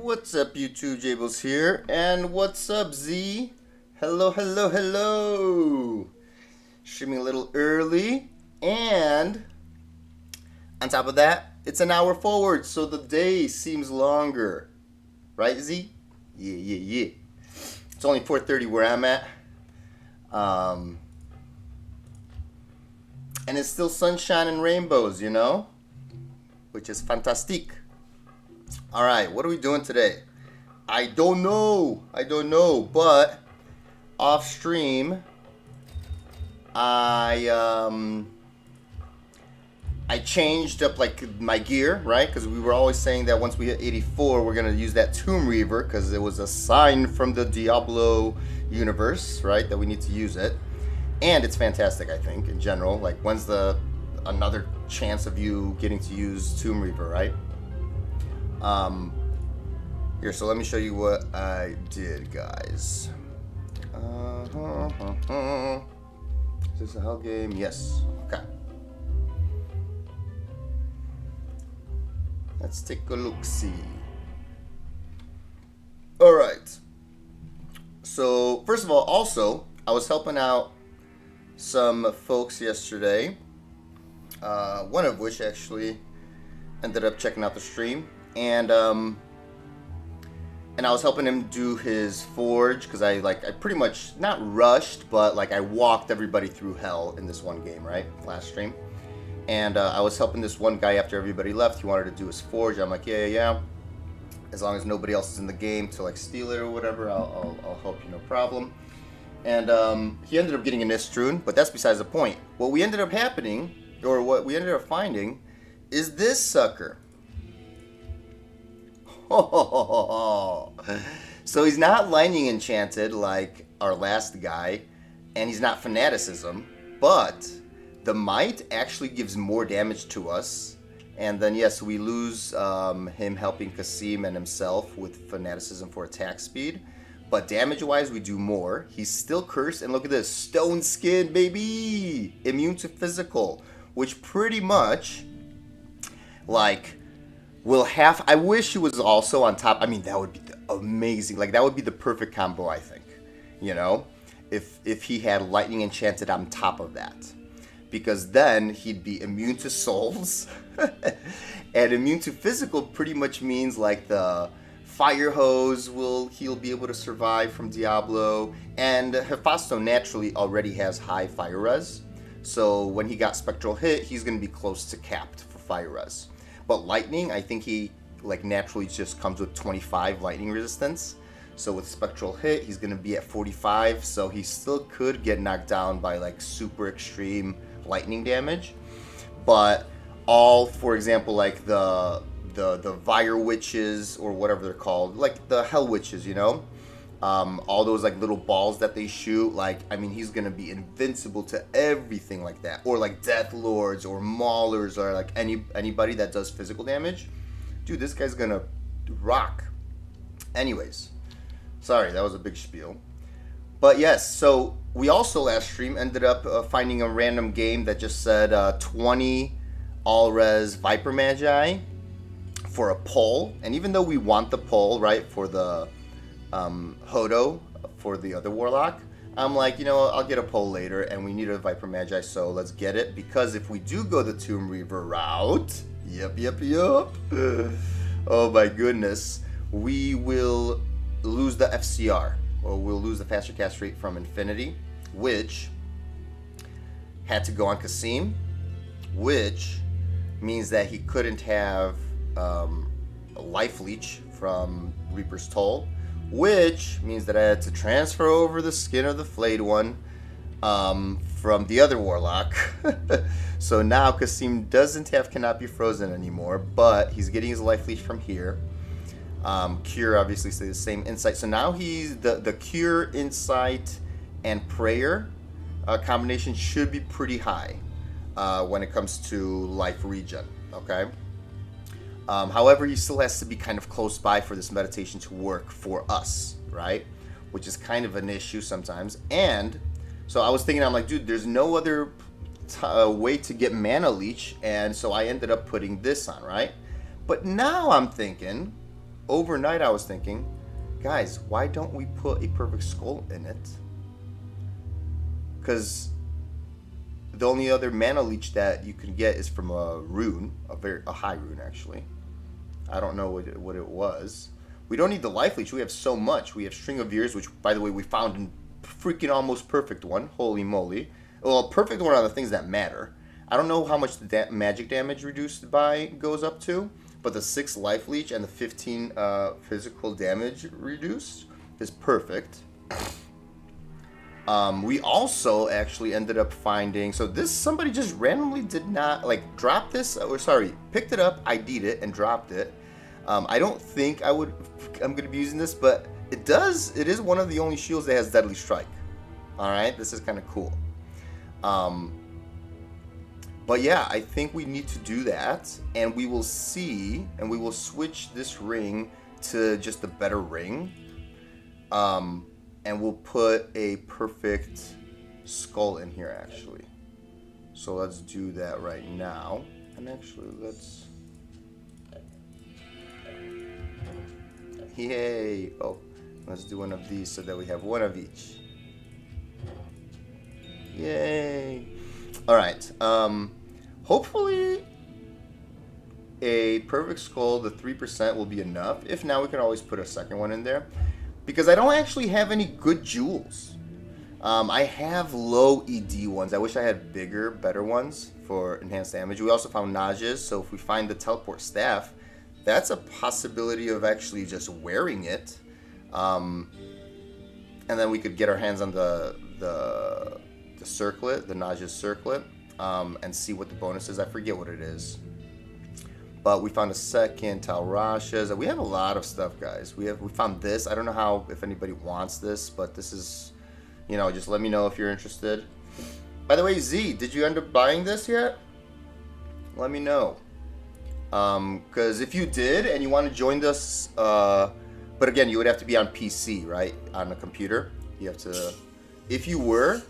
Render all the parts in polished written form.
What's up, YouTube? Jables here, and what's up, Z? Hello, hello, hello. Streaming a little early, and on top of that, it's an hour forward, so the day seems longer. Right, Z? Yeah. It's only 4:30 where I'm at. And it's still sunshine and rainbows, you know? Which is fantastic. Alright, what are we doing today? I don't know, but off stream, I changed up like my gear, right? Because we were always saying that once we hit 84, we're gonna use that Tomb Reaver because it was a sign from the Diablo universe, right? That we need to use it, and it's fantastic, I think, in general. Like, when's another chance of you getting to use Tomb Reaver, right? Here, so let me show you what I did, guys. Is this a hell game? Yes. Okay. Let's take a look-see. Alright. So, first of all, also, I was helping out some folks yesterday. One of which actually ended up checking out the stream. And I was helping him do his forge because I pretty much not rushed, but like I walked everybody through hell in this one game, right? Last stream. And I was helping this one guy after everybody left. He wanted to do his forge. I'm like, yeah. As long as nobody else is in the game to like steal it or whatever, I'll help you, no problem. And he ended up getting an Istrun, but that's besides the point. What we ended up finding is this sucker. So he's not lightning enchanted like our last guy, and he's not fanaticism, but the might actually gives more damage to us. And then yes, we lose him helping Kasim and himself with fanaticism for attack speed, but damage wise we do more. He's still cursed, and look at this, stone skin, baby, immune to physical, which pretty much like I wish he was also on top. I mean, that would be amazing. Like, that would be the perfect combo, I think. You know? If he had lightning enchanted on top of that. Because then he'd be immune to souls. And immune to physical pretty much means like the fire hose he'll be able to survive from Diablo. And Hephasto naturally already has high fire res. So when he got spectral hit, he's going to be close to capped for fire res. But lightning, I think he like naturally just comes with 25 lightning resistance. So with spectral hit, he's gonna be at 45. So he still could get knocked down by like super extreme lightning damage. But for example, like the Fire Witches or whatever they're called, like the Hell Witches, you know, all those like little balls that they shoot. Like, I mean, he's gonna be invincible to everything like that. Or like Death Lords or Maulers or like anybody that does physical damage. Dude, this guy's gonna rock. Anyways, sorry, that was a big spiel. But yes, so we also last stream ended up finding a random game that just said 20 all-res Viper Magi for a poll. And even though we want the poll, right, for the Hodo for the other Warlock, I'm like, you know, I'll get a poll later, and we need a Viper Magi, so let's get it. Because if we do go the Tomb Reaver route, yep. Oh my goodness, we will lose the FCR, or we'll lose the faster cast rate from Infinity, which had to go on Kasim, which means that he couldn't have a Life Leech from Reaper's Toll, which means that I had to transfer over the skin of the flayed one from the other Warlock. So now Kasim doesn't have Cannot Be Frozen anymore, but he's getting his Life Leech from here. Cure obviously stays the same. Insight. So now he's the Cure, Insight, and Prayer combination should be pretty high when it comes to life regen. Okay. However, he still has to be kind of close by for this meditation to work for us, right? Which is kind of an issue sometimes. And so I was thinking, I'm like, dude, there's no other way to get Mana Leech, and so I ended up putting this on, right? But now I'm thinking, overnight I was thinking, guys, why don't we put a perfect skull in it? Because the only other mana leech that you can get is from a rune, a high rune actually. I don't know what it was. We don't need the life leech. We have so much. We have String of Years, which, by the way, we found in freaking almost perfect one. Holy moly. Well, a perfect one are the things that matter. I don't know how much the magic damage reduced by goes up to, but the 6 life leech and the 15 physical damage reduced is perfect. We also actually ended up finding, so this, somebody just randomly did not, like, drop this, or sorry, picked it up, ID'd it, and dropped it. I don't think I'm going to be using this, but it is one of the only shields that has Deadly Strike. Alright, this is kind of cool. But yeah, I think we need to do that, and we will see, and we will switch this ring to just a better ring. And we'll put a perfect skull in here, actually. So let's do that right now. And actually, let's... Yay! Oh, let's do one of these so that we have one of each. Yay! Alright, hopefully a perfect skull, the 3% will be enough. If not, we can always put a second one in there. Because I don't actually have any good jewels. I have low ED ones. I wish I had bigger, better ones for enhanced damage. We also found Naja's, so if we find the teleport staff, that's a possibility of actually just wearing it. And then we could get our hands on the circlet, the Naja's circlet, and see what the bonus is. I forget what it is. But we found a second Talrasha's. We have a lot of stuff, guys. We found this. I don't know if anybody wants this, but this is, you know, just let me know if you're interested. By the way, Z, did you end up buying this yet? Let me know. Because if you did and you want to join this, but again, you would have to be on PC, right? On a computer. You have to, if you were,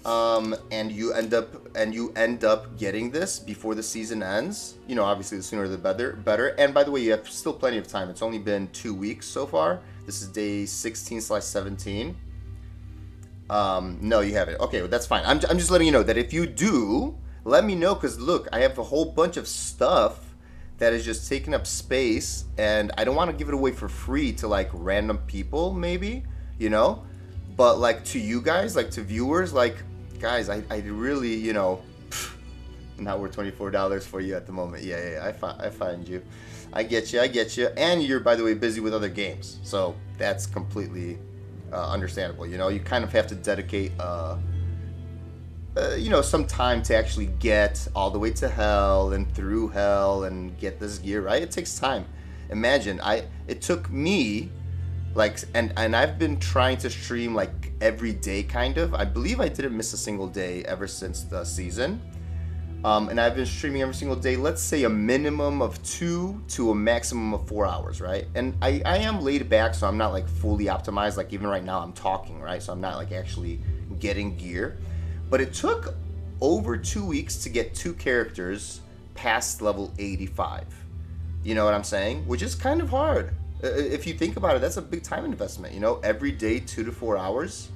and you end up getting this before the season ends, you know, obviously the sooner the better. And by the way, you have still plenty of time. It's only been 2 weeks so far. This is day 16/17. No, you haven't. Okay, well, that's fine. I'm just letting you know that if you do, let me know, because look, I have a whole bunch of stuff that is just taking up space, and I don't want to give it away for free to like random people, maybe, you know, but like to you guys, like to viewers, like, guys, I really, you know, not worth $24 for you at the moment. Yeah, I find you. I get you. And you're, by the way, busy with other games, so that's completely understandable. You know, you kind of have to dedicate, you know, some time to actually get all the way to hell and through hell and get this gear, right? It takes time. Imagine, it took me, like, and I've been trying to stream like every day, kind of. I believe I didn't miss a single day ever since the season. And I've been streaming every single day, let's say a minimum of 2 to a maximum of 4 hours, right? And I am laid back, so I'm not like fully optimized. Like even right now I'm talking, right? So I'm not like actually getting gear. But it took over 2 weeks to get 2 characters past level 85. You know what I'm saying? Which is kind of hard. If you think about it, that's a big time investment, you know? Every day 2 to 4 hours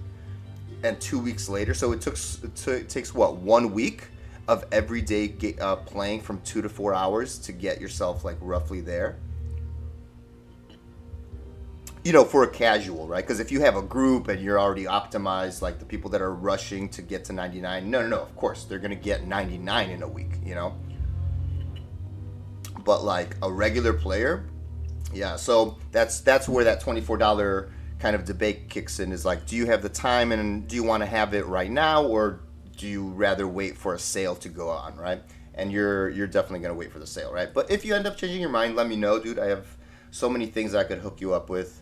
and 2 weeks later. So it takes what, 1 week of everyday playing from 2 to 4 hours to get yourself like roughly there, you know, for a casual, right? Because if you have a group and you're already optimized, like the people that are rushing to get to 99, no, of course they're gonna get 99 in a week, you know. But like a regular player, yeah. So that's where that $24 kind of debate kicks in. Is like, do you have the time and do you want to have it right now, or do you rather wait for a sale to go on, right? And you're definitely gonna wait for the sale, right? But if you end up changing your mind, let me know, dude. I have so many things I could hook you up with,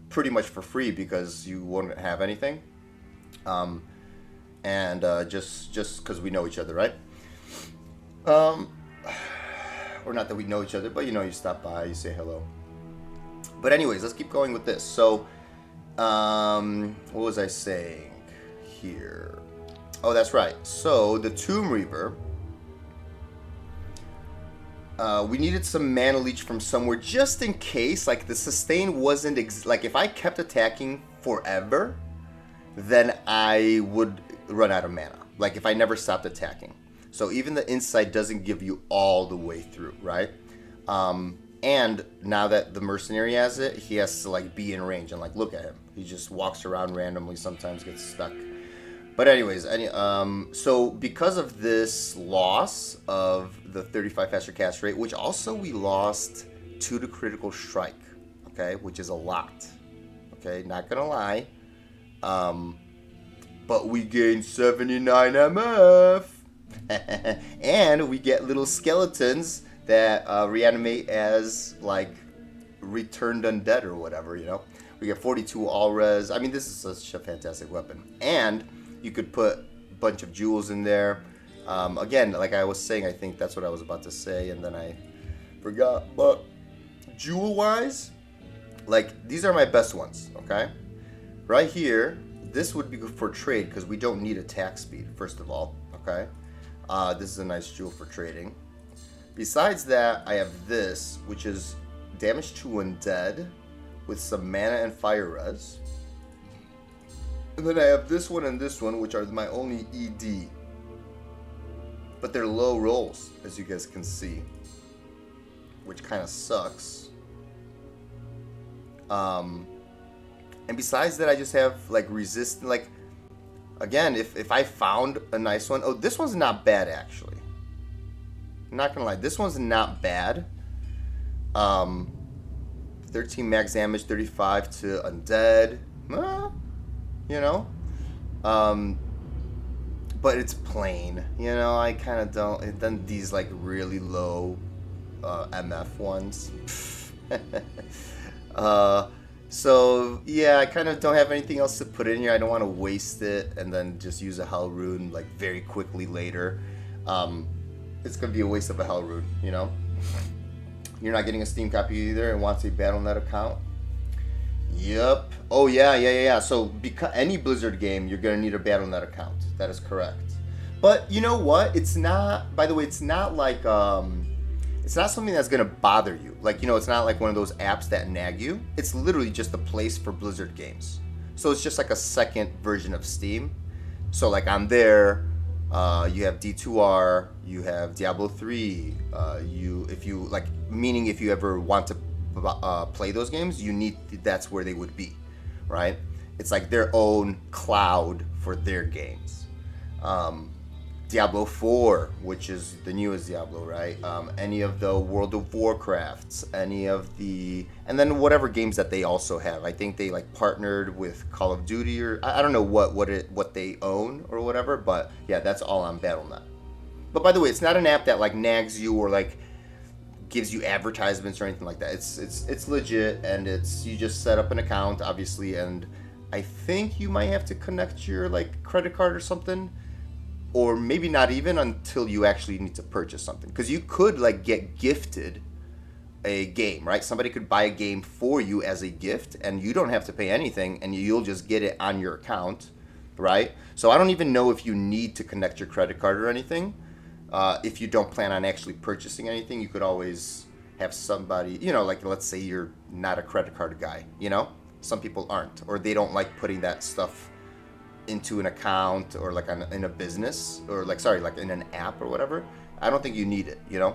pretty much for free because you wouldn't have anything, and just because we know each other, right? Or not that we know each other, but you know, you stop by, you say hello. But anyways, let's keep going with this. So, what was I saying here? Oh, that's right. So the Tomb Reaver, We needed some mana leech from somewhere just in case, like the sustain wasn't, like if I kept attacking forever, then I would run out of mana. Like if I never stopped attacking. So even the insight doesn't give you all the way through, right? And now that the mercenary has it, he has to like be in range and like look at him. He just walks around randomly, sometimes gets stuck. But anyways, so because of this loss of the 35 faster cast rate, which also we lost 2 to critical strike, okay, which is a lot, okay, not gonna lie. But we gained 79 MF, and we get little skeletons that reanimate as like returned undead or whatever, you know. We get 42 all res. I mean, this is such a fantastic weapon, and you could put a bunch of jewels in there. Again, like I was saying, I think that's what I was about to say, and then I forgot. But jewel-wise, like these are my best ones. Okay, right here, this would be good for trade because we don't need attack speed. First of all, okay, this is a nice jewel for trading. Besides that, I have this, which is damage to undead with some mana and fire res. And then I have this one and this one, which are my only ED. But they're low rolls, as you guys can see, which kind of sucks. And besides that, I just have like resist. Like again, if I found a nice one, oh, this one's not bad actually. I'm not gonna lie, this one's not bad. 13 max damage, 35 to undead. You know, but it's plain. You know, I kind of don't. And then these like really low MF ones. So yeah, I kind of don't have anything else to put in here. I don't want to waste it and then just use a hell rune like very quickly later. It's gonna be a waste of a hell rune. You know, you're not getting a Steam copy either and wants a Battle.net account. Yep. Oh yeah. So because any Blizzard game, you're gonna need a Battle.net account. That is correct. But you know what? It's not. By the way, it's not like it's not something that's gonna bother you. Like, you know, it's not like one of those apps that nag you. It's literally just a place for Blizzard games. So it's just like a second version of Steam. So like on there, you have D2R, you have Diablo 3. If you ever want to play those games, that's where they would be, right? It's like their own cloud for their games. Diablo 4, which is the newest Diablo, right? Any of the World of Warcrafts, and then whatever games that they also have. I think they like partnered with Call of Duty, or I don't know what they own or whatever, but yeah, that's all on Battle.net. But by the way, it's not an app that like nags you or like gives you advertisements or anything like that. It's legit, and you just set up an account, obviously, and I think you might have to connect your like credit card or something, or maybe not even until you actually need to purchase something, because you could like get gifted a game, right? Somebody could buy a game for you as a gift, and you don't have to pay anything, and you'll just get it on your account, right? So I don't even know if you need to connect your credit card or anything. If you don't plan on actually purchasing anything, you could always have somebody, you know, like let's say you're not a credit card guy, you know? Some people aren't, or they don't like putting that stuff into an account or like in a business, or like in an app or whatever. I don't think you need it, you know?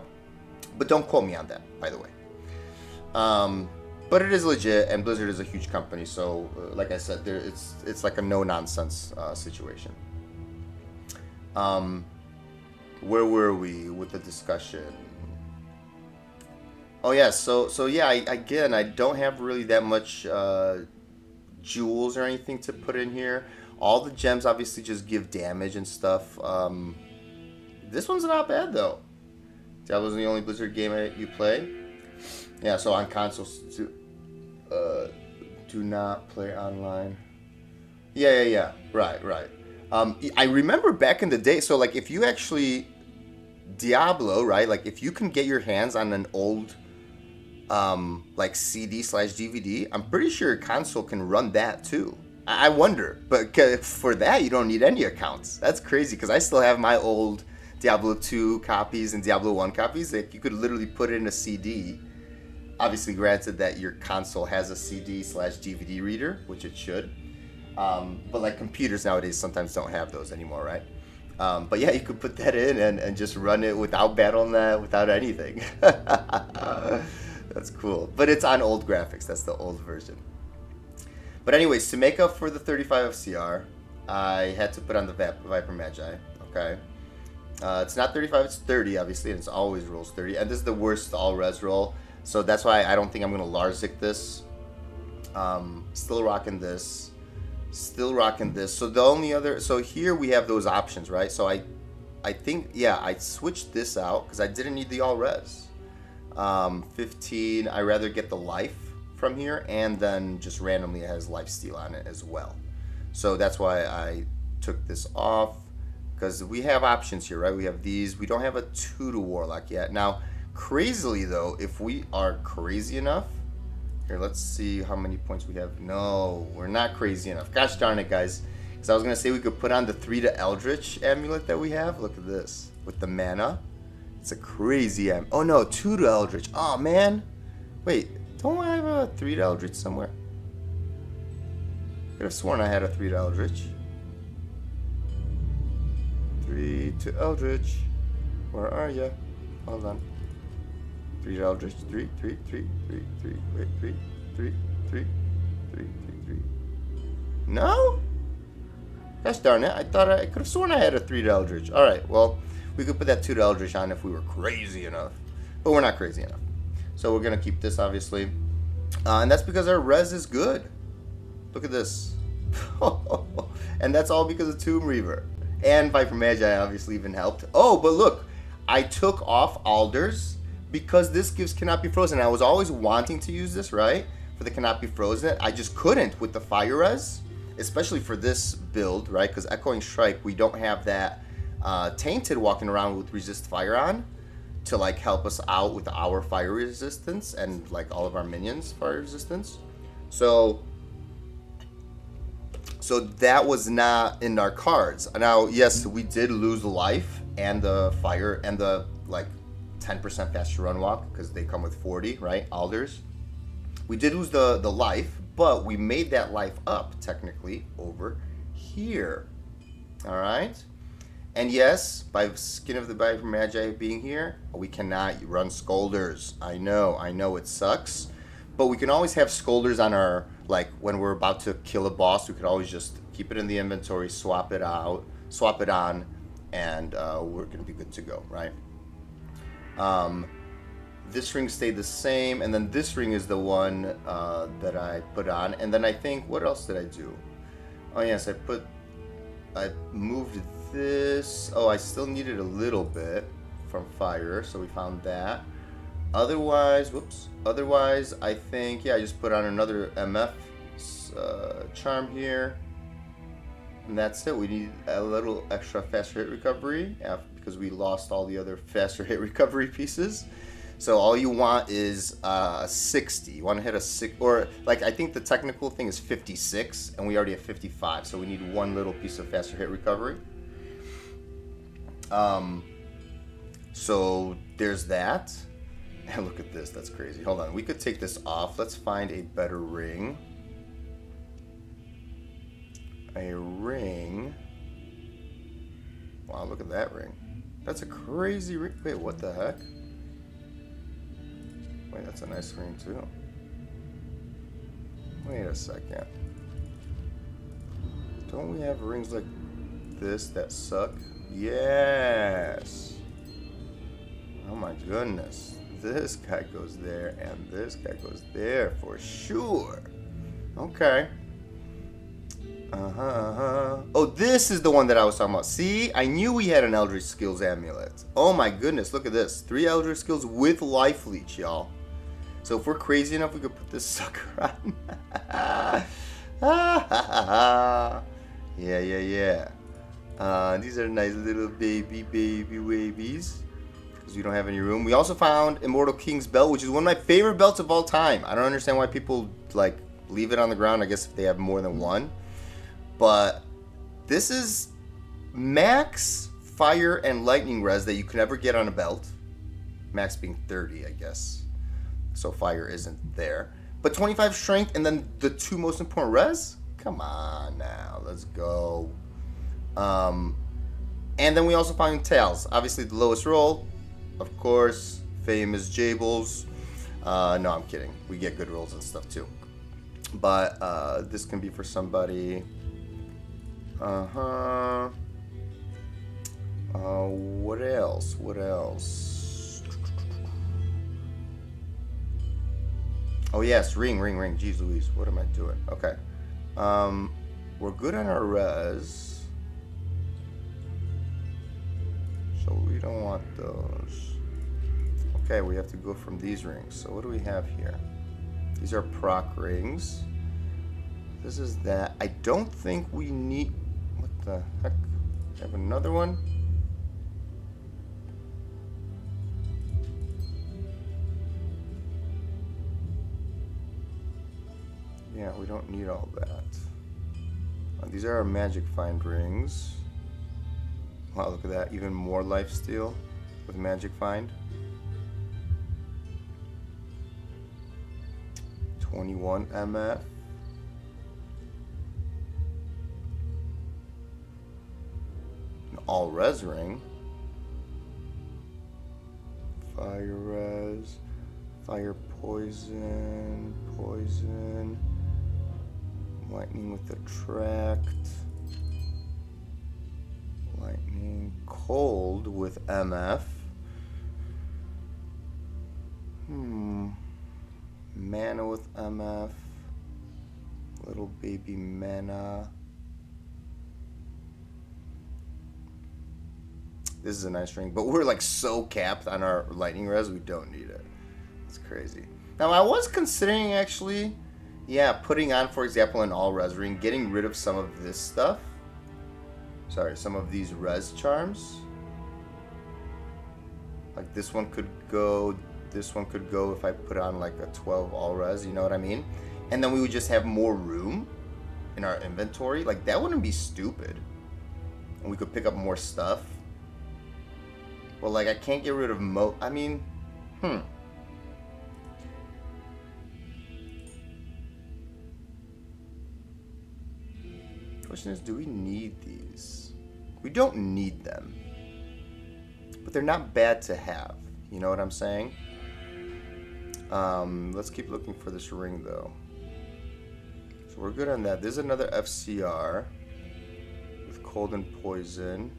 But don't quote me on that, by the way. But it is legit, and Blizzard is a huge company, so like I said, it's like a no-nonsense situation. Where were we with the discussion? Oh yeah, so yeah, again, I don't have really that much jewels or anything to put in here. All the gems obviously just give damage and stuff. This one's not bad though. That was the only Blizzard game you play. Yeah, so on consoles do not play online. Yeah. Right. I remember back in the day. So like, if you actually Diablo, right? Like if you can get your hands on an old like CD/DVD, I'm pretty sure a console can run that too. I wonder, but for that you don't need any accounts. That's crazy, because I still have my old Diablo 2 copies and Diablo 1 copies. Like, you could literally put it in a CD. Obviously, granted that your console has a CD/DVD reader, which it should. But like computers nowadays sometimes don't have those anymore, right? But yeah, you could put that in and just run it without BattleNet, without anything. That's cool. But it's on old graphics. That's the old version. But anyways, to make up for the 35 FCR, I had to put on the Viper Magi. Okay. It's not 35, it's 30, obviously, and it's always rolls 30. And this is the worst all-res roll. So that's why I don't think I'm going to Larzik this. Still rocking this. Still rocking this. So the only other... So here we have those options, right? So I think, yeah, I switched this out because I didn't need the all-res. 15, I rather get the life from here, and then just randomly it has lifesteal on it as well. So that's why I took this off, because we have options here, right? We have these. We don't have a 2 to Warlock yet. Now, crazily though, if we are crazy enough, here, let's see how many points we have. No, we're not crazy enough. Gosh darn it, guys. Because I was going to say we could put on the 3 to Eldritch amulet that we have. Look at this. With the mana. It's a crazy oh no, 2 to Eldritch. Oh man. Wait, don't I have a 3 to Eldritch somewhere? I could have sworn I had a 3 to Eldritch. 3 to Eldritch. Where are ya? Hold on. 3 to Eldritch. 3. Wait, 3. 3. No? Gosh darn it. I thought I could have sworn I had a 3 to Eldritch. Alright, well, we could put that 2 to Eldritch on if we were crazy enough. But we're not crazy enough. So we're going to keep this, obviously. And that's because our res is good. Look at this. And that's all because of Tomb Reaver. And Viper Magi obviously even helped. Oh, but look. I took off Alders because this gives Cannot Be Frozen. I was always wanting to use this, right? For the Cannot Be Frozen. I just couldn't with the Fire Res. Especially for this build, right? Because Echoing Strike, we don't have that Tainted walking around with Resist Fire on to like help us out with our fire resistance and like all of our minions fire resistance. So that was not in our cards. Now, yes, we did lose life and the fire and the like 10% faster run walk because they come with 40, right? Alders. We did lose the life, but we made that life up technically over here. All right. And yes, by Skin of the Viper Magi being here, we cannot run Scolders. I know it sucks. But we can always have Scolders on our, like, when we're about to kill a boss, we could always just keep it in the inventory, swap it out, swap it on, and we're going to be good to go, right? This ring stayed the same, and then this ring is the one that I put on. And then I think, what else did I do? Oh, yes, I moved this. Oh, I still needed a little bit from fire, so we found that. Otherwise, I think, yeah, I just put on another MF charm here. And that's it. We need a little extra faster hit recovery because we lost all the other faster hit recovery pieces. So all you want is 60. You want to hit a 6, or like I think the technical thing is 56, and we already have 55. So we need one little piece of faster hit recovery. So there's that. And look at this, that's crazy. Hold on, we could take this off. Let's find a better ring. A ring. Wow, look at that ring. That's a crazy ring. Wait, what the heck? Wait, that's a nice ring too. Wait a second. Don't we have rings like this that suck? Yes. Oh my goodness. This guy goes there and this guy goes there for sure. Okay. Oh, this is the one that I was talking about. See, I knew we had an Eldritch Skills amulet. Oh my goodness, look at this. 3 Eldritch Skills with Life Leech, y'all. So if we're crazy enough, we could put this sucker on. Yeah. These are nice little baby wavies. Because we don't have any room. We also found Immortal King's Belt, which is one of my favorite belts of all time. I don't understand why people like leave it on the ground. I guess if they have more than one. But this is max fire and lightning res that you can never get on a belt. Max being 30, I guess. So fire isn't there. But 25 strength and then the 2 most important res? Come on now, let's go. And then we also find tails. Obviously the lowest roll, of course, famous Jables. No, I'm kidding. We get good rolls and stuff too. But this can be for somebody. What else? What else? Oh yes, ring. Jeez Louise, what am I doing? Okay. We're good on our res. So we don't want those. Okay, we have to go from these rings. So what do we have here? These are proc rings. This is that. I don't think we need... What the heck? I have another one? Yeah, we don't need all that. These are our magic find rings. Wow, look at that. Even more lifesteal with magic find. 21 MF. An all res ring. Fire res. Fire poison. Poison. Lightning with attract. Lightning. Cold with MF. Mana with MF. Little baby mana. This is a nice ring, but we're like so capped on our lightning res, we don't need it. It's crazy. Now I was considering actually, yeah, putting on, for example, an all res ring, getting rid of some of this stuff. Sorry, some of these res charms. Like this one could go, this one could go if I put on like a 12 all res, you know what I mean? And then we would just have more room in our inventory. Like that wouldn't be stupid. And we could pick up more stuff. Well, like I can't get rid of I mean, Question is, do we need these? We don't need them. But they're not bad to have. You know what I'm saying? Let's keep looking for this ring though. So we're good on that. There's another FCR with cold and poison.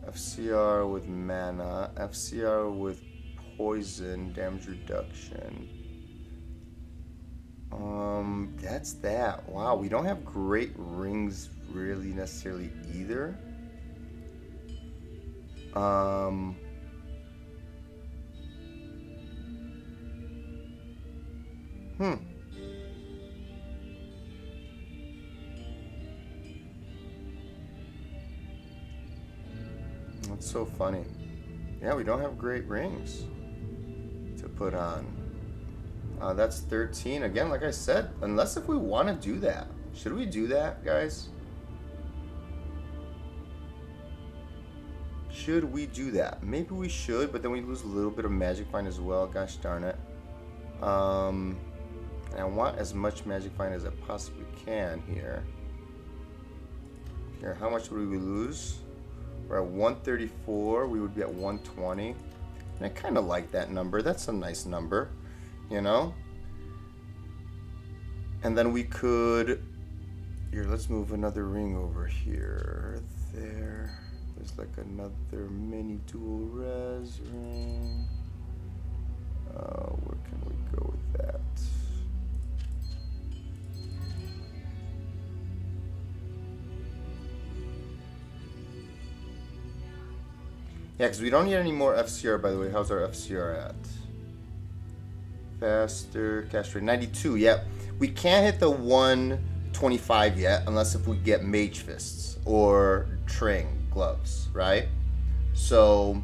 FCR with mana. FCR with poison, damage reduction. That's that. Wow, we don't have great rings really necessarily either. That's so funny. Yeah, we don't have great rings to put on. That's 13. Again, like I said, unless if we want to do that. Should we do that, guys? Should we do that? Maybe we should, but then we lose a little bit of magic find as well. Gosh darn it. And I want as much magic find as I possibly can here. Here, how much would we lose? We're at 134. We would be at 120. And I kind of like that number. That's a nice number, you know? And then we could... Here, let's move another ring over here. There. There's like another mini dual res ring. Where can we go with that? Yeah, because we don't need any more FCR, by the way. How's our FCR at? Faster, cast rate 92. Yep. We can't hit the 125 yet, unless if we get Mage Fists or Tring gloves, right? So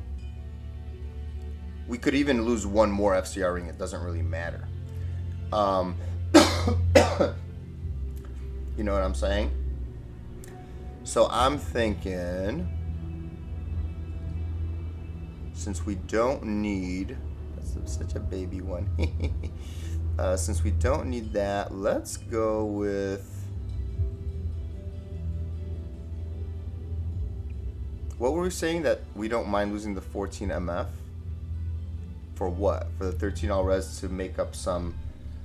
we could even lose one more FCR ring. It doesn't really matter. You know what I'm saying? So I'm thinking... since we don't need... That's such a baby one. Since we don't need that, let's go with... What were we saying? That we don't mind losing the 14 MF? For what? For the 13 all res to make up some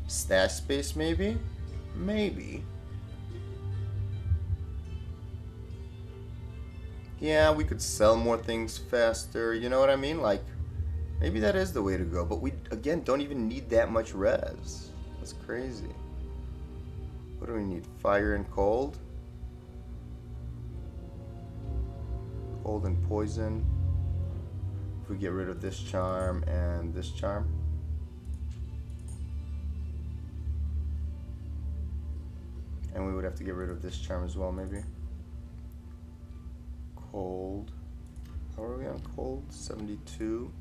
stash space, maybe? Maybe. Yeah, we could sell more things faster, you know what I mean? Like, maybe that is the way to go. But we, again, don't even need that much res. That's crazy. What do we need? Fire and cold? Cold and poison. If we get rid of this charm and this charm. And we would have to get rid of this charm as well, maybe. Cold. How are we on cold? 72.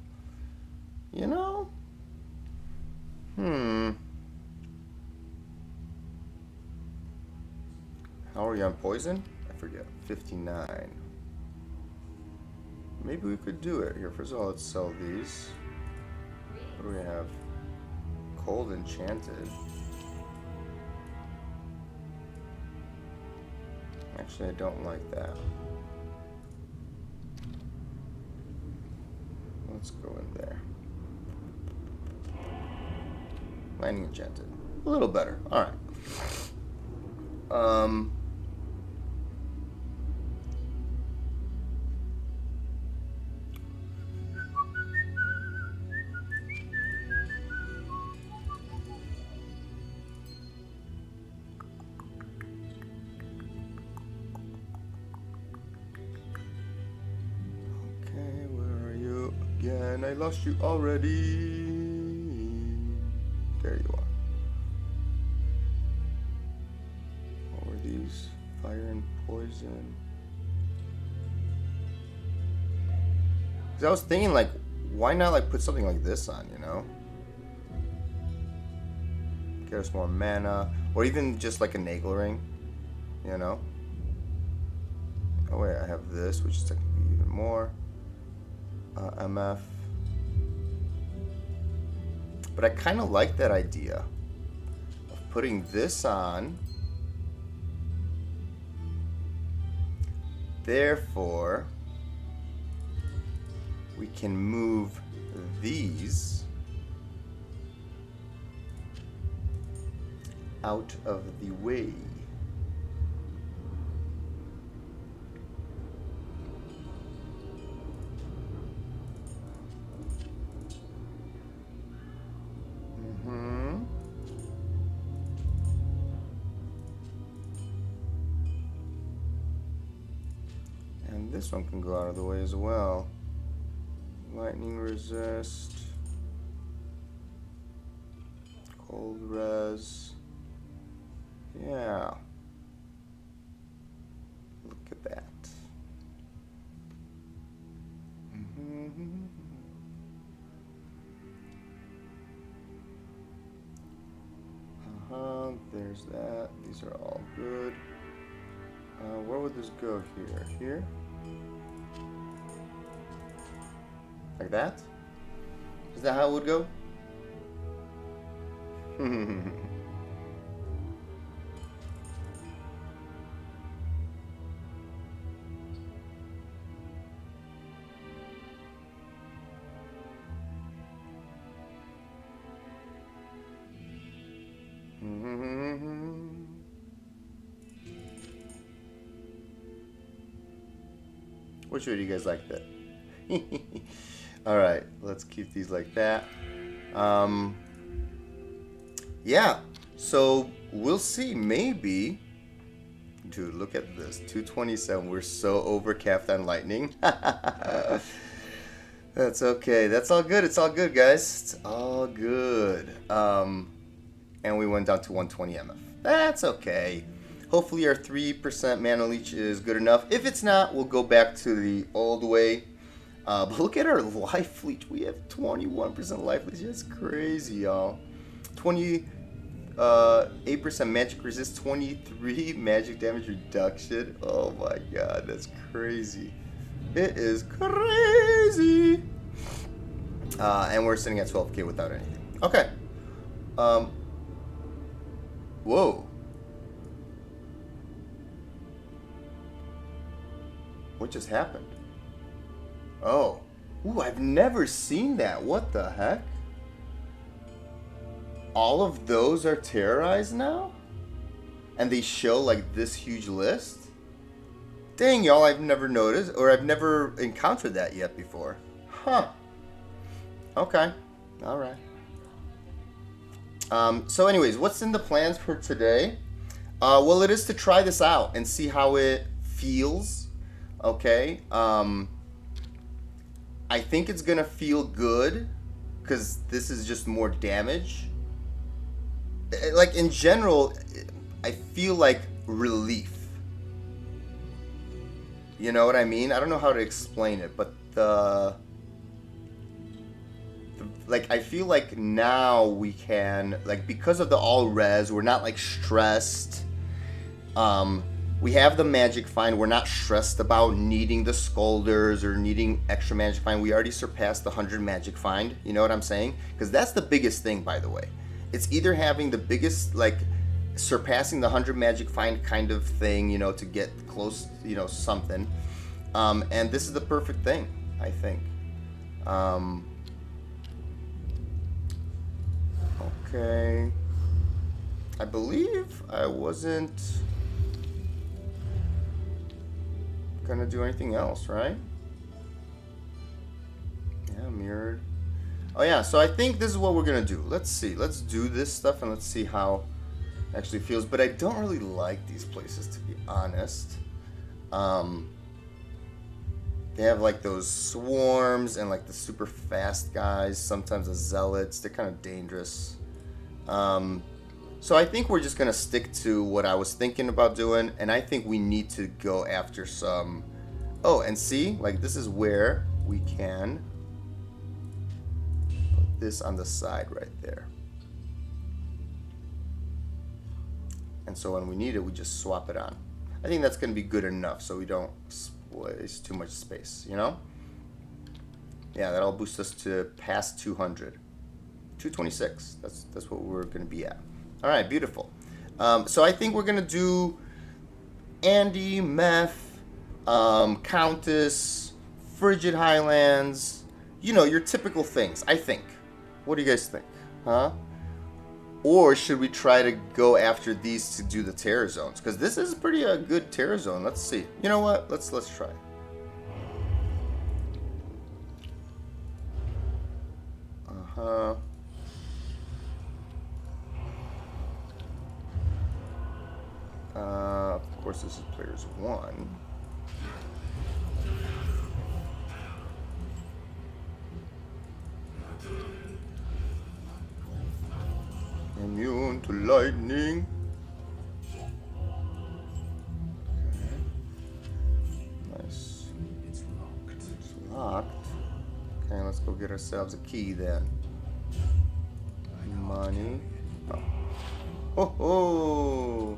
You know? How are we on poison? I forget. 59. Maybe we could do it. Here, first of all, let's sell these. What do we have? Cold enchanted. Actually, I don't like that. Let's go in there. Lightning enchanted. A little better. Alright. And I lost you already. There you are. What were these? Fire and poison. Because I was thinking, like, why not like put something like this on, you know? Get us more mana, or even just like a Nagel ring, you know? Oh wait, I have this, which is technically even more. MF. But I kind of like that idea of putting this on. Therefore, we can move these out of the way. This one can go out of the way as well. Lightning resist. Cold res. Yeah. Look at that. There's that. These are all good. Where would this go here? Here? Like that? Is that how it would go? Which way do you guys like that? Alright, let's keep these like that. Yeah, so we'll see. Maybe. Dude, look at this. 227. We're so overcapped on lightning. That's okay. That's all good. It's all good, guys. It's all good. And we went down to 120 MF. That's okay. Hopefully our 3% mana leech is good enough. If it's not, we'll go back to the old way. But look at our life leech. We have 21% life leech. That's crazy, y'all. 8% magic resist, 23 magic damage reduction. Oh my god, that's crazy. It is crazy. And we're sitting at 12k without anything. Okay. Whoa. What just happened? Oh. Ooh, I've never seen that. What the heck? All of those are terrorized now? And they show like this huge list? Dang, y'all, I've never noticed, or I've never encountered that yet before. Huh. Okay. Alright. So anyways, what's in the plans for today? Well, it is to try this out and see how it feels. Okay. I think it's gonna feel good because this is just more damage. Like in general, I feel like relief. You know what I mean? I don't know how to explain it, but like I feel like now we can, like, because of the all res, we're not like stressed. We have the magic find. We're not stressed about needing the Scolders or needing extra magic find. We already surpassed the 100 magic find. You know what I'm saying? Because that's the biggest thing, by the way. It's either having the biggest, like, surpassing the 100 magic find kind of thing, you know, to get close, you know, something. And this is the perfect thing, I think. Okay. I believe I wasn't gonna do anything else, right? Yeah, mirrored. Oh yeah, so I think this is what we're gonna do. Let's see. Let's do this stuff and let's see how it actually feels. But I don't really like these places, to be honest. They have like those swarms and like the super fast guys. Sometimes the zealots. They're kind of dangerous. So I think we're just gonna stick to what I was thinking about doing, and I think we need to go after some. Oh, and see, like this is where we can put this on the side right there. And so when we need it, we just swap it on. I think that's gonna be good enough, so we don't waste too much space, you know? Yeah, that'll boost us to past 200. 226. That's what we're gonna be at. All right, beautiful. So I think we're gonna do Andy, Meth, Countess, Frigid Highlands. You know, your typical things, I think. What do you guys think? Huh? Or should we try to go after these to do the terror zones? Because this is pretty a good terror zone. Let's see. You know what? Let's try. Uh-huh. Of course, this is players 1. Immune to lightning. Okay. Nice. It's locked. It's locked. Okay, let's go get ourselves a key then. Money. Oh. Ho ho!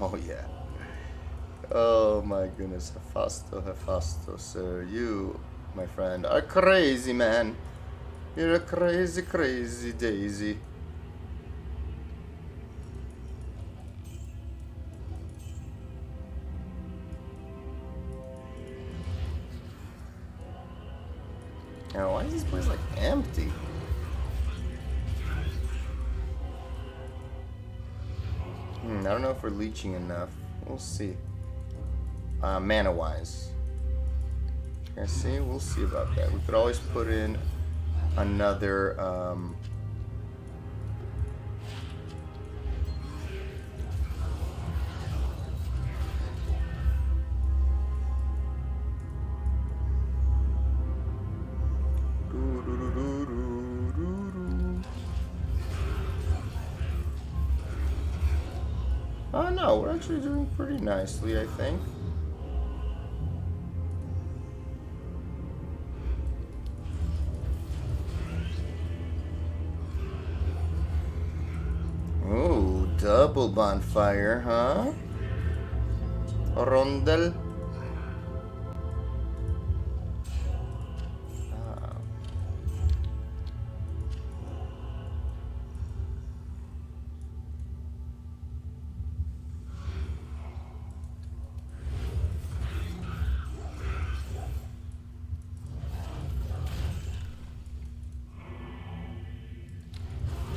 Oh yeah. Oh my goodness, Hephasto, sir. You, my friend, are crazy, man. You're a crazy, crazy daisy. Now, why is this place like empty? I don't know if we're leeching enough. We'll see. Mana-wise. I see. We'll see about that. We could always put in another. Oh no, we're actually doing pretty nicely, I think. Oh, double bonfire, huh? Rondel.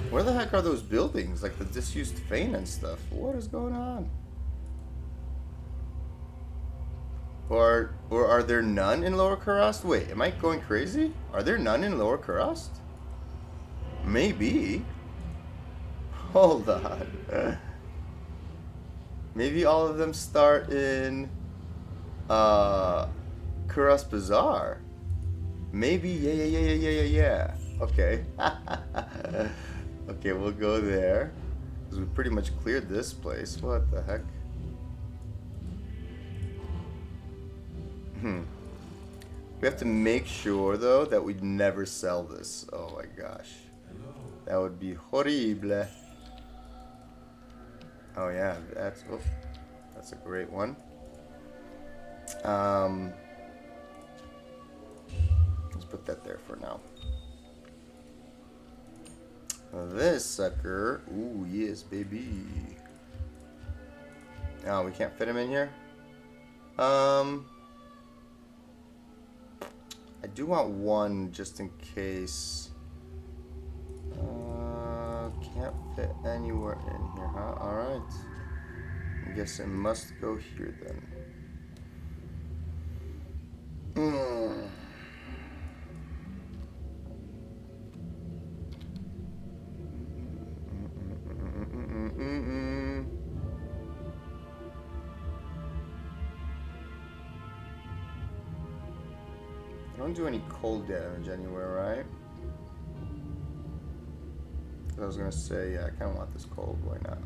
Where the heck are those buildings? Like the disused Fane and stuff. What is going on? Or are there none in Lower Kurast? Wait, am I going crazy? Are there none in Lower Kurast? Maybe. Hold on. Maybe all of them start in Kurast Bazaar. Maybe, yeah. Okay. Okay, we'll go there. Because we pretty much cleared this place. What the heck? We have to make sure, though, that we never sell this. Oh my gosh. That would be horrible. Oh yeah, that's a great one. Let's put that there for now. This sucker. Ooh, yes, baby. Oh, we can't fit him in here? I do want one just in case. Can't fit anywhere in here, huh? Alright. I guess it must go here then. I don't do any cold damage anywhere, right? I was gonna say, yeah, I kind of want this cold. Why not?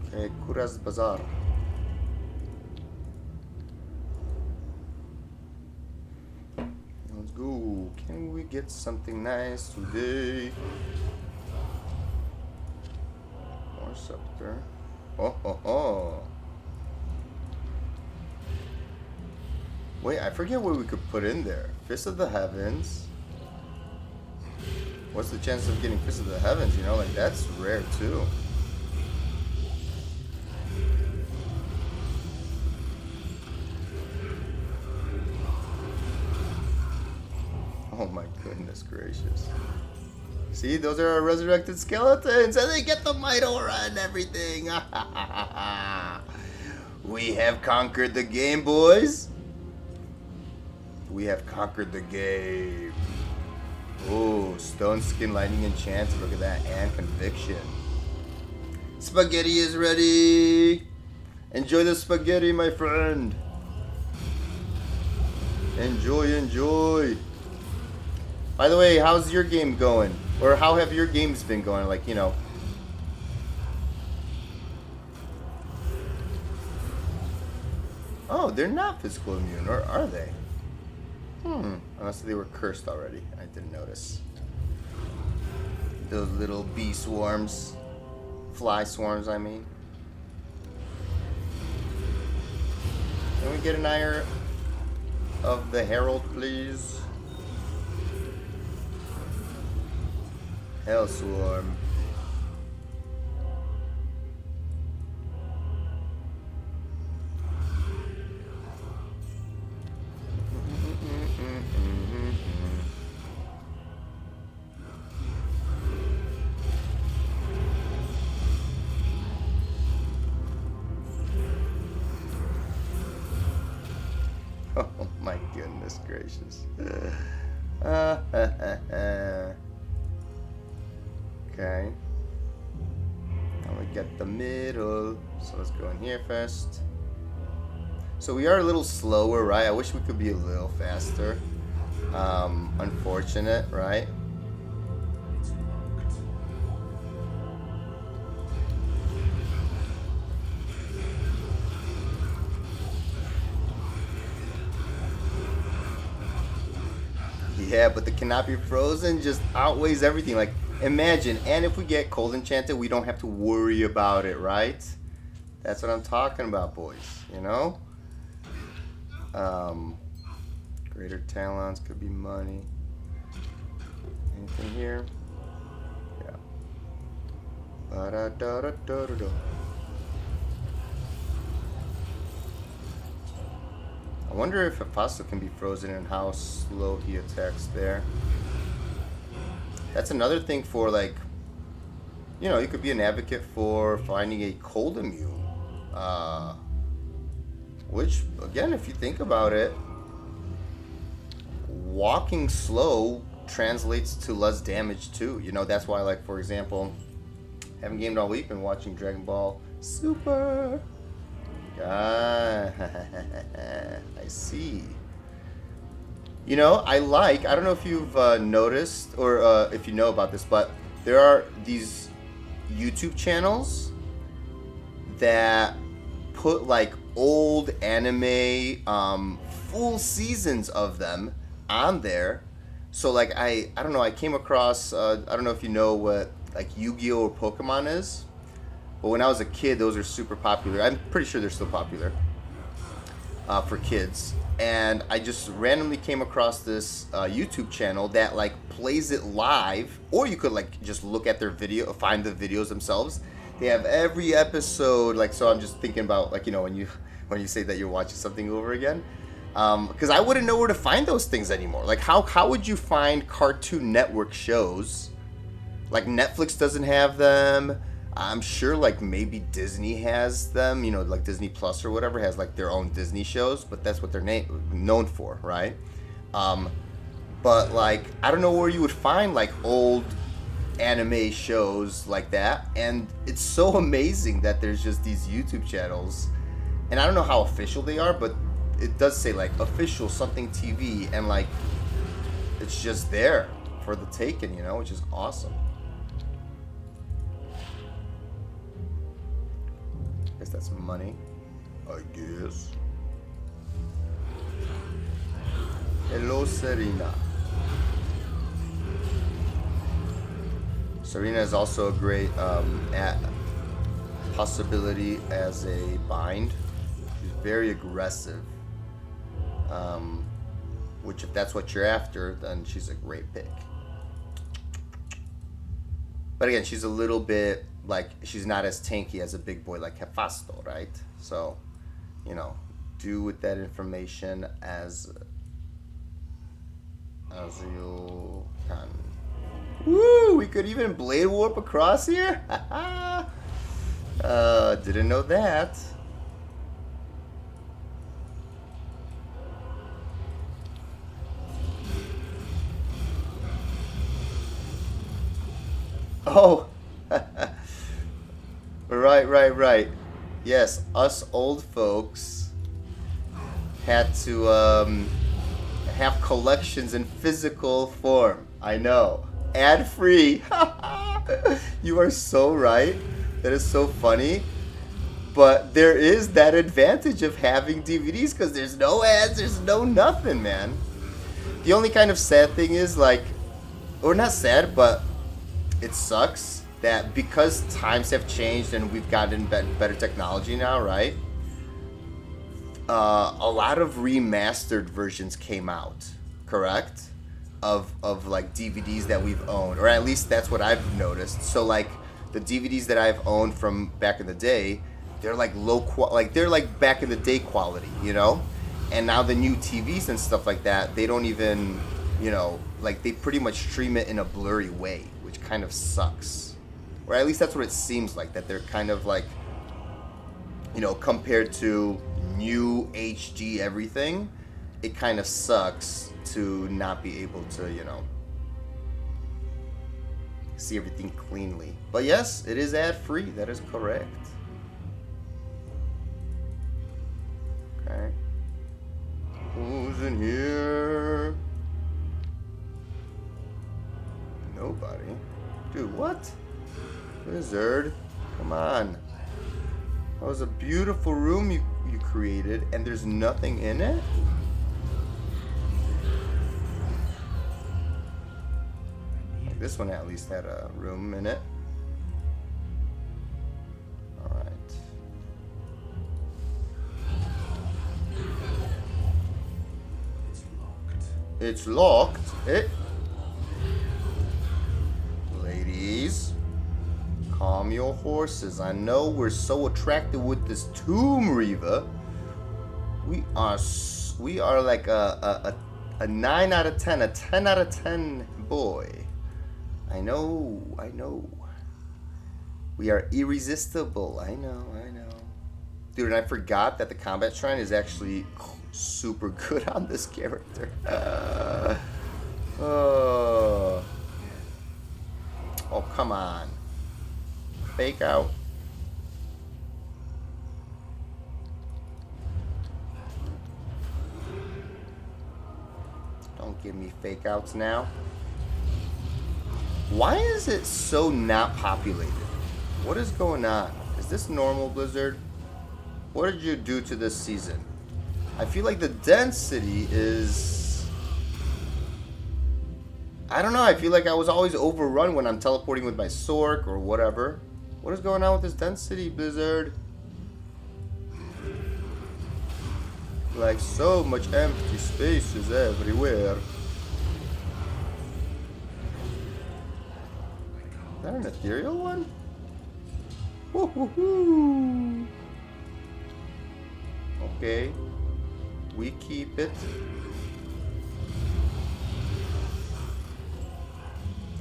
Okay, Kurast Bazaar. Let's go. Can we get something nice today? More scepter. Oh. Wait, I forget what we could put in there. Fist of the Heavens. What's the chance of getting Fist of the Heavens? You know, like that's rare too. Oh my goodness gracious. See, those are our resurrected skeletons, and they get the might aura and everything. We have conquered the game, boys. We have conquered the game. Oh, Stone Skin Lightning Enchanted. Look at that. And Conviction. Spaghetti is ready. Enjoy the spaghetti, my friend. Enjoy. By the way, how's your game going? Or how have your games been going? Like, you know. Oh, they're not physical immune, or are they? Unless they were cursed already. I didn't notice. Those little bee swarms. Fly swarms, I mean. Can we get an eye of the Herald, please? Hell Swarm. Oh my goodness gracious. Okay. Now we get the middle. So let's go in here first. So we are a little slower, right? I wish we could be a little faster. Unfortunate, right? Yeah, but the cannot be frozen just outweighs everything. Like, imagine, and if we get cold enchanted, we don't have to worry about it, right? That's what I'm talking about, boys. You know? Greater talons could be money. Anything here? Yeah. Ba-da-da-da-da-da-da. I wonder if Apostle can be frozen and how slow he attacks there. That's another thing for, like, you know, you could be an advocate for finding a cold immune. Which, again, if you think about it, walking slow translates to less damage too. You know, that's why, like, for example, haven't gamed all week, been watching Dragon Ball Super. Ah, I see. You know, I don't know if you've noticed or if you know about this, but there are these YouTube channels that put like old anime, full seasons of them on there. So like I don't know, I came across I don't know if you know what like Yu-Gi-Oh or Pokemon is, but when I was a kid, those are super popular. I'm pretty sure they're still popular for kids. And I just randomly came across this YouTube channel that like plays it live, or you could like just look at their video, find the videos themselves. They have every episode, like, so I'm just thinking about, like, you know, when you say that you're watching something over again, because I wouldn't know where to find those things anymore. Like, how would you find Cartoon Network shows? Like, Netflix doesn't have them. I'm sure, like, maybe Disney has them, you know, like Disney Plus or whatever has, like, their own Disney shows, but that's what they're known for, right? But, like, I don't know where you would find, like, old anime shows like that, and it's so amazing that there's just these YouTube channels, and I don't know how official they are, but it does say, like, official something TV, and, like, it's just there for the taking, you know, which is awesome. Guess that's money, I guess. Hello, Serena. Serena is also a great possibility as a bind. She's very aggressive, which if that's what you're after, then she's a great pick. But again, she's a little bit, like, she's not as tanky as a big boy like Hefasto, right? So, you know, do with that information as you can. Woo! We could even blade warp across here? Didn't know that. Oh! Right. Yes, us old folks had to have collections in physical form. I know. Ad free. You are so right. That is so funny. But there is that advantage of having DVDs because there's no ads, there's no nothing, man. The only kind of sad thing is, like, or not sad, but it sucks that because times have changed and we've gotten better technology now, right? A lot of remastered versions came out, correct? Of like DVDs that we've owned, or at least that's what I've noticed. So like the DVDs that I've owned from back in the day, they're like they're like back in the day quality, you know? And now the new TVs and stuff like that, they don't even, you know, like they pretty much stream it in a blurry way, which kind of sucks. Or at least that's what it seems like, that they're kind of like, you know, compared to new HD everything, it kind of sucks to not be able to, you know, see everything cleanly. But yes, it is ad free. That is correct. Okay. Who's in here? What? Wizard, come on. That was a beautiful room you created, and there's nothing in it? Like this one at least had a room in it. Alright. It's locked. Ladies, calm your horses. I know we're so attracted with this tomb, Reaver. We are like a 9 out of 10, a 10 out of 10 boy. I know. We are irresistible. I know. Dude, and I forgot that the combat shrine is actually super good on this character. Oh, come on. Fake out. Don't give me fake outs now. Why is it so not populated? What is going on? Is this normal, Blizzard? What did you do to this season? I feel like the density is... I don't know, I feel like I was always overrun when I'm teleporting with my Sork or whatever. What is going on with this density, Blizzard? Like so much empty spaces everywhere. Is that an ethereal one? Woo-hoo-hoo. Okay. We keep it.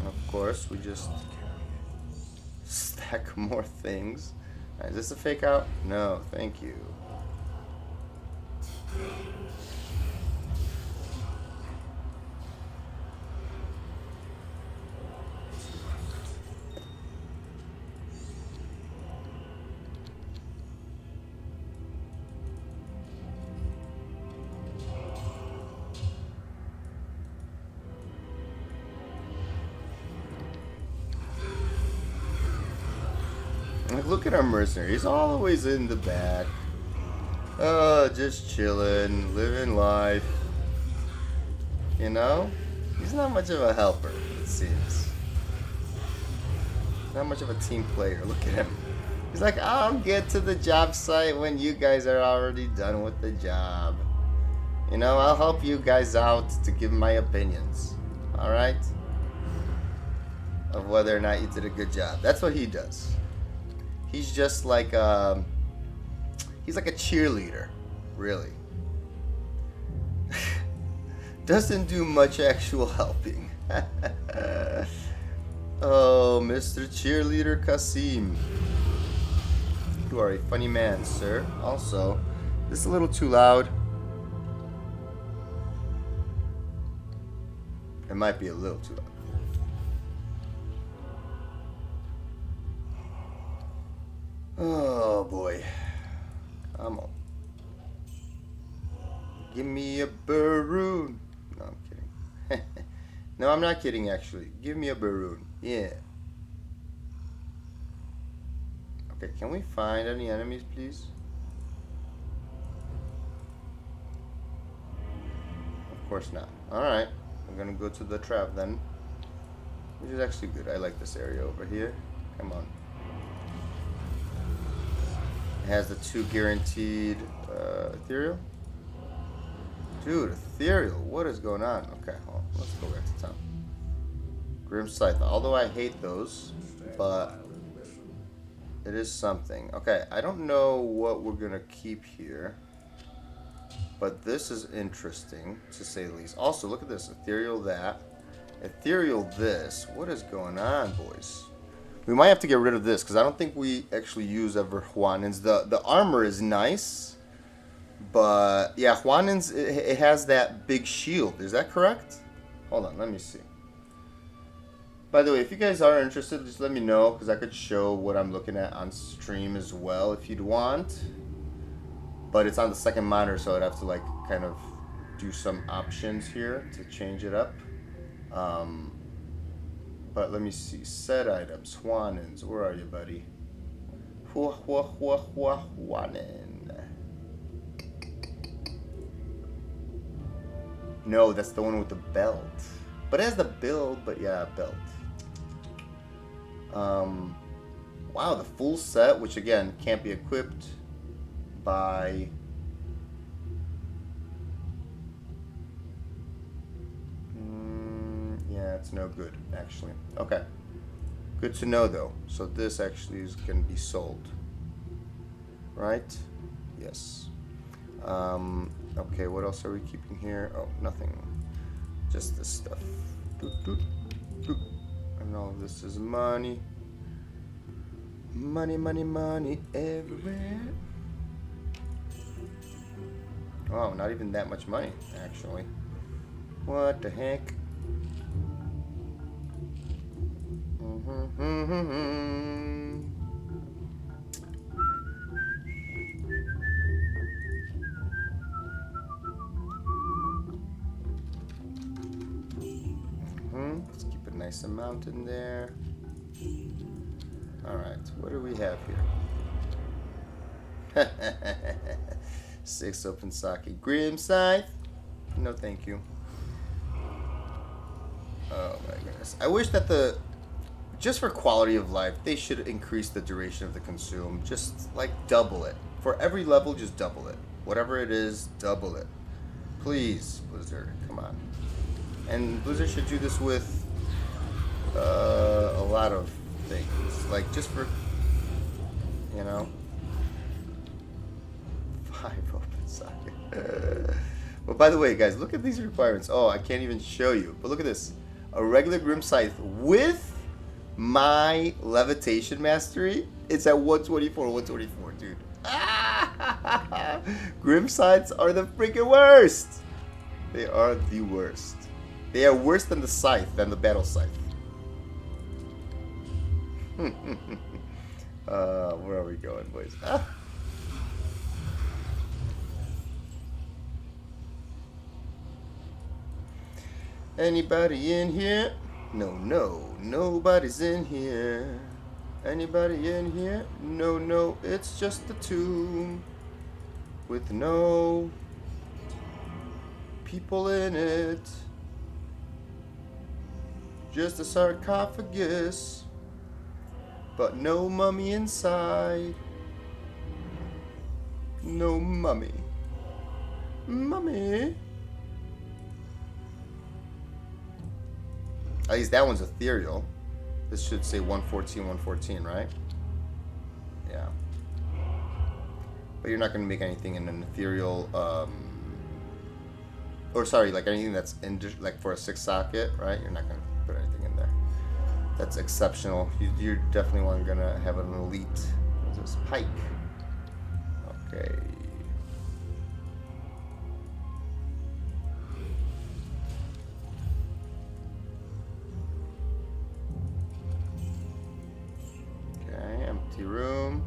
Of course, we just stack more things. Right, is this a fake out? No, thank you. Like, look at our mercenary. He's always in the back. Just chilling, living life. You know? He's not much of a helper, it seems. Not much of a team player. Look at him. He's like, I'll get to the job site when you guys are already done with the job. You know, I'll help you guys out to give my opinions. Alright? Of whether or not you did a good job. That's what he does. He's just like he's like a cheerleader, really. Doesn't do much actual helping. Oh, Mr. Cheerleader Kasim. You are a funny man, sir. Also, this is a little too loud. It might be a little too loud. Oh boy. Come on. Give me a Baroon. No, I'm kidding. No, I'm not kidding actually. Give me a Baroon. Yeah. Okay, can we find any enemies, please? Of course not. Alright. I'm gonna go to the trap then. Which is actually good. I like this area over here. Come on. It has the 2 guaranteed ethereal. Dude, ethereal, what is going on? Okay, well, let's go back to town. Grim Scythe, although I hate those, but it is something. Okay, I don't know what we're gonna keep here, but this is interesting to say the least. Also, look at this, ethereal that, ethereal this. What is going on, boys? We might have to get rid of this because I don't think we actually use ever Juanins. The armor is nice, but yeah, Juanins, it has that big shield. Is that correct? Hold on, let me see. By the way, if you guys are interested, just let me know because I could show what I'm looking at on stream as well if you'd want. But it's on the second monitor, so I'd have to like kind of do some options here to change it up. But let me see. Set items. Juanins. Where are you, buddy? Juanin. No, that's the one with the belt. But it has the build, but yeah, belt. Wow, the full set, which again can't be equipped by yeah, it's no good actually. Okay, good to know though. So this actually is going to be sold, right? Yes. Okay, what else are we keeping here? Oh, nothing, just this stuff. And all of this is money. Money, money, money everywhere. Oh, not even that much money, actually. What the heck? Let's keep a nice amount in there. Alright, what do we have here? 6 open sake. Grim Scythe? No, thank you. Oh my goodness. I wish that just for quality of life, they should increase the duration of the consume. Just like double it. For every level, just double it. Whatever it is, double it. Please, Blizzard, come on. And Blizzard should do this with a lot of things, like just for, you know, 5 open socket. But by the way, guys, look at these requirements. Oh, I can't even show you, but look at this: a regular Grim Scythe with my levitation mastery. It's at 124, 124, dude. Grim Scythes are the freaking worst. They are the worst. They are worse than the scythe, than the battle scythe. Where are we going, boys? Anybody in here? No, nobody's in here. Anybody in here? No, it's just the tomb with no people in it. Just a sarcophagus, but no mummy inside. No mummy. Mummy. At least that one's ethereal. This should say 114, 114, right? Yeah. But you're not going to make anything in an ethereal, or sorry, like anything that's in, like for a 6 socket, right? You're not going to put anything in there. That's exceptional. You're definitely going to have an elite. What's this? Pike. Okay. Okay, empty room.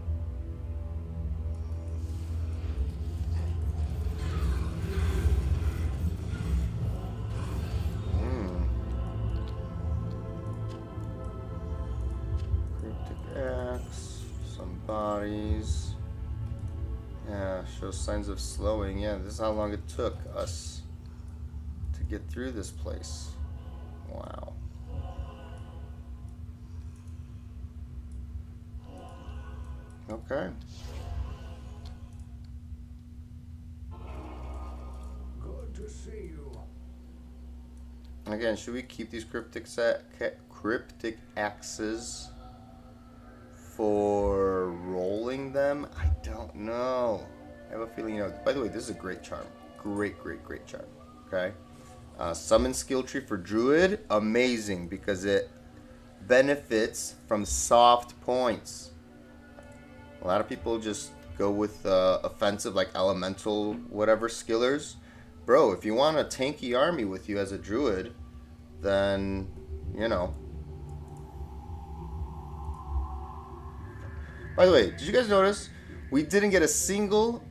Bodies. Yeah, shows signs of slowing. Yeah, this is how long it took us to get through this place. Wow. Okay. Good to see you. Again, should we keep these cryptic axes for rolling them? I don't know. I have a feeling, you know. By the way, this is a great charm. Great charm. Okay. Summon skill tree for druid. Amazing, because it benefits from soft points. A lot of people just go with offensive, like elemental whatever skillers. Bro, if you want a tanky army with you as a druid, then, you know. By the way, did you guys notice we didn't get a single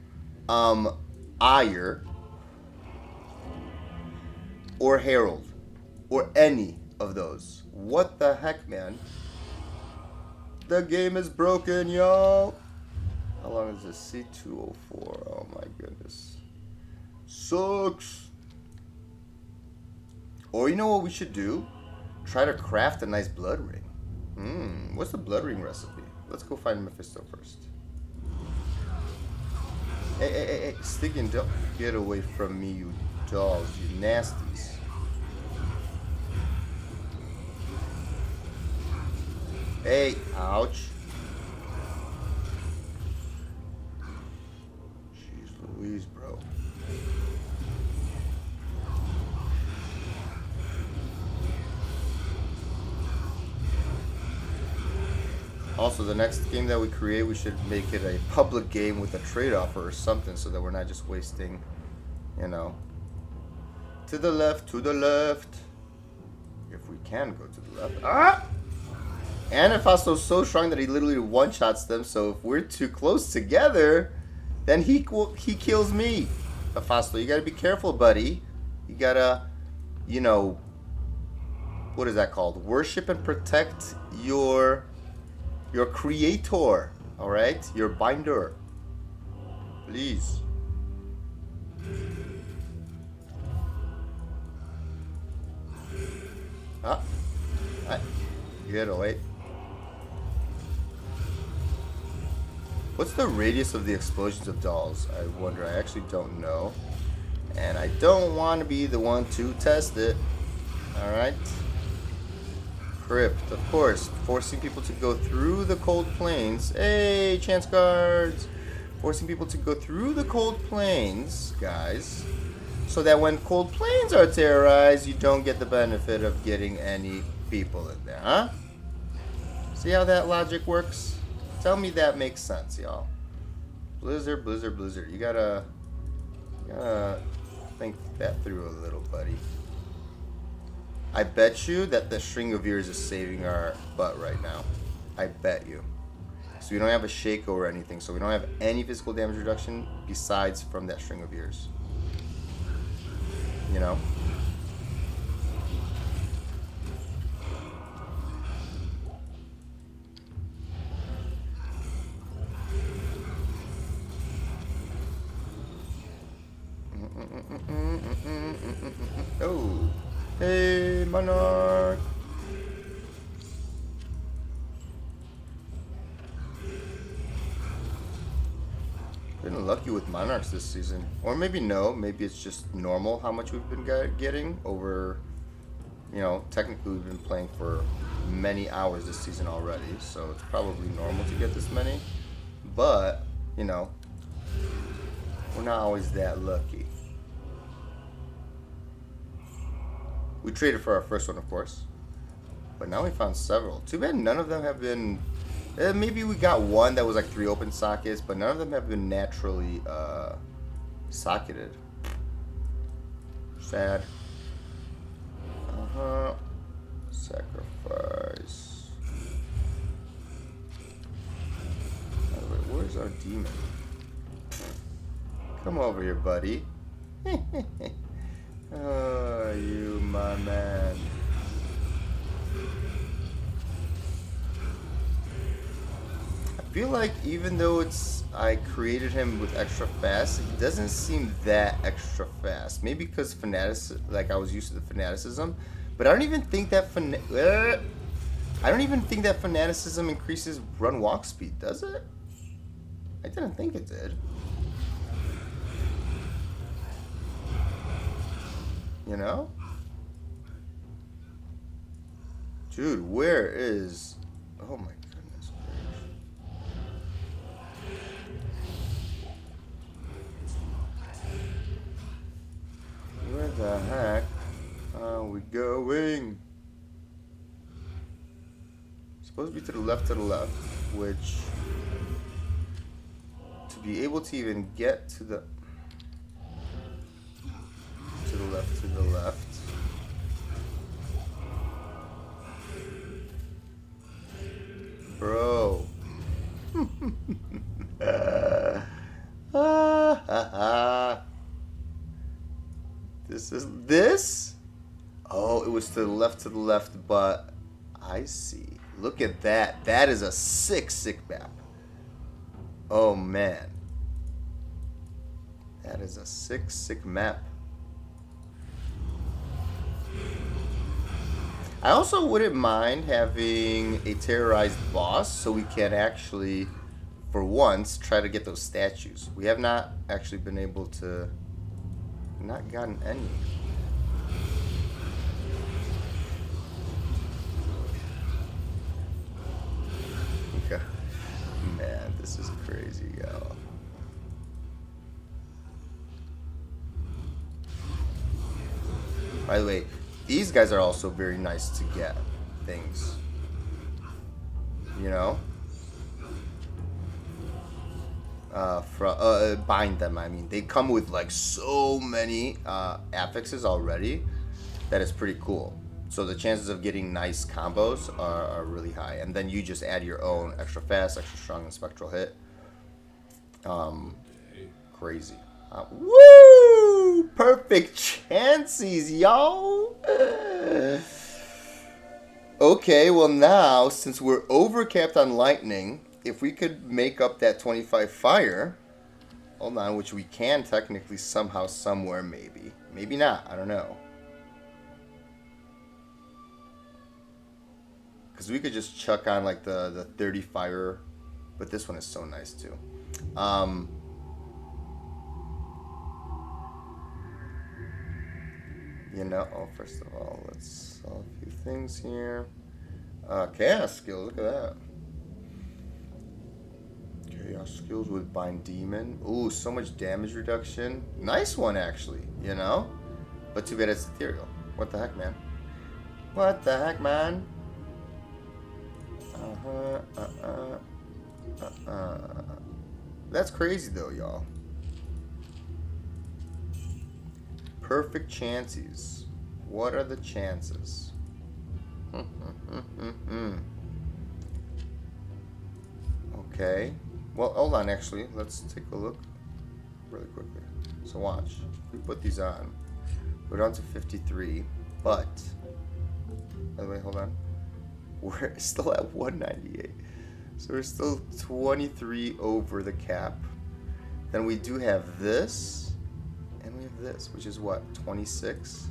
Ire or Herald or any of those. What the heck, man? The game is broken, y'all. How long is this? C204. Oh my goodness. Sucks. Or you know what we should do? Try to craft a nice blood ring. What's the blood ring recipe? Let's go find Mephisto first. Hey, Stiggin, don't get away from me, you dolls, you nasties. Hey, ouch. Jeez Louise, bro. Also, the next game that we create, we should make it a public game with a trade offer or something so that we're not just wasting, you know. To the left, to the left. If we can go to the left. Ah! And Nefasto's so strong that he literally one-shots them, so if we're too close together, then he kills me. Nefasto, you gotta be careful, buddy. You gotta, you know, what is that called? Worship and protect your creator, alright? Your binder. Please. Ah. Get away. What's the radius of the explosions of dolls? I wonder. I actually don't know. And I don't want to be the one to test it. Alright. Crypt, of course. Forcing people to go through the cold plains. Hey, chance cards! Forcing people to go through the cold plains, guys. So that when cold plains are terrorized, you don't get the benefit of getting any people in there, huh? See how that logic works? Tell me that makes sense, y'all. Blizzard, blizzard, blizzard. You gotta think that through a little, buddy. I bet you that the string of ears is saving our butt right now. I bet you. So we don't have a shake or anything. So we don't have any physical damage reduction besides from that string of ears. You know? Oh. Hey, Monarch. Been lucky with Monarchs this season. Or maybe no. Maybe it's just normal how much we've been getting over, you know, technically we've been playing for many hours this season already. So it's probably normal to get this many. But, you know, we're not always that lucky. We traded for our first one, of course. But now we found several. Too bad none of them have been... maybe we got one that was like 3 open sockets, but none of them have been naturally socketed. Sad. Sacrifice. By the way, where's our demon? Come over here, buddy. Oh, you, my man. I feel like even though I created him with extra fast, he doesn't seem that extra fast. Maybe because I was used to the fanaticism, but I don't even think that fanaticism increases run walk speed, does it? I didn't think it did. You know? Dude, where is... Oh my goodness. Where the heck are we going? Supposed to be to the left, which... To be able to even get to the... To the left. Bro. This? Oh, it was to the left, but I see. Look at that. That is a sick map. Oh, man. That is a sick map. I also wouldn't mind having a terrorized boss so we can actually, for once, try to get those statues. We have not actually been able to... Not gotten any. Okay. Man, this is crazy, y'all. By the way, these guys are also very nice to get things. You know? Bind them, I mean. They come with like so many affixes already that it's pretty cool. So the chances of getting nice combos are really high. And then you just add your own extra fast, extra strong, and spectral hit. Crazy. Woo! Perfect chances, y'all! Okay, well now, since we're overcapped on lightning, if we could make up that 25 fire, hold on, which we can technically somehow, somewhere, maybe. Maybe not, I don't know. Because we could just chuck on like the 30 fire, but this one is so nice too. You know, oh, first of all, let's sell a few things here. Chaos skills, look at that. Chaos skills with Bind Demon. Ooh, so much damage reduction. Nice one, actually, you know? But too bad it's ethereal. What the heck, man? What the heck, man? That's crazy, though, y'all. Perfect chances. What are the chances? Okay. Well, hold on, actually. Let's take a look really quickly. So watch. If we put these on, we're down to 53, but... By the way, hold on. We're still at 198. So we're still 23 over the cap. Then we do have this. And we have this, which is what, 26?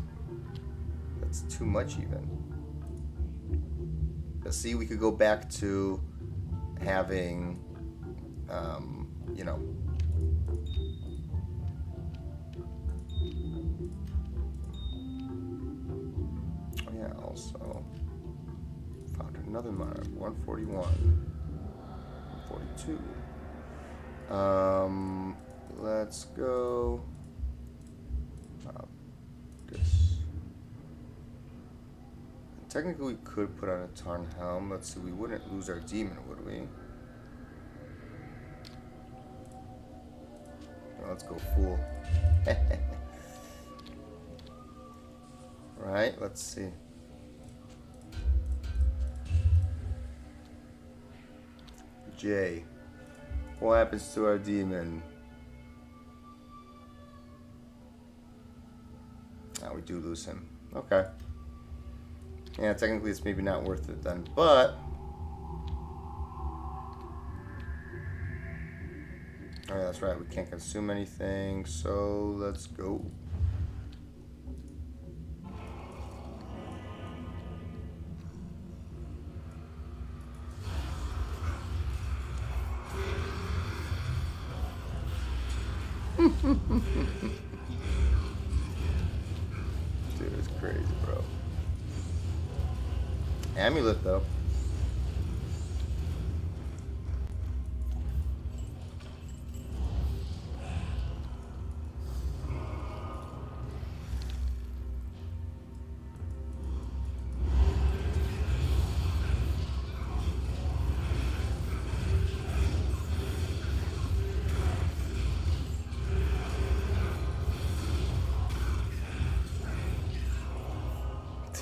That's too much even. Let's see, we could go back to having, you know, oh yeah, also found another mark, 141, 142. Let's go. This. Technically, we could put on a Tarn Helm. Let's see, we wouldn't lose our demon, would we? Well, let's go full. Right, let's see. J. What happens to our demon? Oh, we do lose him. Okay. Yeah, technically it's maybe not worth it then, but... Oh yeah, that's right, we can't consume anything, so let's go. Dude, it's crazy, bro. Amulet, though.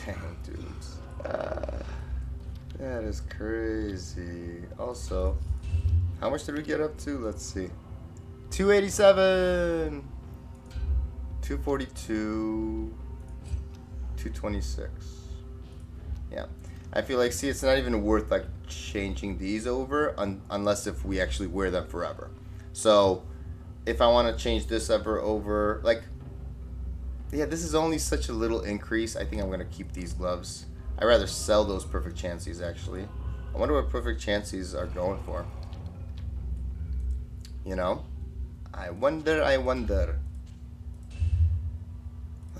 Dang, dudes. That is crazy. Also, how much did we get up to? Let's see. 287, 242, 226. Yeah. I feel like, see, it's not even worth like changing these over unless if we actually wear them forever. So if I want to change this ever over, like, yeah, this is only such a little increase. I think I'm going to keep these gloves. I'd rather sell those perfect chances, actually. I wonder what perfect chances are going for. You know? I wonder, I wonder.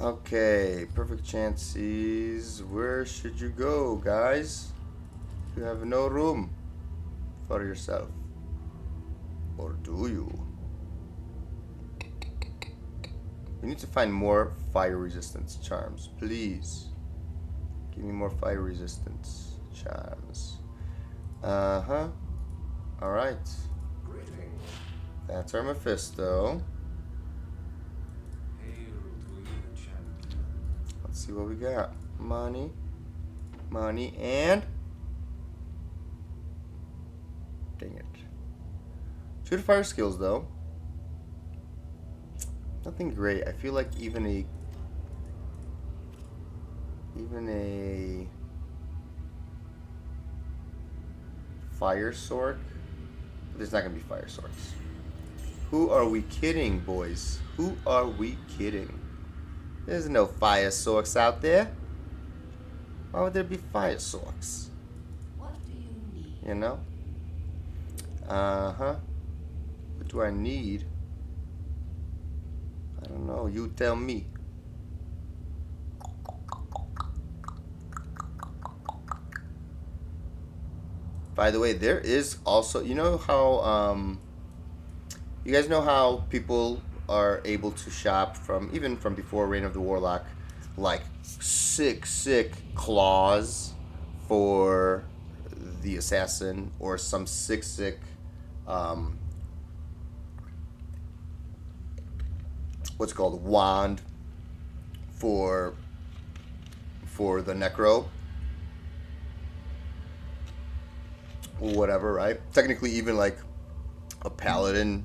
Okay, perfect chances. Where should you go, guys? You have no room for yourself. Or do you? We need to find more fire resistance charms, please. Give me more fire resistance charms. Uh-huh. Alright. Greetings. That's our Mephisto. Hail to you, champion. Let's see what we got. Money. Money and... Dang it. Two fire skills, though. Nothing great. I feel like even a fire sword. There's not gonna be fire swords. Who are we kidding, boys? Who are we kidding? There's no fire swords out there. Why would there be fire swords? What do you need? You know? Uh-huh. What do I need? I don't know. You tell me. By the way, there is also, you know how, you guys know how people are able to shop from, even from before Reign of the Warlock, like sick claws for the assassin, or some sick, what's it called, wand for the necro, or whatever, right? Technically, even like a paladin,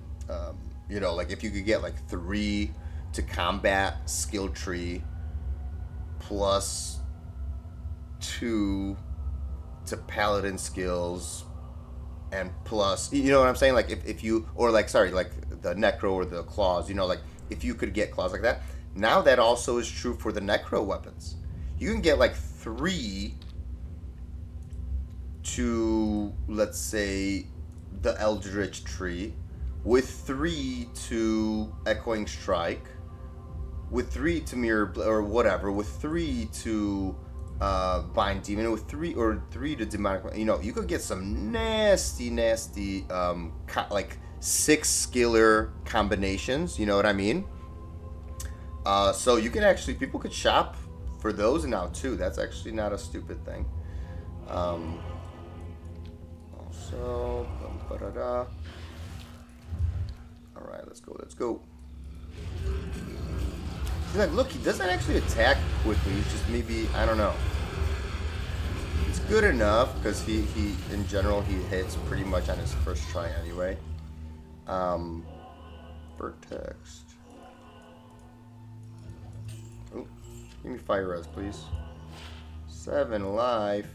you know, like if you could get like 3 to combat skill tree plus 2 to paladin skills and plus, you know what I'm saying, like if you, or like, sorry, like the necro or the claws, you know, like if you could get claws like that. Now that also is true for the necro weapons. You can get like 3 to, let's say, the Eldritch tree, with 3 to Echoing Strike, with 3 to Mirror, or whatever, with 3 to Bind Demon, with 3 to Demonic. You know, you could get some nasty, like 6 skiller combinations. You know what I mean? So you can actually, people could shop for those now too. That's actually not a stupid thing. Also, all right, let's go. He's like, look, he doesn't actually attack quickly. He's just maybe, I don't know. It's good enough because he in general he hits pretty much on his first try anyway. Vertex. Oh, give me fire res, please. 7 life.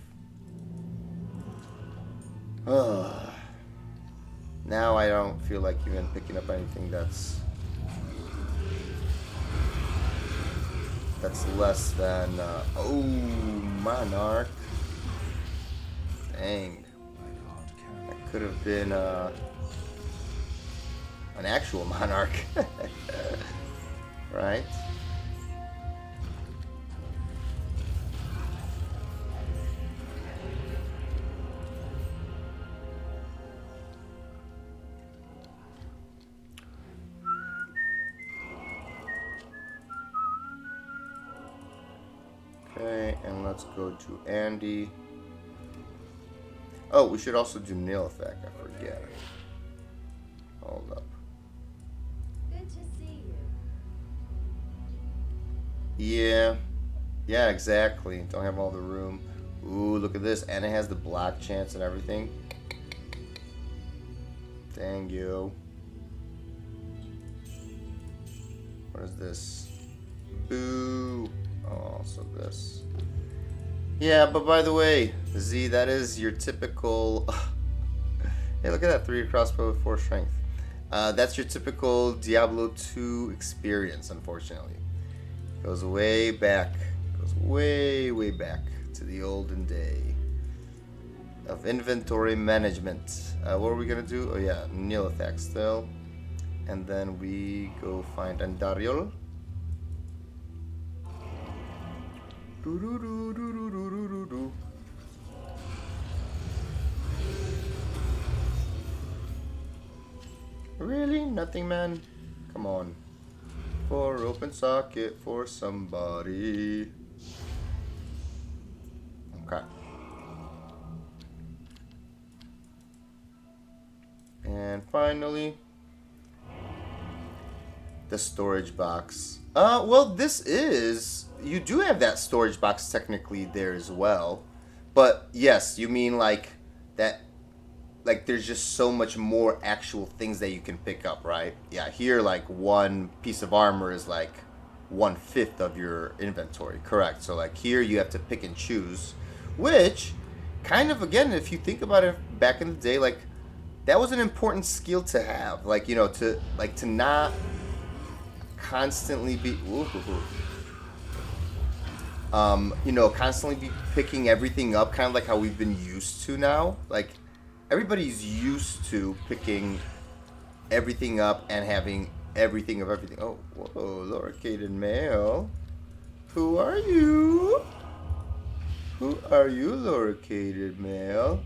Now I don't feel like even picking up anything that's less than oh, Monarch. Dang, that could have been an actual Monarch. Right? Okay, and let's go to Andy. Oh, we should also do nail effect. I forget. Hold up. Good to see you. Yeah, exactly. Don't have all the room. Ooh, look at this. And it has the block chance and everything. Dang you. What is this? Boo. Also this. Yeah, but by the way, Z, that is your typical... Hey, look at that, 3 crossbow with 4 strength. That's your typical Diablo 2 experience, unfortunately. Goes way back. Goes way, way back to the olden day of inventory management. What are we gonna do? Oh yeah, Nilithak still. And then we go find Andariel. Really? Nothing, man? Come on. For open socket for somebody. Okay. And finally, the storage box. Well, this is... You do have that storage box technically there as well. But yes, you mean like that... Like there's just so much more actual things that you can pick up, right? Yeah, here like one piece of armor is like 1/5 of your inventory. Correct. So like here you have to pick and choose. Which, kind of, again, if you think about it back in the day, like, that was an important skill to have. Like, you know, to not constantly be... you know, constantly be picking everything up, kind of like how we've been used to now. Like, everybody's used to picking everything up and having everything of everything. Oh, whoa, located male. Who are you? Who are you, located male?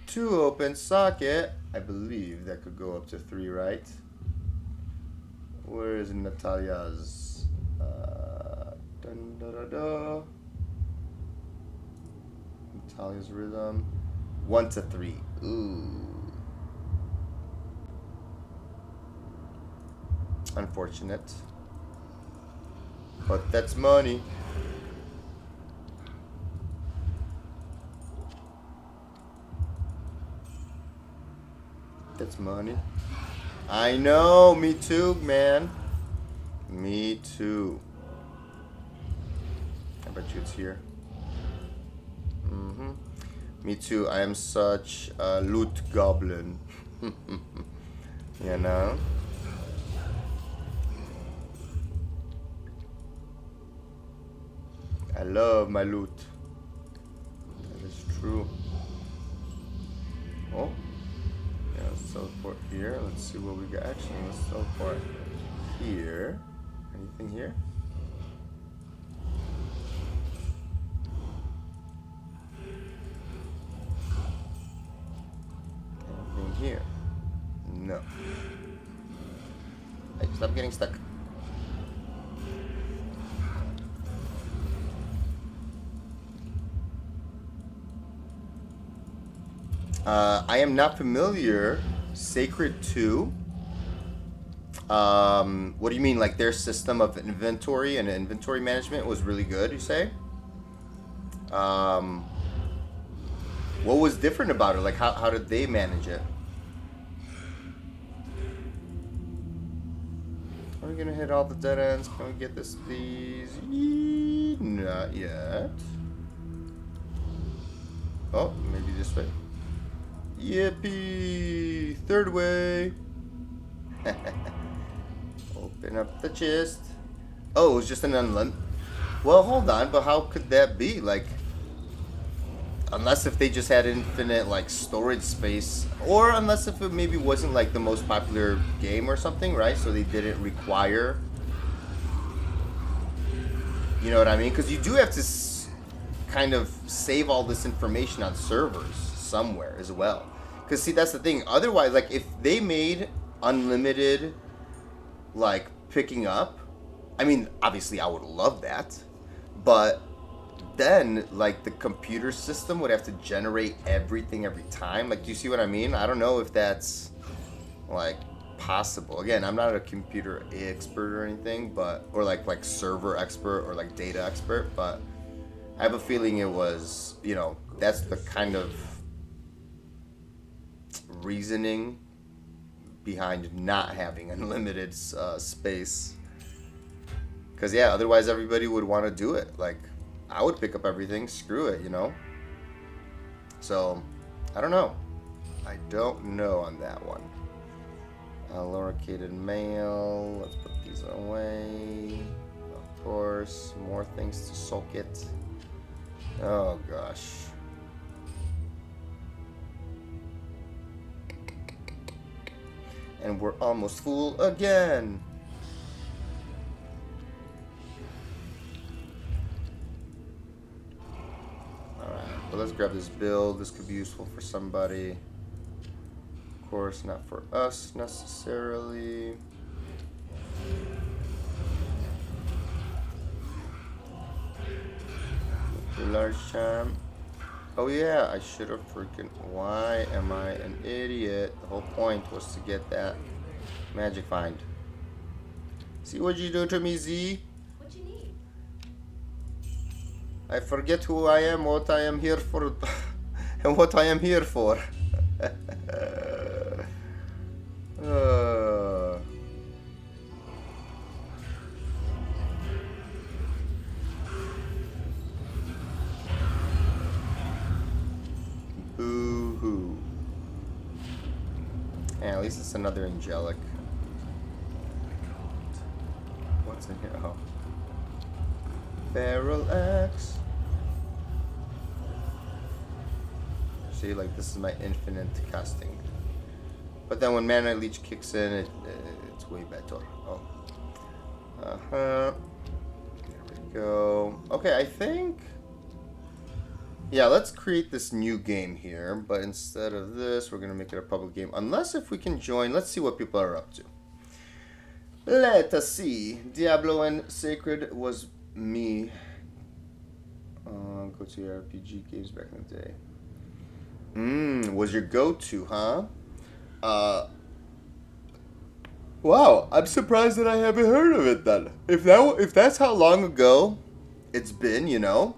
2 open socket. I believe that could go up to 3, right? Where is Natalia's? Dun, da, da, da. Natalia's rhythm. 1 to 3. Ooh. Unfortunate. But that's money. That's money. I know, me too, man. Me too. I bet you it's here. Mm-hmm. Me too. I am such a loot goblin. You know? I love my loot. That is true. Oh. Yeah, let's teleport here. Let's see what we got. Actually, let's teleport here. Anything here? Anything here? No. Hey, stop getting stuck. I am not familiar. Sacred 2. What do you mean? Like their system of inventory and inventory management was really good, you say? What was different about it? Like how did they manage it? Are we gonna hit all the dead ends? Can we get this, please? Not yet. Oh, maybe this way. Yippee! Third way! Open up the chest. Oh, it was just an unlimited... Well, hold on, but how could that be? Like... Unless if they just had infinite, like, storage space. Or unless if it maybe wasn't, like, the most popular game or something, right? So they didn't require... You know what I mean? Because you do have to kind of save all this information on servers somewhere as well. Because, see, that's the thing. Otherwise, like, if they made unlimited, like, picking up, I mean, obviously I would love that. But then, like, the computer system would have to generate everything every time. Like, do you see what I mean? I don't know if that's, like, possible. Again, I'm not a computer expert or anything, but, or, like server expert or, like, data expert, but I have a feeling it was, you know, that's the kind of reasoning behind not having unlimited space. Because, yeah, otherwise everybody would want to do it. Like, I would pick up everything. Screw it, you know? So, I don't know. I don't know on that one. Lowercated mail. Let's put these away. Of course, more things to soak it. Oh, gosh. And we're almost full again. Alright, but let's grab this build. This could be useful for somebody. Of course, not for us necessarily. Large charm. Oh yeah, I should have freaking... Why am I an idiot? The whole point was to get that magic find. See what you do to me, Z? What you need? I forget who I am, what I am here for, and what I am here for. Boo-hoo. Yeah, at least it's another angelic. What's in here? Oh. Barrel axe. See, like, this is my infinite casting. But then when Mana Leech kicks in, it's way better. Oh. Uh-huh. There we go. Okay, I think... Yeah, let's create this new game here. But instead of this, we're going to make it a public game. Unless if we can join... Let's see what people are up to. Let us see. Diablo and Sacred was me. Go to your RPG games back in the day. Was your go-to, huh? Wow, I'm surprised that I haven't heard of it then. If that's how long ago it's been, you know,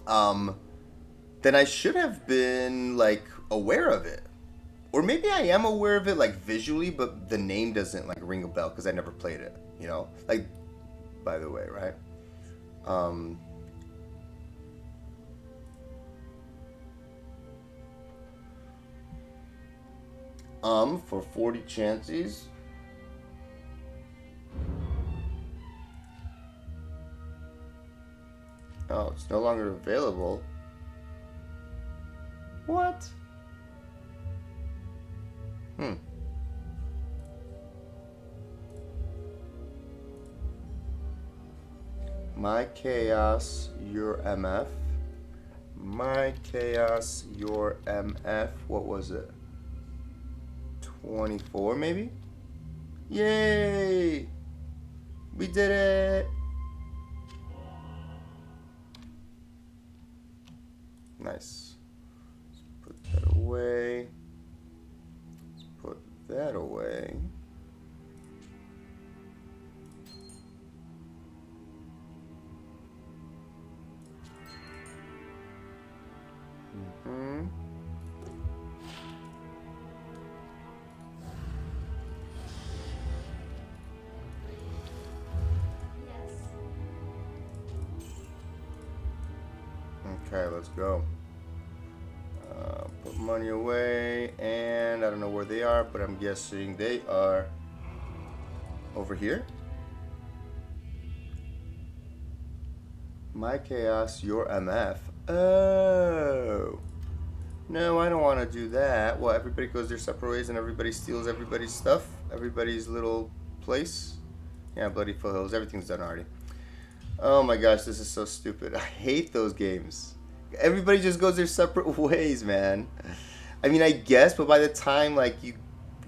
then I should have been like aware of it. Or maybe I am aware of it like visually, but the name doesn't like ring a bell because I never played it, you know? Like, by the way, right? For 40 chances. Oh, it's no longer available. What? My chaos, your MF. My chaos, your MF. What was it? 24 maybe? Yay! We did it! Nice. Let's put that away. Let's put that away. Okay, let's go. Put money away, and I don't know where they are, but I'm guessing they are over here. My chaos, your MF. Oh. No, I don't want to do that. Well, everybody goes their separate ways and everybody steals everybody's stuff. Everybody's little place. Yeah, Bloody Foothills. Everything's done already. Oh my gosh, this is so stupid. I hate those games. Everybody just goes their separate ways, man. I mean, I guess, but by the time, like, you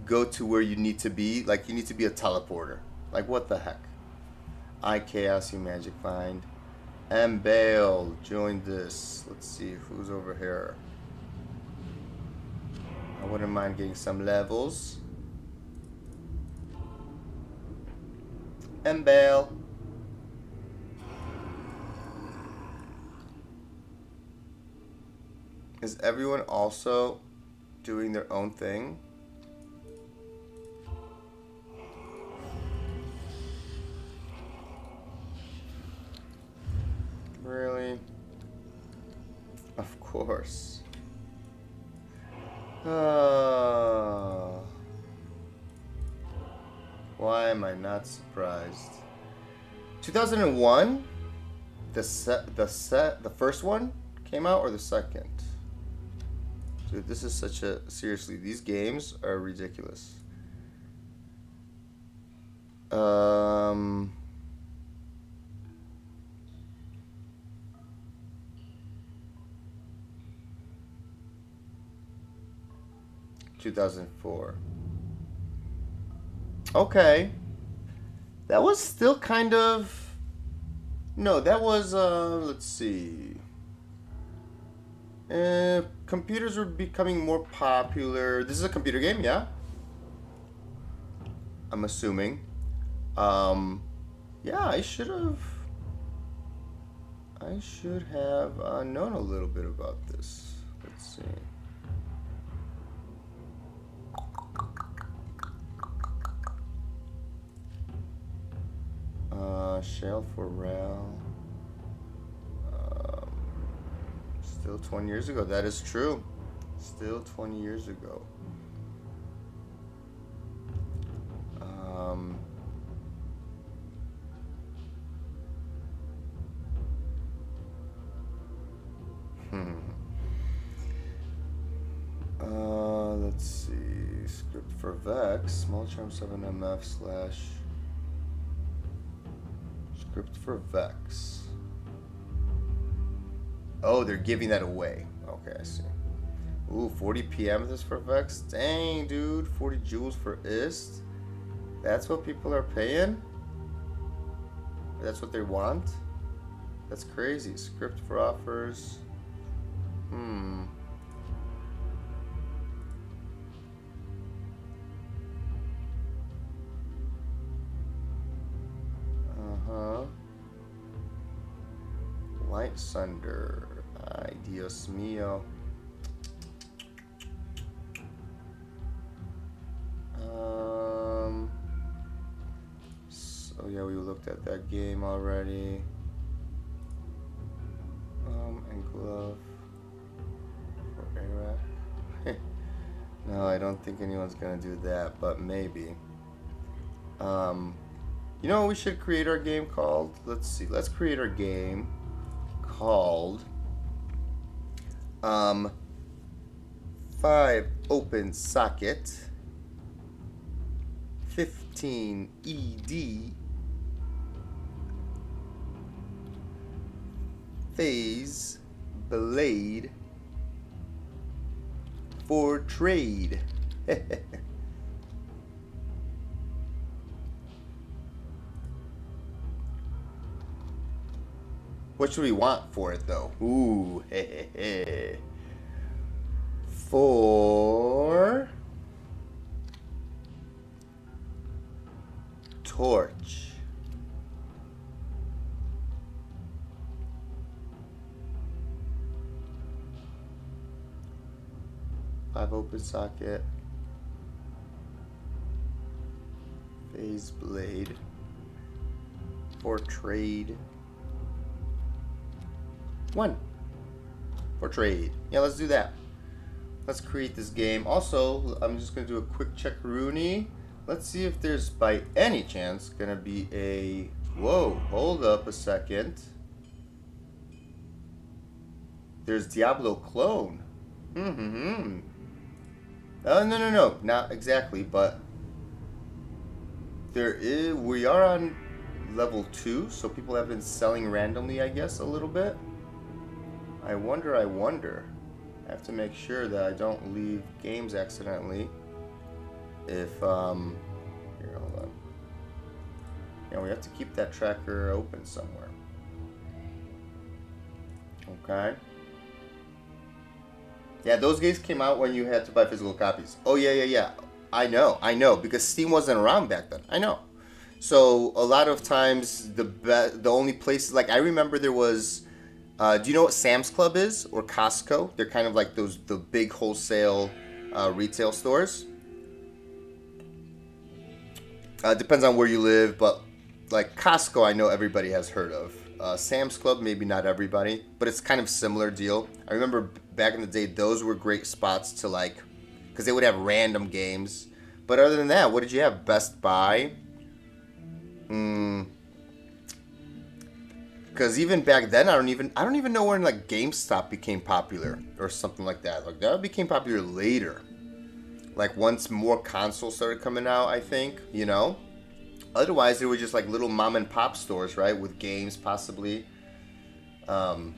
go to where you need to be, like, you need to be a teleporter. Like, what the heck? I Chaos, you Magic Find. And Bale, join this. Let's see who's over here. I wouldn't mind getting some levels. And Bale. Is everyone also doing their own thing? course. Why am I not surprised? 2001, the first one came out, or the second? Dude, this is such a seriously. These games are ridiculous. 2004. Okay. That was still kind of... No, that was, let's see. Computers were becoming more popular. This is a computer game, yeah? I'm assuming. Yeah, I should have known a little bit about this. Let's see. Shale Forel. Still 20 years ago. That is true. Still 20 years ago. Let's see. Script for Vex. Small charm 7MF slash. Script for Vex. Oh, they're giving that away. Okay, I see. Ooh, 40 PM this for Vex? Dang, dude. 40 jewels for Ist? That's what people are paying? That's what they want? That's crazy. Script for offers. Light Sunder. Ay, Dios mío. So yeah, we looked at that game already. And glove for Iraq. No, I don't think anyone's gonna do that, but maybe. You know what we should create our game called? Let's see. Let's create our game called 5 open socket 15 ED phase blade for trade. What should we want for it though? Ooh, for torch. Five open socket. Phase blade. For trade. 1 for trade. Yeah, let's do that. Let's create this game. Also, I'm just gonna do a quick check Rooney. Let's see if there's by any chance gonna be a... Whoa, hold up a second. There's Diablo clone. No, not exactly, but there is. We are on level 2, so people have been selling randomly, I guess, a little bit. I wonder. I have to make sure that I don't leave games accidentally. If, here, hold on. Yeah, we have to keep that tracker open somewhere. Okay. Yeah, those games came out when you had to buy physical copies. Oh, yeah. I know, because Steam wasn't around back then. I know. So, a lot of times, the only places, like, I remember there was... do you know what Sam's Club is? Or Costco? They're kind of like the big wholesale retail stores. Depends on where you live, but like Costco, I know everybody has heard of. Sam's Club, maybe not everybody, but it's kind of similar deal. I remember back in the day, those were great spots to like, because they would have random games. But other than that, what did you have? Best Buy? Because even back then, I don't even know when like GameStop became popular or something like that. Like that became popular later. Like once more consoles started coming out, I think, you know? Otherwise, they were just like little mom and pop stores, right? With games, possibly. Yeah,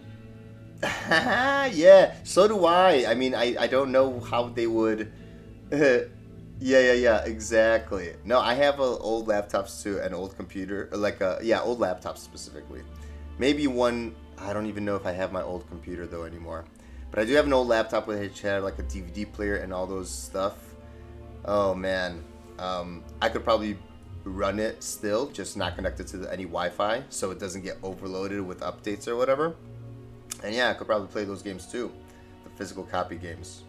so do I. I mean, I don't know how they would... Yeah, exactly. No, I have old laptops too, an old computer. Like, old laptops specifically. Maybe one... I don't even know if I have my old computer, though, anymore. But I do have an old laptop which had like a DVD player and all those stuff. Oh, man. I could probably run it still, just not connected to any Wi-Fi, so it doesn't get overloaded with updates or whatever. And yeah, I could probably play those games too, the physical copy games.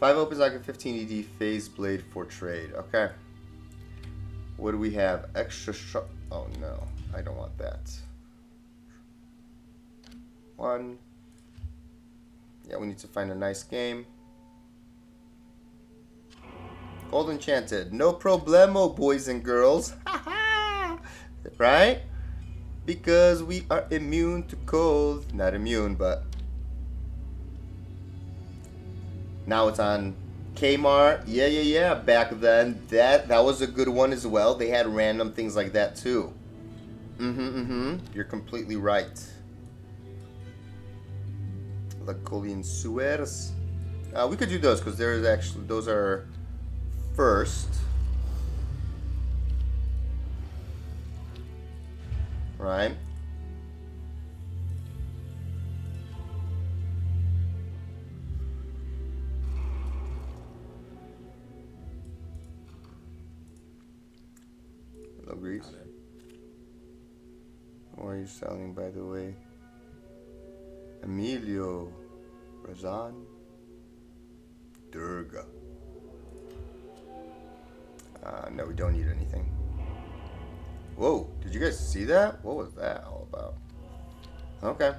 5 opens like a 15 ED phase blade for trade. Okay. What do we have? Extra oh no, I don't want that. 1. Yeah, we need to find a nice game. Gold Enchanted. No problemo, boys and girls. Right? Because we are immune to cold. Not immune, but... Now it's on Kmart. Yeah. Back then, that was a good one as well. They had random things like that too. You're completely right. La Colleen Suez. We could do those because there's actually... Those are... First, right? Hello, Greece. What are you selling, by the way? Emilio, Razan, Durga. No, we don't need anything. Whoa, did you guys see that? What was that all about? Okay.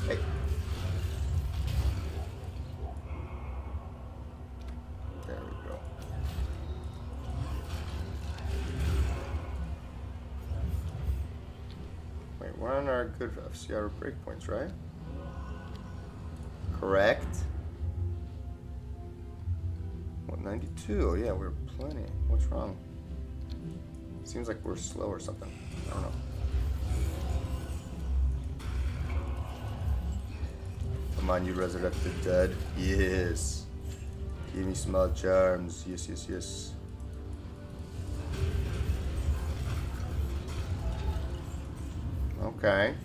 Hey. There we go. Wait, we're on our good FCR breakpoints, right? Correct. 92. Oh, yeah, we're plenty. What's wrong? Seems like we're slow or something. I don't know. Come on, you resurrected dead. Yes. Give me small charms. Yes. Okay.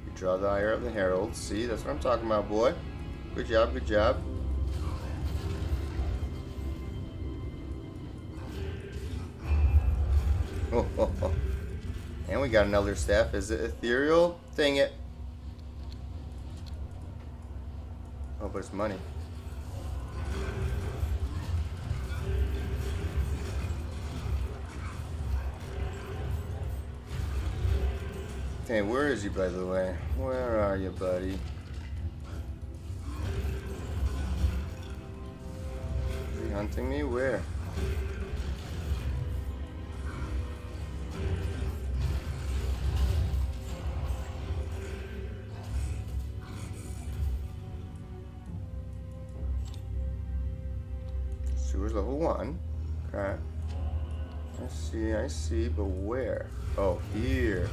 You draw the ire of the herald. See, that's what I'm talking about, boy. Good job. And we got another staff. Is it ethereal? Dang it. Oh, but it's money. Okay, where is he, by the way? Where are you, buddy? Is he hunting me? Where? Sewer's level 1. Okay. I see, but where? Oh, here.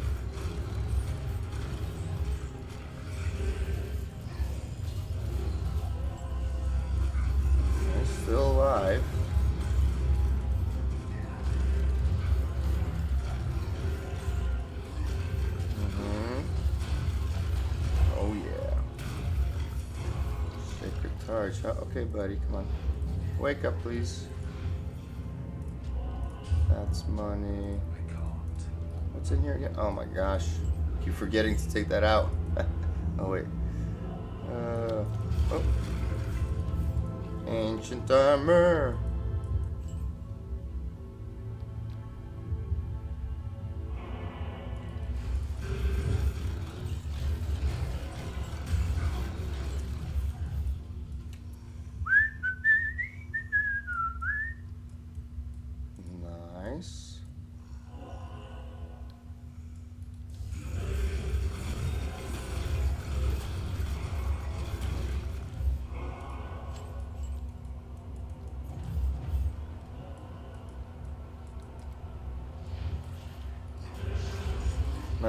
He's still alive. Oh, yeah. Sacred Torch. Huh? Okay, buddy, come on. Wake up, please. That's money. What's in here again? Oh my gosh. Keep forgetting to take that out. Oh, wait. Oh. Ancient armor.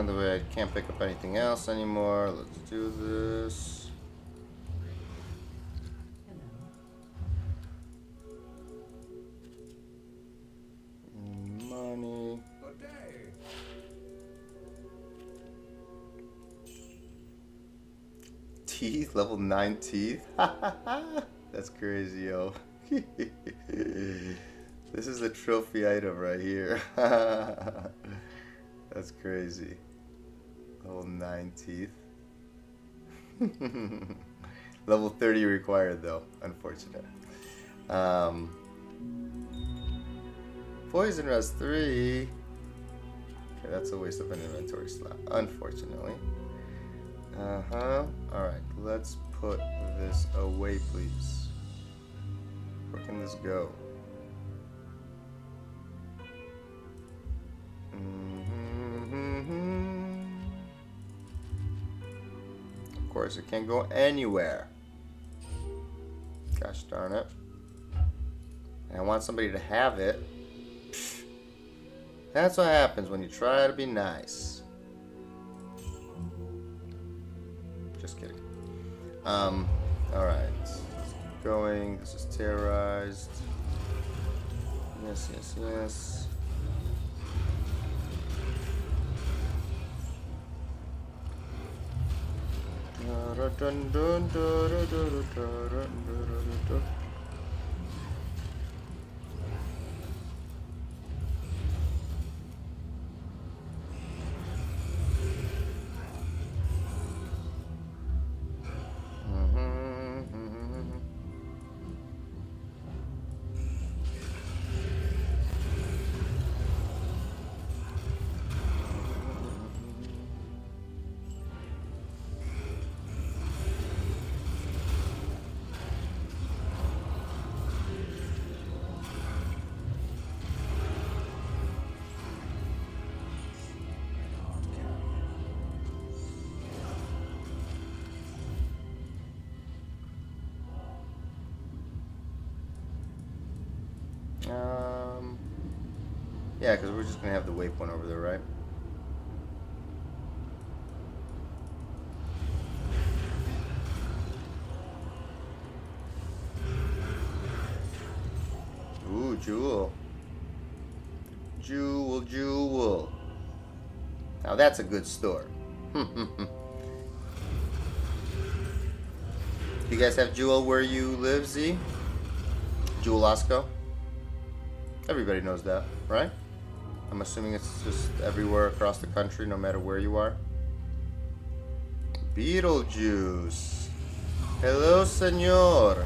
By the way, I can't pick up anything else anymore. Let's do this. Money. Good day. Teeth, level 9 teeth. That's crazy, yo. This is the trophy item right here. That's crazy. Level 9 teeth. Level 30 required though, unfortunate. Poison Res 3. Okay, that's a waste of an inventory slot, unfortunately. Alright, let's put this away, please. Where can this go? Of course, it can't go anywhere. Gosh darn it. And I want somebody to have it. Pfft. That's what happens when you try to be nice. Just kidding. Alright. Going. This is terrorized. Yes, yes, yes. Yeah, because we're just gonna have the waypoint over there, right? Ooh, Jewel. Jewel, Jewel. Now that's a good store. You guys have Jewel where you live, Z? Jewel Osco? Everybody knows that, right? I'm assuming it's just everywhere across the country, no matter where you are. Beetlejuice. Hello, senor.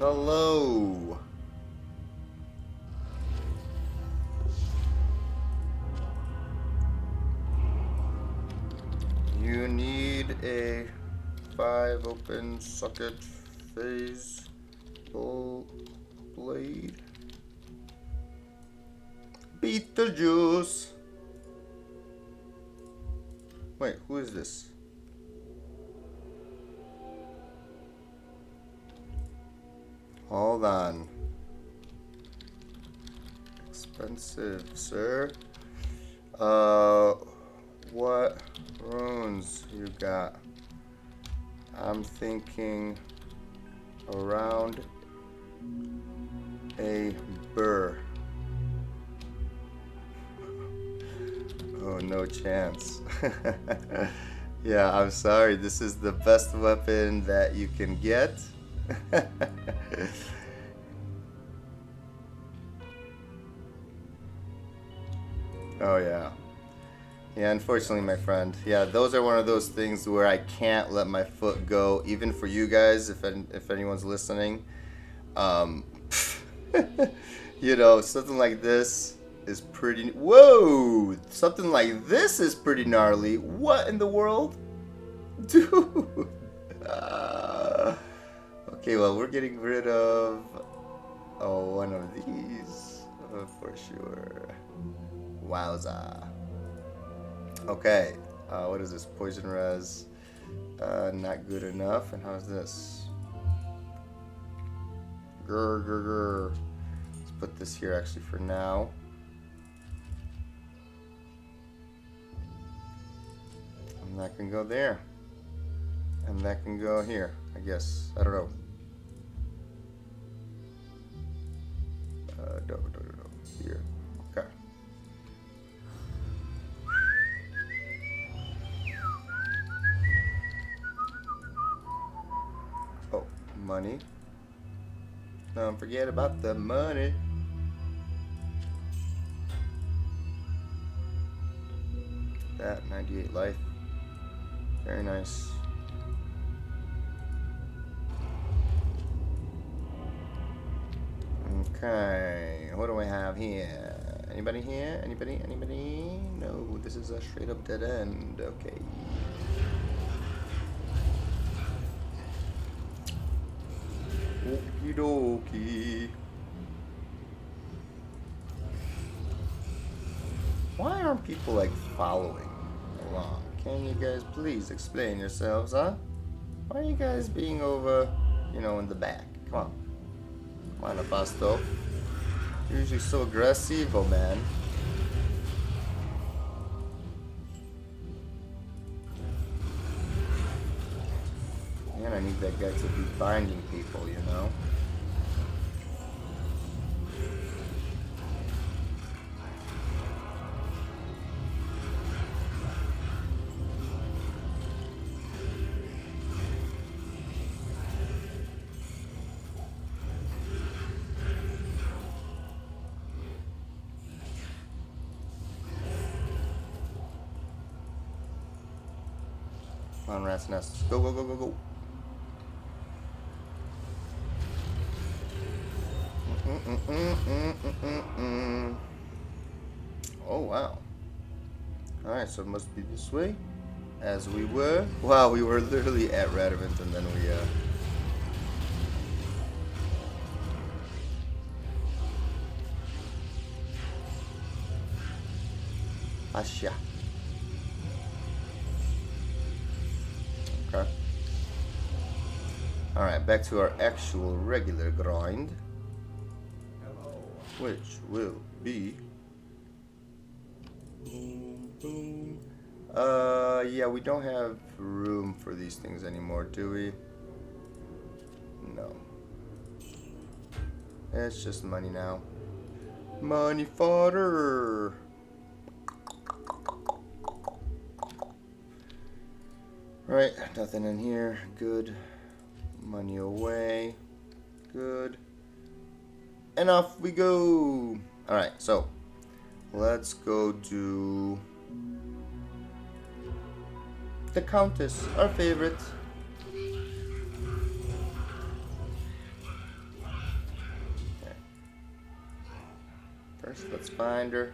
Hello. You need a 5 open socket phase blade. Beetlejuice. Wait, who is this? Hold on. Expensive, sir. What runes you got? I'm thinking around a burr. Oh, no chance. Yeah, I'm sorry. This is the best weapon that you can get. Oh, yeah. Yeah, unfortunately, my friend. Yeah, those are one of those things where I can't let my foot go, even for you guys, if anyone's listening. You know, something like this is pretty... Whoa! Something like this is pretty gnarly. What in the world? Dude! Okay, well, we're getting rid of... Oh, one of these. For sure. Wowza. Okay, what is this? Poison res. Not good enough. And how's this? Grr, grr, grr. Let's put this here actually for now. And that can go there. And that can go here, I guess. I don't know. No. Here. Okay. Oh, money. Don't forget about the money. That 98 life. Very nice. Okay, what do I have here? Anybody here? Anybody? No, this is a straight up dead end. Okay. Okie dokie. Why aren't people like following along? Can you guys please explain yourselves, huh? Why are you guys being over, in the back? Come on. Come on, Aposto. You're usually so aggressive, oh man. Man, I need that guy to be binding people, Come on, rat's nest. Go, go, go, go, go. Oh, wow. Alright, so it must be this way. As we were. Wow, we were literally at Radovant and then we, Asha. Okay. Alright, back to our actual regular grind. Hello. Which will be... Boom, boom. Yeah, we don't have room for these things anymore, do we? No. It's just money now. Money fodder! Right, nothing in here. Good. Money away. Good. And off we go! Alright, so let's go do the Countess, our favorite. Okay. First, let's find her.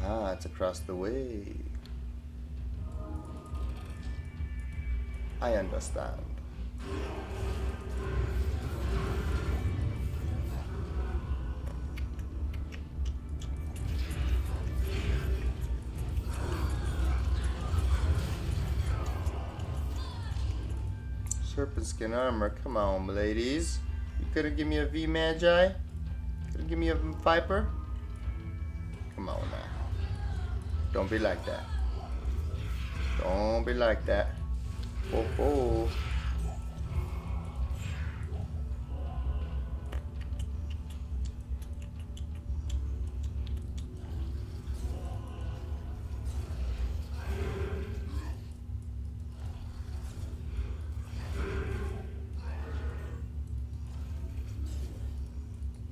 Ah, it's across the way. I understand. Serpent skin armor, come on, ladies. You couldn't give me a V Magi? Couldn't give me a Viper? Come on now. Don't be like that. Don't be like that. Oh, oh.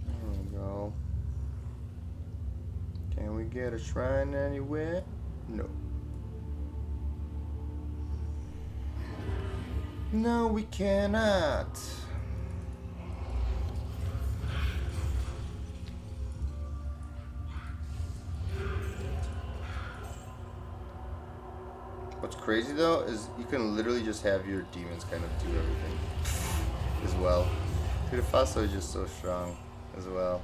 There we go. Can we get a shrine anywhere? No. No, we cannot. What's crazy though is you can literally just have your demons kind of do everything as well. Dude, Faso is just so strong as well.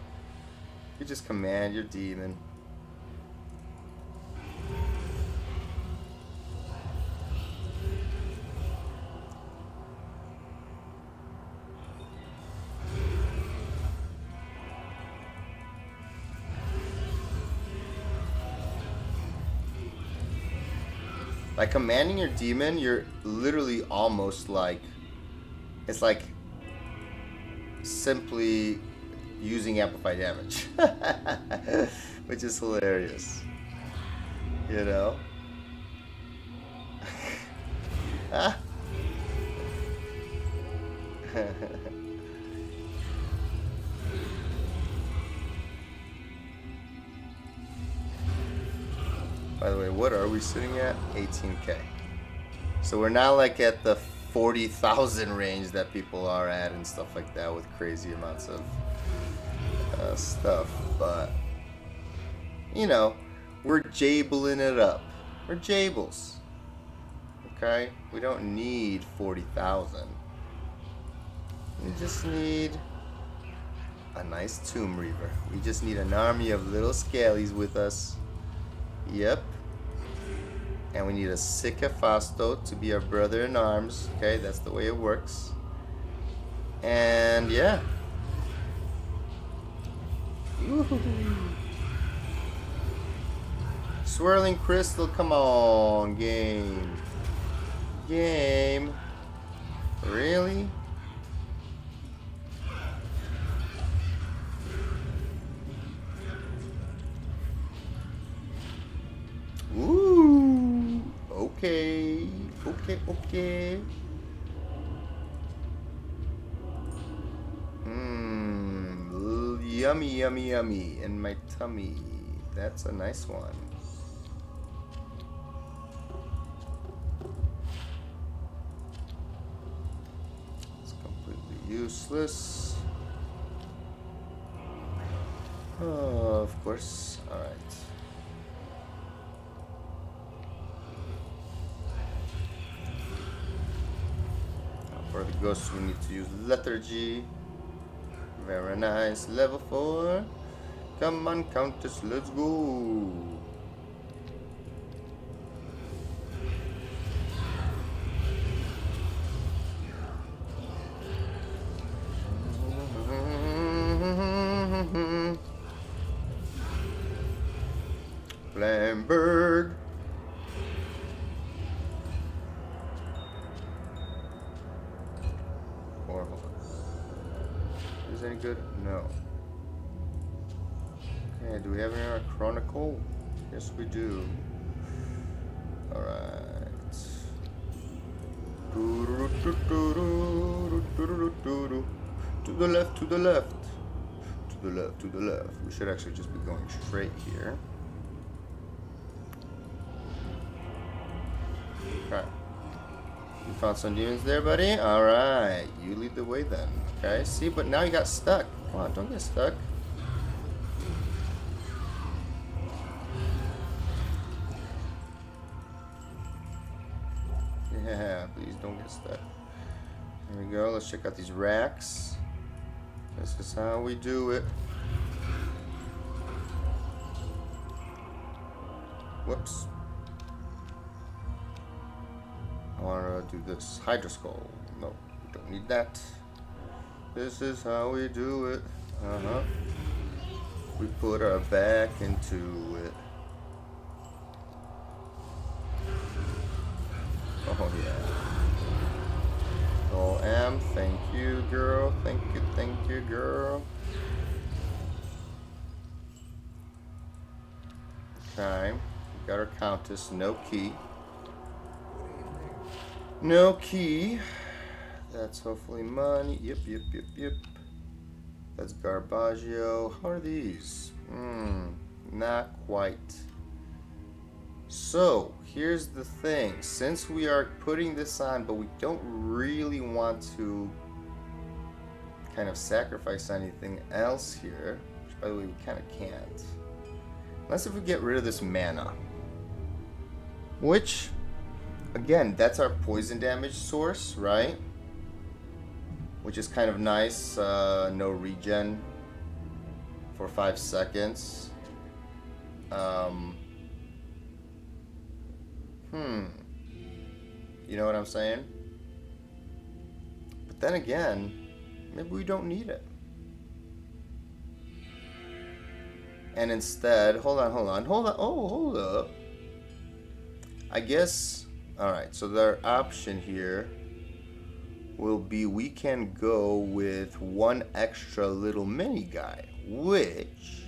You just command your demon. By commanding your demon, you're literally almost like, it's like simply using amplified damage, which is hilarious, you know? Ah. By the way, what are we sitting at? 18K. So we're not like at the 40,000 range that people are at and stuff like that with crazy amounts of stuff, but you know, we're jabling it up. We're jables. Okay? We don't need 40,000. We just need a nice Tomb Reaver. We just need an army of little scalies with us. Yep. And we need a sick Fasto to be our brother in arms. Okay, that's the way it works. And yeah. Woo-hoo. Swirling Crystal, come on, game. Game. Really? Ooh, okay, okay. Yummy, yummy, yummy in my tummy. That's a nice one. It's completely useless. Oh, of course. All right. For the ghosts, we need to use lethargy. Very nice. Level 4. Come on, Countess, let's go. Lamberg. Is any good? No. Okay, do we have any on our Chronicle? Yes, we do. Alright. To the left, to the left. To the left, to the left. We should actually just be going straight here. Okay. You found some demons there, buddy? Alright. You lead the way then. Okay, see, but now you got stuck. Come on, don't get stuck. Yeah, please don't get stuck. There we go. Let's check out these racks. This is how we do it. Whoops. I want to do this Hydra Skull. No, we don't need that. This is how we do it. We put our back into it. Oh yeah. Oh, Am, thank you, girl. Thank you, girl. Okay, we got our Countess. No key. No key. That's hopefully money. Yep. That's Garbaggio. How are these? Not quite. So here's the thing. Since we are putting this on, but we don't really want to kind of sacrifice anything else here, which by the way we kind of can't. Unless if we get rid of this mana. Which, again, that's our poison damage source, right? Which is kind of nice. No regen for 5 seconds. You know what I'm saying? But then again, maybe we don't need it. And instead, hold on. Oh, hold up. I guess, alright, so their option here will be we can go with one extra little mini guy, which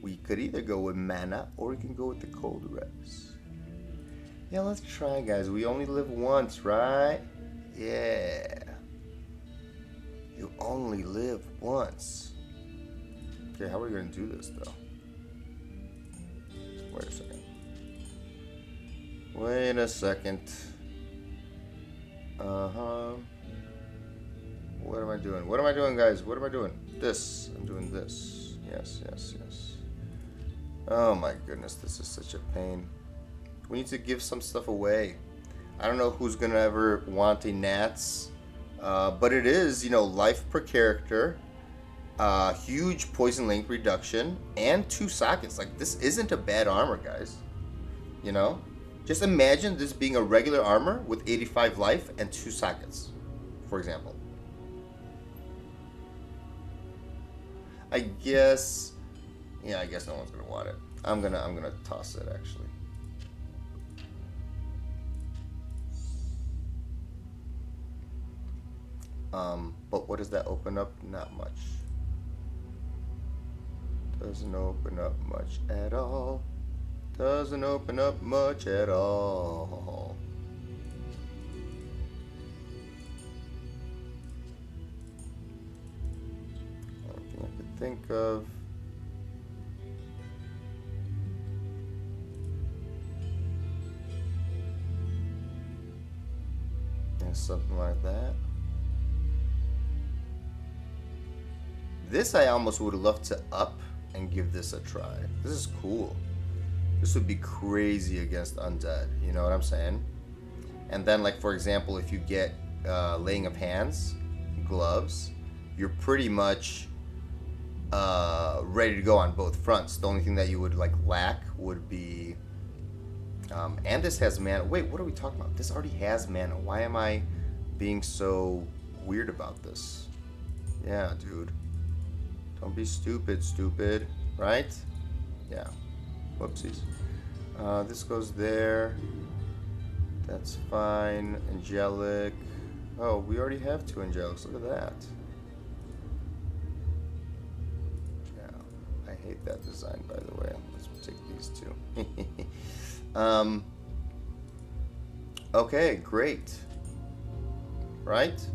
we could either go with mana or we can go with the cold res. Yeah, let's try, guys. We only live once, right? Yeah. You only live once. Okay, how are we going to do this, though? Wait a second. Wait a second. What am I doing? What am I doing, guys? What am I doing? This. I'm doing this. Yes. Oh my goodness, this is such a pain. We need to give some stuff away. I don't know who's gonna ever want a Nats, but it is, you know, life per character, huge poison link reduction, and 2 sockets. Like, this isn't a bad armor, guys. You know, just imagine this being a regular armor with 85 life and 2 sockets, for example. I guess, yeah, I guess no one's gonna want it. I'm gonna toss it actually. But what does that open up? Not much. Doesn't open up much at all. Doesn't open up much at all. Only thing I could think of. Yeah, something like that. This I almost would love to up and give this a try. This is cool. This would be crazy against undead, you know what I'm saying? And then, like, for example, if you get laying of hands, gloves, you're pretty much ready to go on both fronts. The only thing that you would like lack would be, and this has mana. Wait, what are we talking about? This already has mana. Why am I being so weird about this? Yeah, dude. Don't be stupid, right? Yeah. Whoopsies. This goes there. That's fine. Angelic. Oh, we already have 2 angelics. Look at that. Yeah. I hate that design, by the way. Let's take these 2. Okay, great. Right?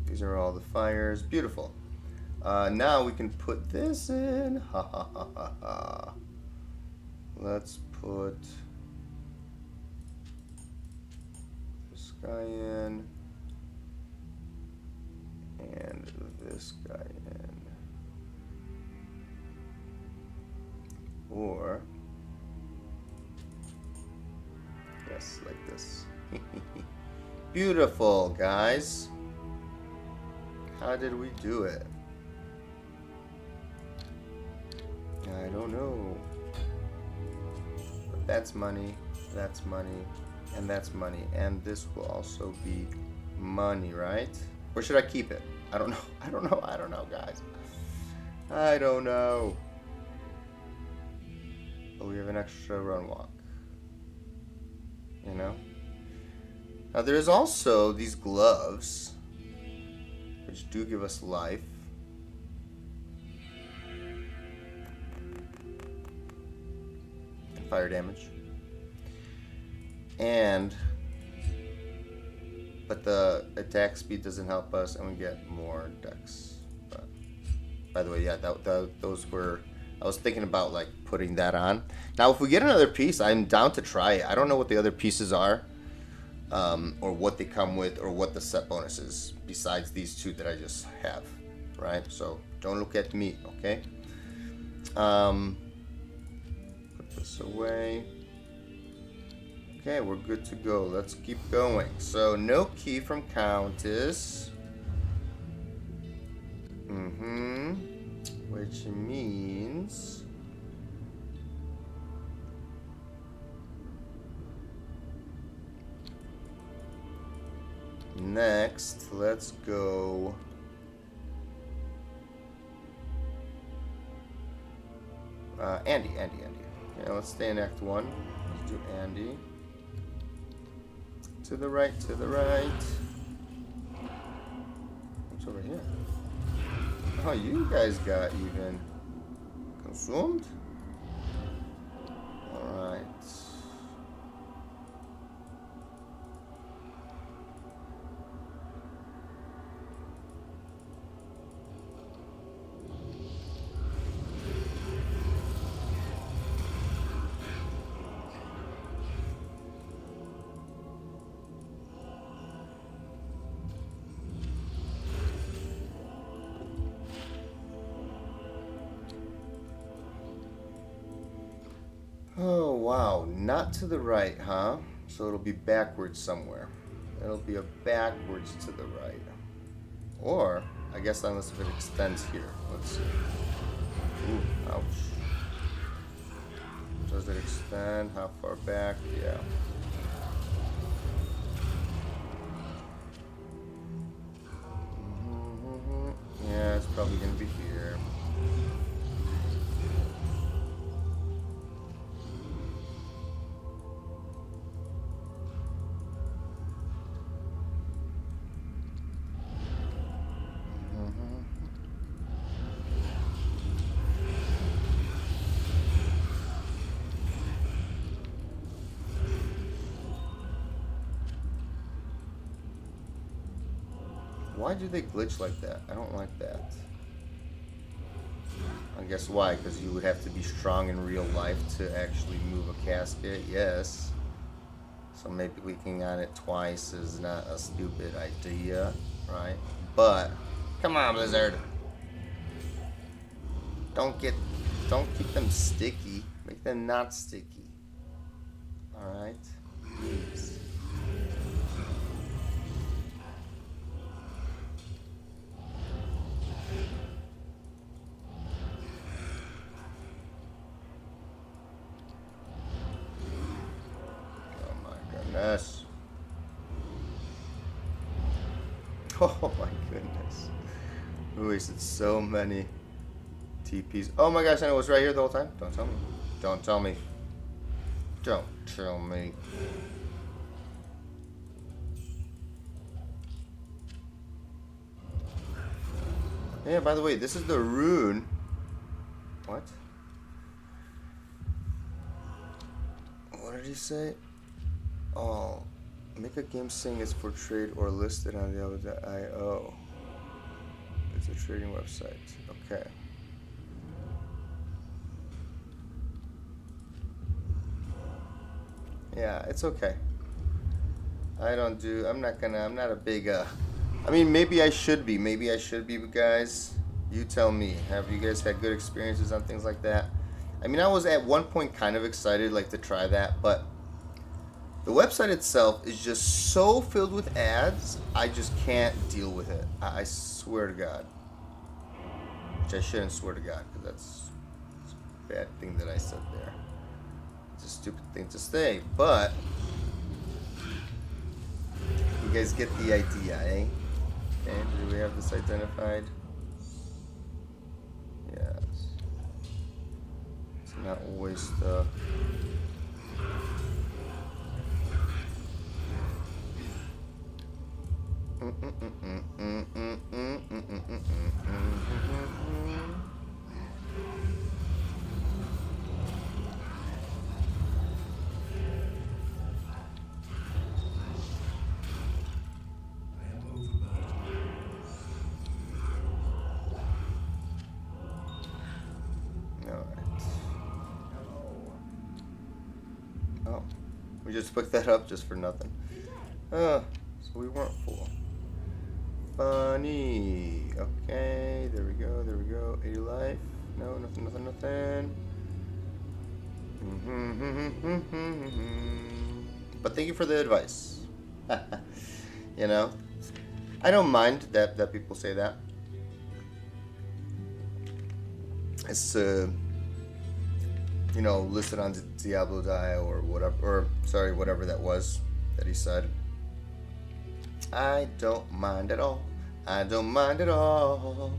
These are all the fires. Beautiful. Now we can put this in. Ha ha ha ha ha. Let's put this guy in. And this guy in. Or, yes, like this. Beautiful, guys. How did we do it? I don't know. But that's money, and that's money, and this will also be money, right? Or should I keep it? I don't know, guys. I don't know. But we have an extra run walk. You know? Now there's also these gloves, which do give us life. And fire damage. And but the attack speed doesn't help us, and we get more dex. But, by the way, yeah, those were... I was thinking about, like, putting that on. Now, if we get another piece, I'm down to try it. I don't know what the other pieces are, or what they come with, or what the set bonus is, besides these two that I just have, right? So, don't look at me, okay? Put this away. Okay, we're good to go. Let's keep going. So, no key from Countess. Which means... next, let's go... Andy. Okay, let's stay in Act 1. Let's do Andy. To the right. What's over here? Oh, you guys got even consumed? Alright. Oh, wow. Not to the right, huh? So it'll be backwards somewhere. It'll be a backwards to the right. Or, I guess unless if it extends here. Let's see. Ooh, ouch. Does it extend? How far back? Yeah. Yeah, it's probably going to be here. Why do they glitch like that? I don't like that. I guess why? Because you would have to be strong in real life to actually move a casket. Yes. So maybe clicking on it twice is not a stupid idea, right? But come on, Blizzard. Don't keep them sticky. Make them not sticky. All right. Please. Yes. Oh my goodness. We wasted so many TPs. Oh my gosh, I know it was right here the whole time. Don't tell me. Don't tell me. Don't tell me. Yeah, by the way, this is the rune. What? What did he say? Oh, make a game saying it's for trade or listed on the other.io. It's a trading website. Okay. Yeah, it's okay. I'm not a big, I mean, maybe I should be, guys. You tell me. Have you guys had good experiences on things like that? I mean, I was at one point kind of excited, like, to try that, but the website itself is just so filled with ads, I just can't deal with it. I swear to God. Which I shouldn't swear to God, because that's a bad thing that I said there. It's a stupid thing to say, but you guys get the idea, eh? Okay, do we have this identified? Yes. It's not always the... We just picked that up just for nothing. So we weren't full. Funny. Okay, there we go, there we go. 80 life. No, nothing, nothing, nothing. But thank you for the advice. You know, I don't mind that people say that. It's you know, listed on Diablo Die or whatever, or sorry, whatever that was that he said. I don't mind at all. I don't mind at all.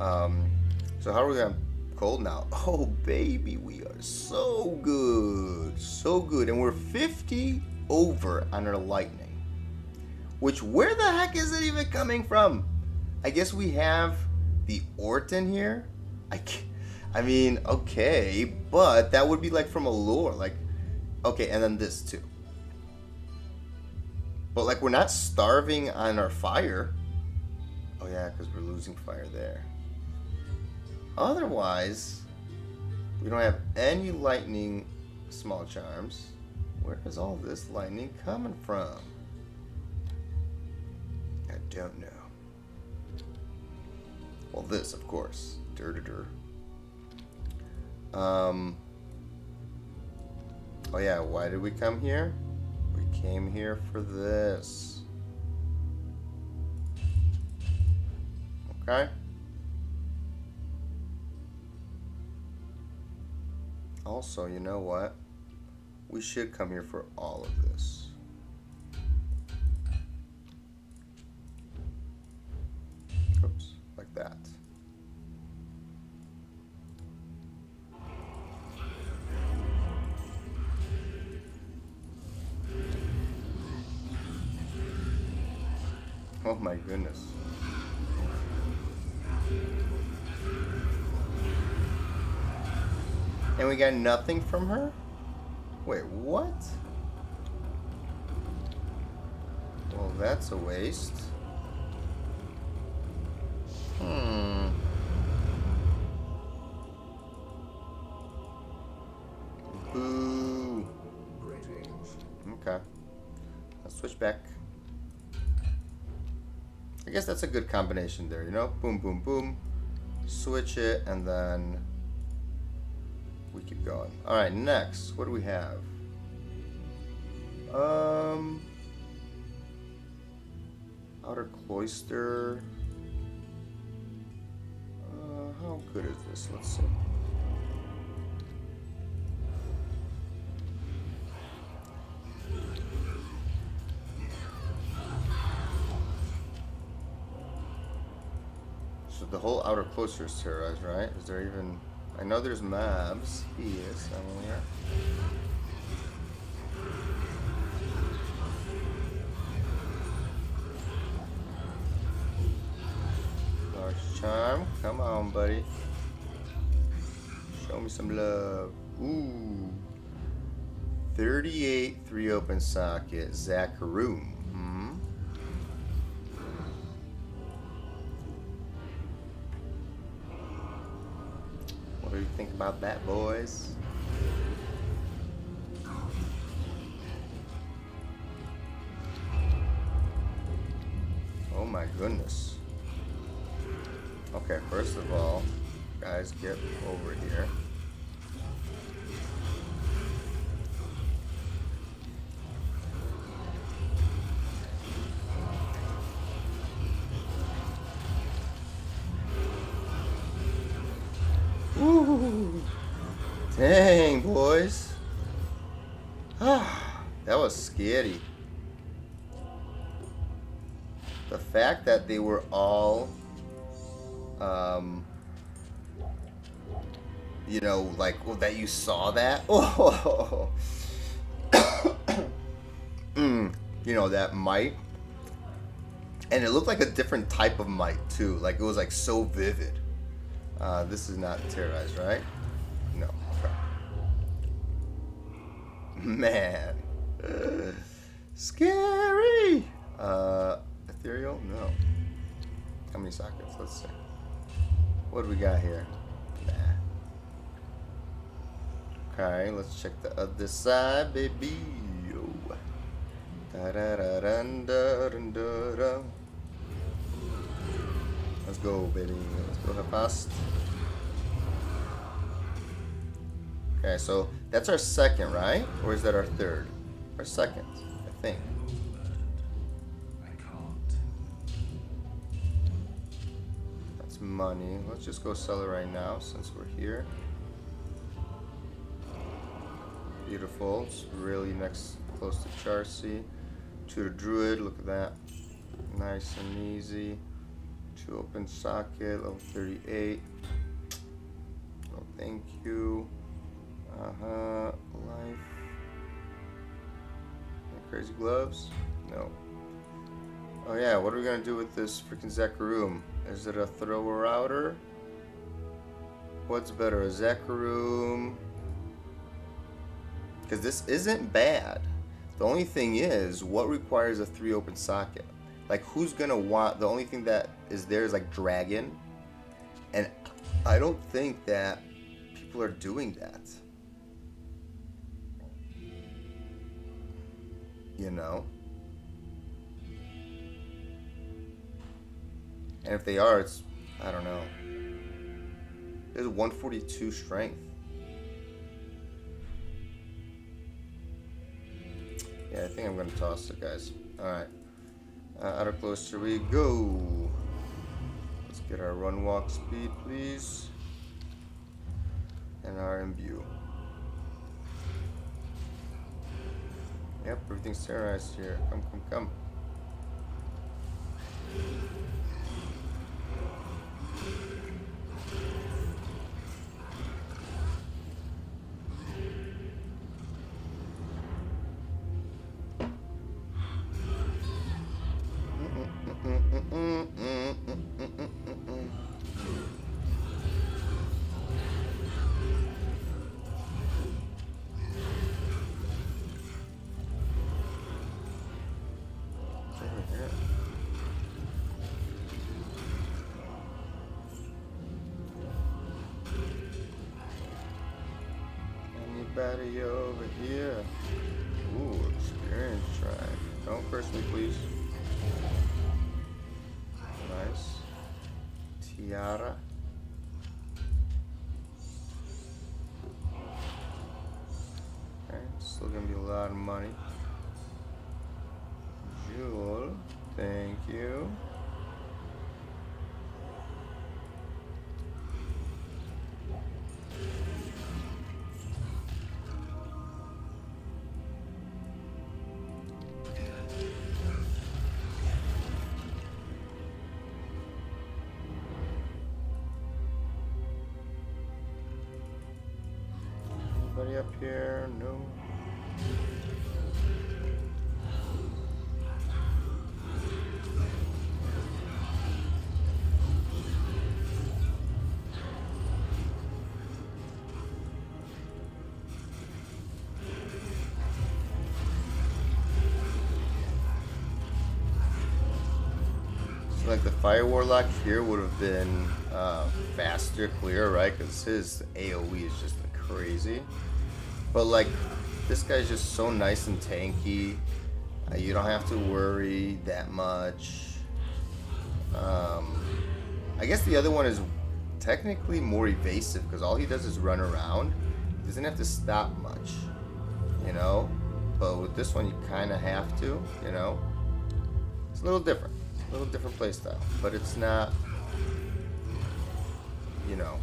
So how are we gonna cold now? Oh baby, we are so good, and we're 50 over on our lightning. Which, where the heck is it even coming from? I guess we have the Orton here. I mean, okay, but that would be like from a lore, like, okay, and then this too. But like, we're not starving on our fire. Oh yeah, because we're losing fire there. Otherwise, we don't have any lightning small charms. Where is all this lightning coming from? I don't know. Well, this, of course. Oh yeah, why did we come here? We came here for this. Okay. Also, you know what? We should come here for all of this. Oops, like that. Oh my goodness. And we got nothing from her? Wait, what? Well, that's a waste. Boo. Okay. Let's switch back. I guess that's a good combination there, you know? Boom, boom, boom. Switch it, and then we keep going. Alright, next. What do we have? Outer Cloister. How good is this? Let's see. So the whole Outer Cloister is terrorized, right? Is there even... I know there's mobs here somewhere. Large charm, come on, buddy. Show me some love. Ooh, 38 3 open socket Zachary. What do you think about that, boys? Oh my goodness. Okay, first of all, guys, get over here. Ooh. Dang, boys. Ah, that was scary. The fact that they were all, you know, like, well, that you saw that. Oh, you know, that might. And it looked like a different type of might, too. Like, it was, like, so vivid. This is not terrorized, right? No. Okay. Man. Scary! Ethereal? No. How many sockets? Let's see. What do we got here? Nah. Okay, let's check the other side, baby. Yo. Da-da-da-dun-da-dun-da-dun. Let's go, baby. Let's go fast. Okay, so that's our second, right? Or is that our third? Our second, I think. I can't. That's money. Let's just go sell it right now since we're here. Beautiful. It's really close to Charcy. To the Druid. Look at that. Nice and easy. 2 open socket. Level 38. No, thank you. Life. Any crazy gloves? No. Oh yeah, what are we gonna do with this freaking Zakaroom? Is it a thrower outer? What's better, a Zakaroom? Because this isn't bad. The only thing is, what requires a 3 open socket? Like, who's gonna want, the only thing that is there is like Dragon. And I don't think that people are doing that. You know? And if they are, it's, I don't know. There's 142 strength. Yeah, I think I'm gonna toss it, guys. Alright. Outer closer we go. Let's get our run walk speed, please. And our imbue. Yep, everything's terrorized here. Come, come, come. Anybody over here? Ooh, experience track. Don't curse me, please. Nice. Tiara. Okay, still gonna be a lot of money. Jewel, thank you. Anybody up here? No. So like the Fire Warlock here would have been faster clear, right? Because his AoE is just crazy. But like, this guy's just so nice and tanky. You don't have to worry that much. I guess the other one is technically more evasive because all he does is run around. He doesn't have to stop much, you know? But with this one, you kind of have to, you know? It's a little different. A little different playstyle. But it's not, you know.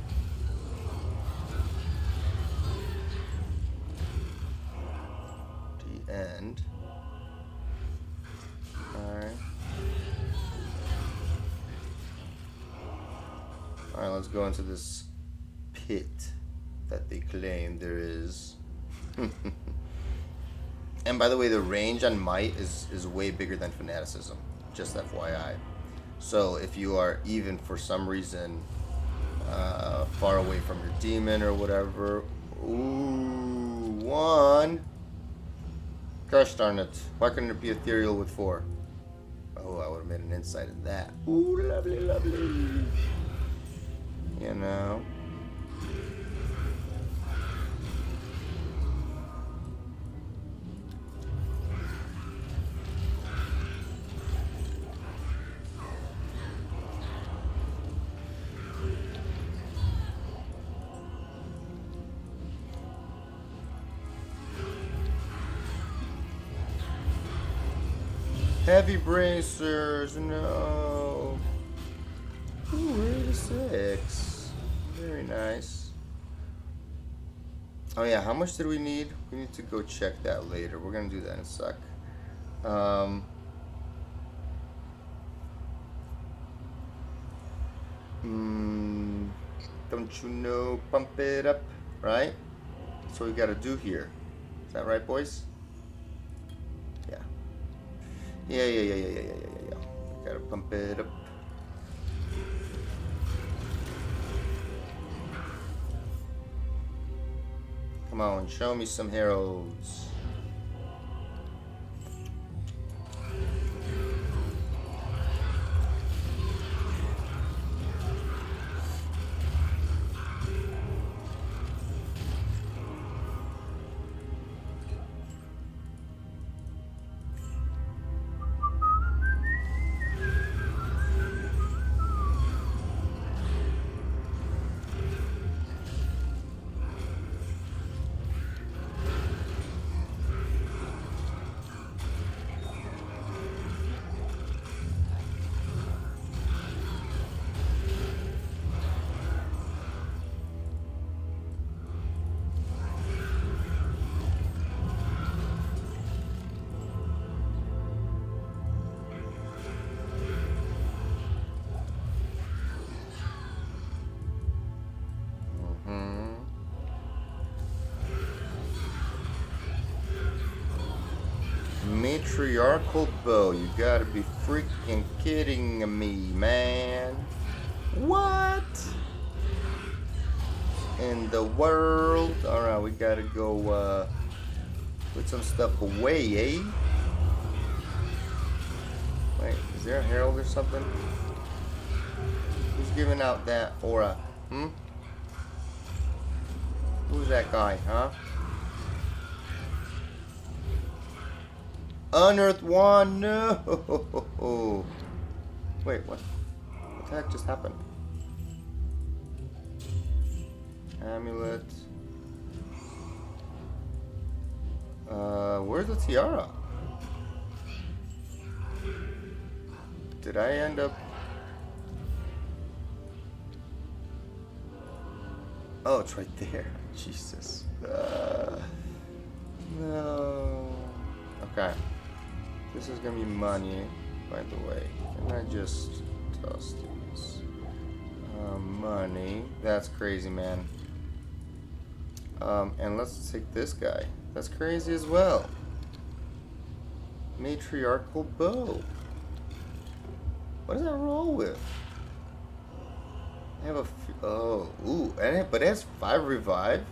End. Alright. Alright, let's go into this pit that they claim there is. And by the way, the range on Might is way bigger than Fanaticism. Just FYI. So if you are even for some reason far away from your demon or whatever. Ooh, 1. Gosh darn it. Why couldn't it be ethereal with 4? Oh, I would have made an insight in that. Ooh, lovely, lovely. You know. Heavy bracers, no. Ooh, 86. Very nice. Oh yeah, how much did we need? We need to go check that later. We're gonna do that in a sec. Don't you know, pump it up, right? That's what we gotta do here. Is that right, boys? Yeah. Yeah. Gotta pump it up. Come on, show me some heroes. Matriarchal bow. You gotta be freaking kidding me, man. What in the world? Alright, we gotta go put some stuff away, eh? Wait, is there a herald or something? Who's giving out that aura? Who's that guy, huh? Unearthed one, no! Wait, what? What the heck just happened? Amulet. Where's the tiara? Did I end up... Oh, it's right there. Jesus. No. Okay. This is gonna be money, by the way. Can I just toss these? Money. That's crazy, man. And let's take this guy. That's crazy as well. Matriarchal bow. What does that roll with? I have a ooh, and but it has 5 revive.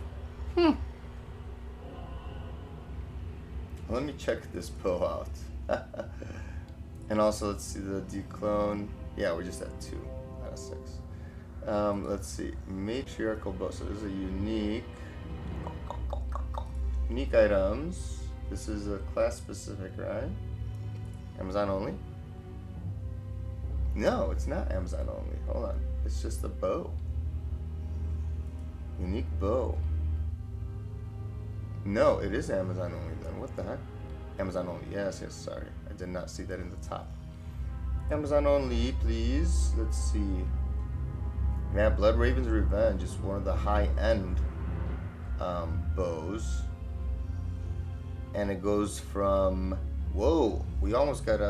Let me check this bow out. And also, let's see the declone. Yeah, we're just at 2 out of 6. Let's see, matriarchal bow. So this is a unique items. This is a class specific, right? Amazon only? No, it's not Amazon only. Hold on, it's just a bow. Unique bow. No, it is Amazon only then. What the heck? Amazon only. Yes, sorry. I did not see that in the top. Amazon only, please. Let's see. Yeah, Blood Raven's Revenge is one of the high-end bows. And it goes from... Whoa! We almost got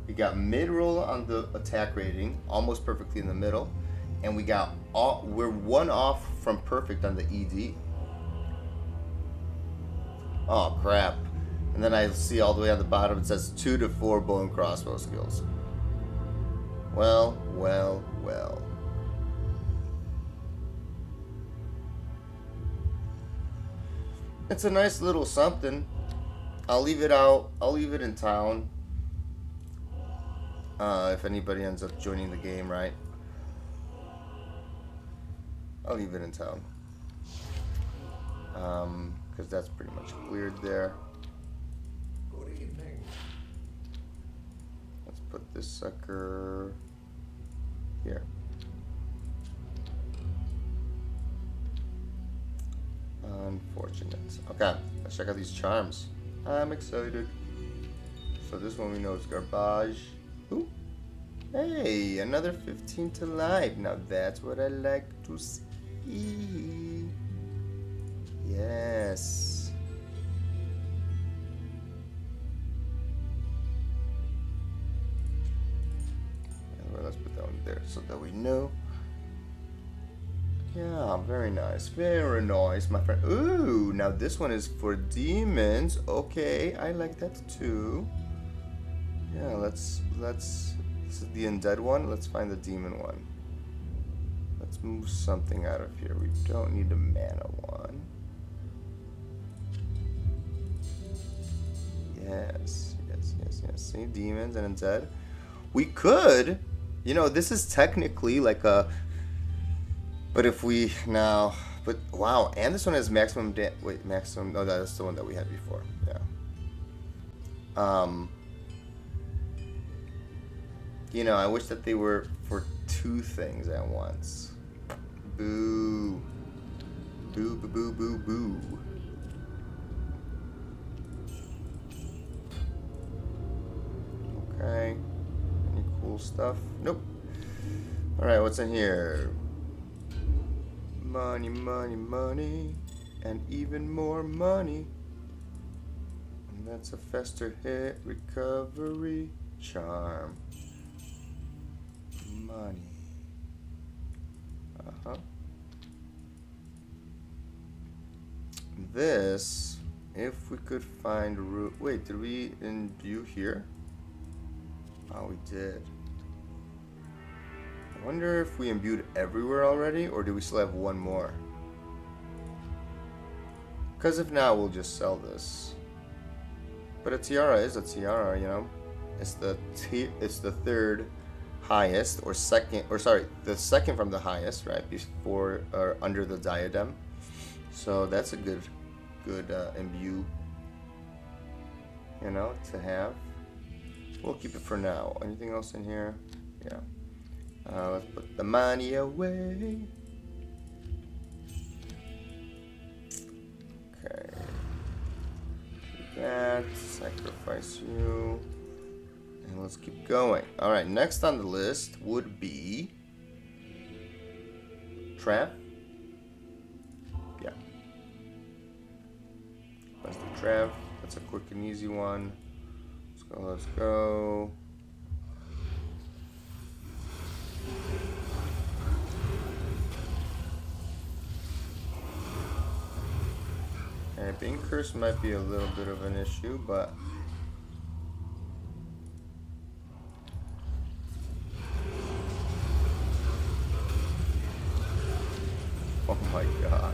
we got mid-roll on the attack rating, almost perfectly in the middle. And we're 1 off from perfect on the ED. Oh, crap. And then I see all the way on the bottom, it says 2 to 4 bow and crossbow skills. Well. It's a nice little something. I'll leave it out. I'll leave it in town. If anybody ends up joining the game, right? I'll leave it in town. Because that's pretty much cleared there. Good evening. Let's put this sucker here. Unfortunate. Okay, let's check out these charms. I'm excited. so this one we know is garbage. Ooh. Hey, another 15 to life. Now that's what I like to see. Yes. Well, let's put that one there so that we know. Yeah, very nice. Very nice, my friend. Ooh, now this one is for demons. Okay, I like that too. Yeah, let's this is the undead one. Let's find the demon one. Let's move something out of here. We don't need a mana one. Yes. See, demons and undead. We could, you know, this is technically like a. But if we now, but wow, and this one has maximum. Maximum. No, that's the one that we had before. Yeah. You know, I wish that they were for two things at once. Boo. Boo, boo, boo, boo, boo. Okay. Any cool stuff? Nope. Alright, what's in here? Money, money, money. And even more money. And that's a faster hit recovery charm. Money. This, if we could find root. Wait, did we imbue here? Oh, we did. I wonder if we imbued everywhere already, or do we still have one more? Because if not, we'll just sell this. But a tiara is a tiara, you know. It's the third highest, or second, or sorry, the second from the highest, right? Before or under the diadem. So that's a good imbue, you know, to have. We'll keep it for now. Anything else in here? Yeah. Let's put the money away. Okay. Do that. Sacrifice you. And let's keep going. Alright, next on the list would be trap. Yeah. That's the trap. That's a quick and easy one. Let's go. Okay, being cursed might be a little bit of an issue, but oh my gosh.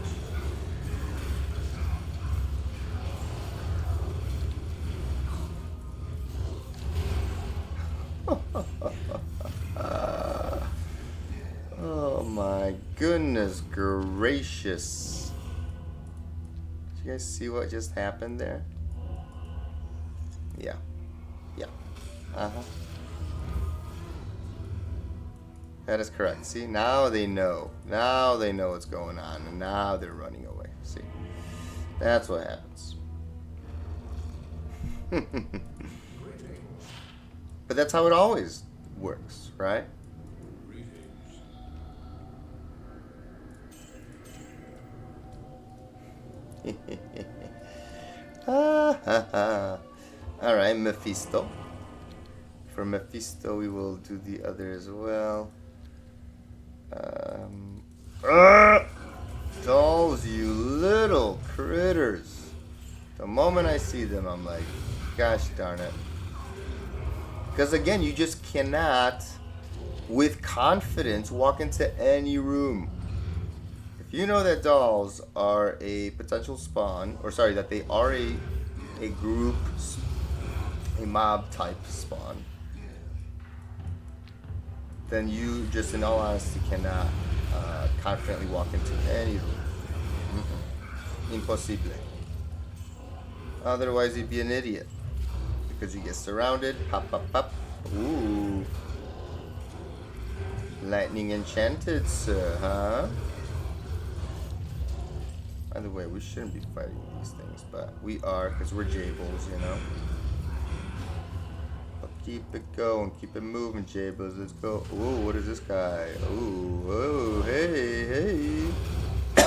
Oh my goodness gracious. Did you guys see what just happened there? Yeah. Yeah. Uh-huh. That is correct. See, now they know. Now they know what's going on, and now they're running away. See? That's what happens. But that's how it always works, right? Alright, Mephisto. For Mephisto, we will do the other as well. Dolls, you little critters. The moment I see them, I'm like, gosh darn it. Because again, you just cannot, with confidence, walk into any room. If you know that dolls are a potential spawn, or sorry, that they are a group, a mob type spawn, then you just, in all honesty, cannot confidently walk into any room. Impossible. Otherwise, you'd be an idiot. Because you get surrounded. Pop, pop, pop. Ooh. Lightning enchanted, sir, huh? By the way, we shouldn't be fighting these things, but we are, because we're Jables, you know? Keep it going. Keep it moving, Jables. Let's go. Ooh, what is this guy? Ooh, whoa, hey, hey.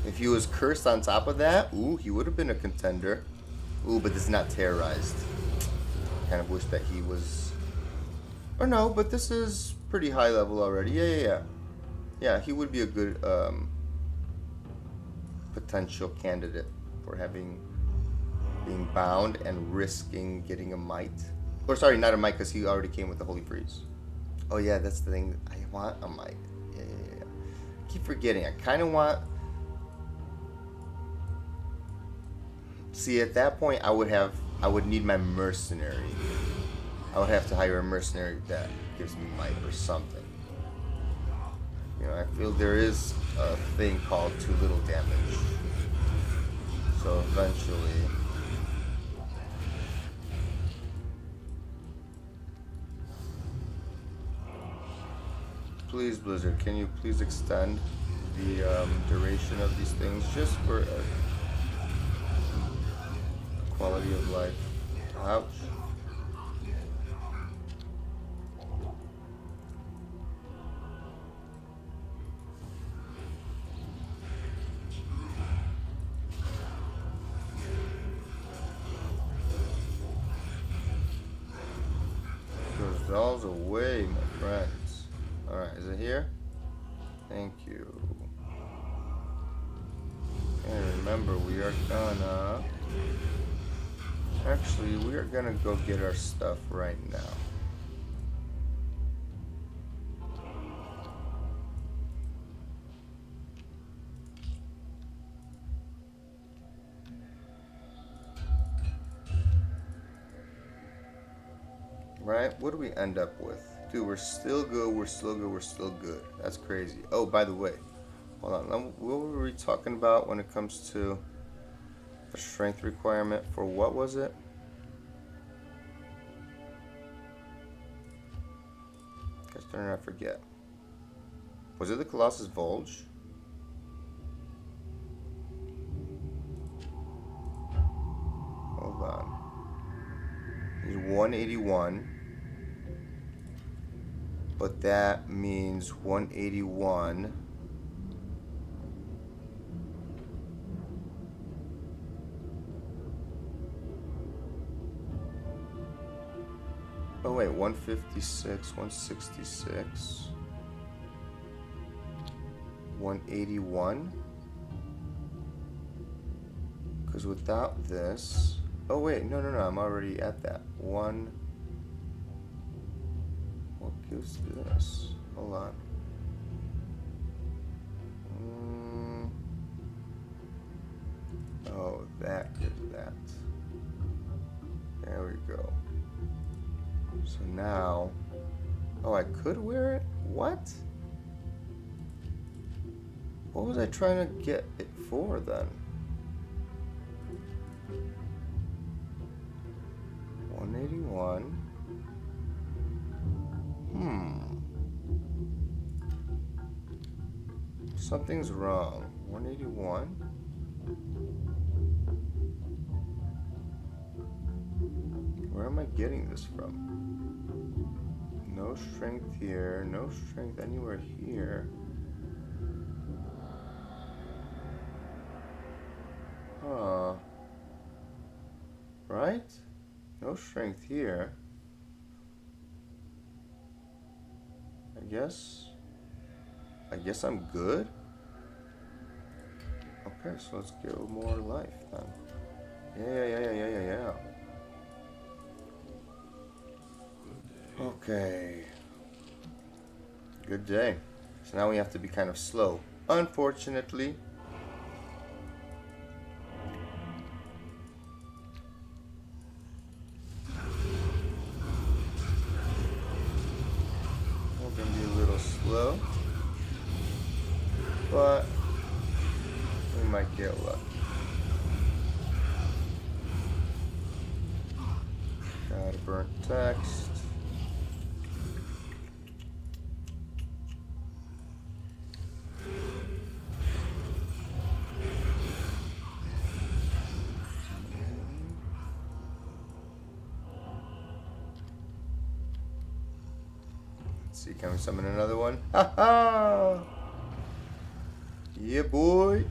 If he was cursed on top of that, ooh, he would have been a contender. Ooh, but this is not terrorized. Kind of wish that he was... Or no, but this is pretty high level already. Yeah. Yeah, he would be a good potential candidate for being bound and risking getting a might. Or sorry, not a might, because he already came with the Holy Freeze. Oh yeah, that's the thing. I want a might. Yeah. Keep forgetting. I kind of want... See, at that point, I would need my mercenary. I would have to hire a mercenary that gives me might or something. You know, I feel there is a thing called too little damage. So eventually... Please, Blizzard, can you please extend the duration of these things just for quality of life? Ouch. Goes dolls away, my friends. Alright, is it here? Thank you. And remember, we are gonna... Actually, we are gonna go get our stuff right now. Right? What do we end up with? Dude, we're still good, we're still good, we're still good. That's crazy. Oh, by the way, hold on. What were we talking about when it comes to the strength requirement for what was it? Guess I forget. Was it the Colossus Vulge? Hold on. He's 181. But that means 181. Oh wait, 156, 166, 181. Because without this, oh wait, no, I'm already at that. What gives this? Hold on. Oh, that gives that. There we go. So now, oh, I could wear it? What? What was I trying to get it for then? 181. Something's wrong. 181. Where am I getting this from? No strength here, no strength anywhere here. Huh. Right? No strength here. I guess I'm good. Okay, so let's get more life then. Yeah. Okay. Good day. So now we have to be kind of slow. Unfortunately. We're gonna be a little slow. But we might get lucky. Got a burnt text. Let's see, can we summon another one? Ha ha! Yeah, boy.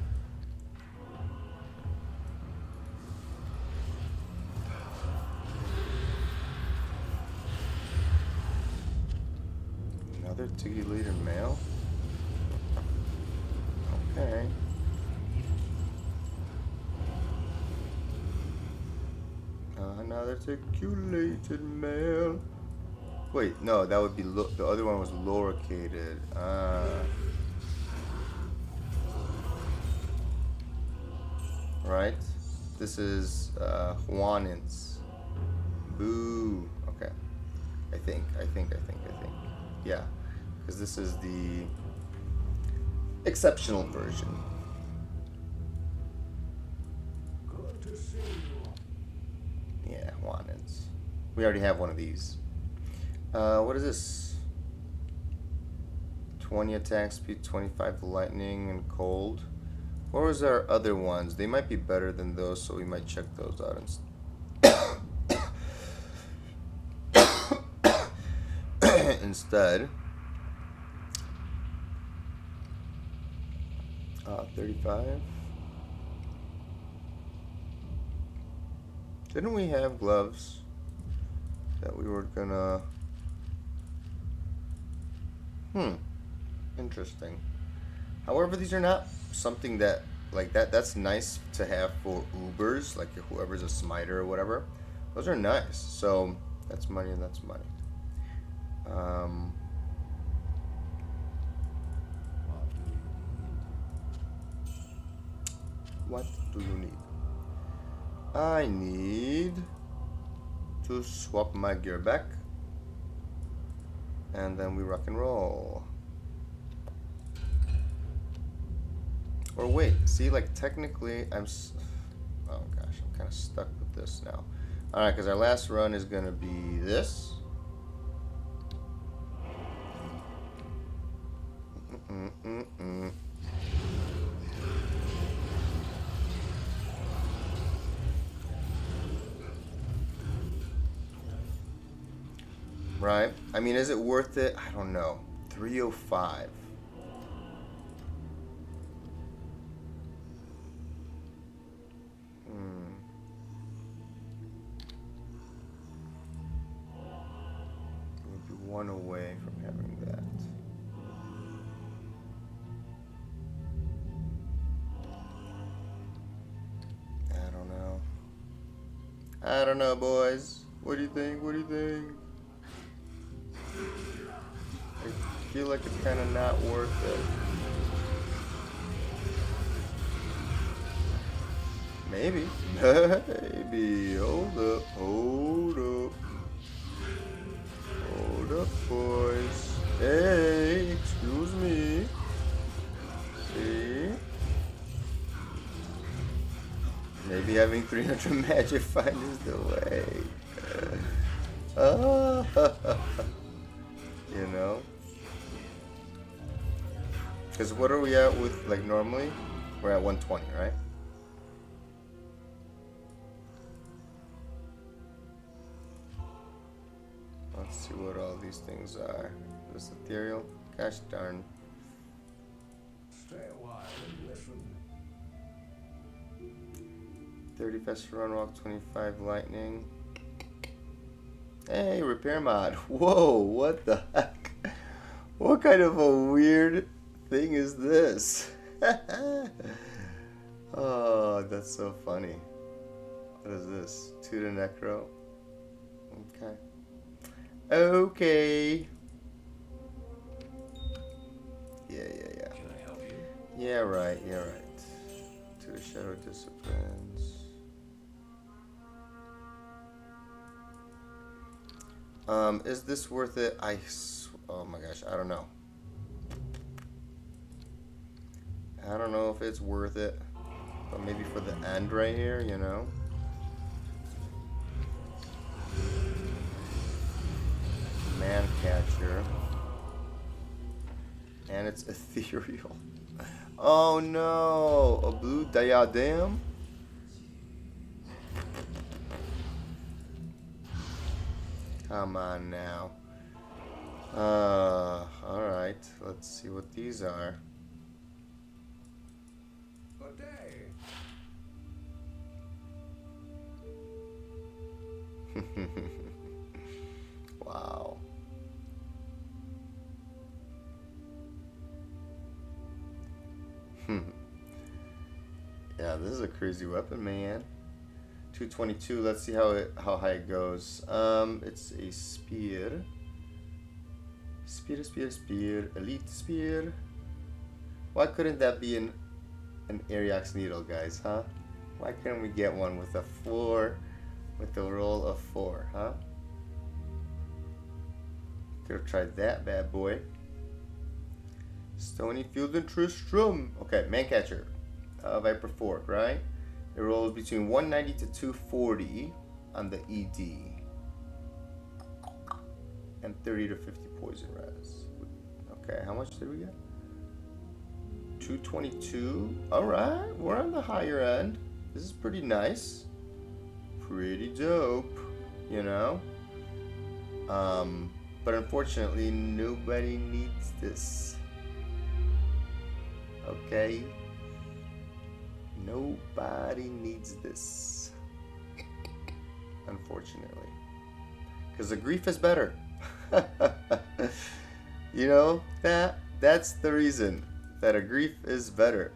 Another Tiggy Leader male? Okay. Another articulated male. Wait, no, that would be the other one was located. Right. This is Juanins. Boo. Okay. I think. Yeah, because this is the exceptional version. Good to see you. Yeah, Juanins. We already have one of these. What is this? 20 attack speed, 25 lightning, and cold. What was our other ones? They might be better than those, so we might check those out instead. 35. Didn't we have gloves that we were gonna... Interesting. However, these are not something that, like, that's nice to have for Ubers, like whoever's a smiter or whatever. Those are nice. So, that's money and that's money. What do you need? I need to swap my gear back. And then we rock and roll. Or wait, see, like technically oh gosh, I'm kind of stuck with this now. Alright, because our last run is going to be this. Right? I mean, is it worth it? I don't know. 305. Maybe one away from having that. I don't know, boys. What do you think? What do you think? I feel like it's kind of not worth it. Maybe. Maybe. Hold up. Hold up. Hold up, boys. Hey, excuse me. See? Maybe having 300 magic find is the way. You know? Because what are we at with, like, normally? We're at 120, right? Let's see what all these things are. This ethereal? Gosh darn. Stay a while and listen. 30 fast run walk, 25 lightning. Hey, repair mod. Whoa, what the heck? What kind of a weird thing is this? Oh, that's so funny. What is this? 2 to necro. Okay. Okay. Yeah. Can I help you? Yeah, right. 2 to shadow disciplines. Is this worth it? Oh my gosh, I don't know. I don't know if it's worth it, but maybe for the end right here, you know? Man catcher. And it's ethereal. Oh no! A blue diadem? Come on now. let's see what these are. Good day. Wow. Yeah, this is a crazy weapon, man. 222. Let's see how high it goes. It's a spear. Spear. Elite spear. Why couldn't that be an Ariok's needle, guys, huh? Why couldn't we get one with a 4, with a roll of 4, huh? Could have tried that bad boy. Stony Field and Tristram. Okay, Mancatcher. Viper Fork, right? It rolls between 190 to 240 on the ED. And 30 to 50 poison res. Okay, how much did we get? 222. Alright, we're on the higher end. This is pretty nice. Pretty dope, you know? But unfortunately, nobody needs this. Okay? Nobody needs this. Unfortunately. Because the grief is better. You know, that's the reason. That a grief is better.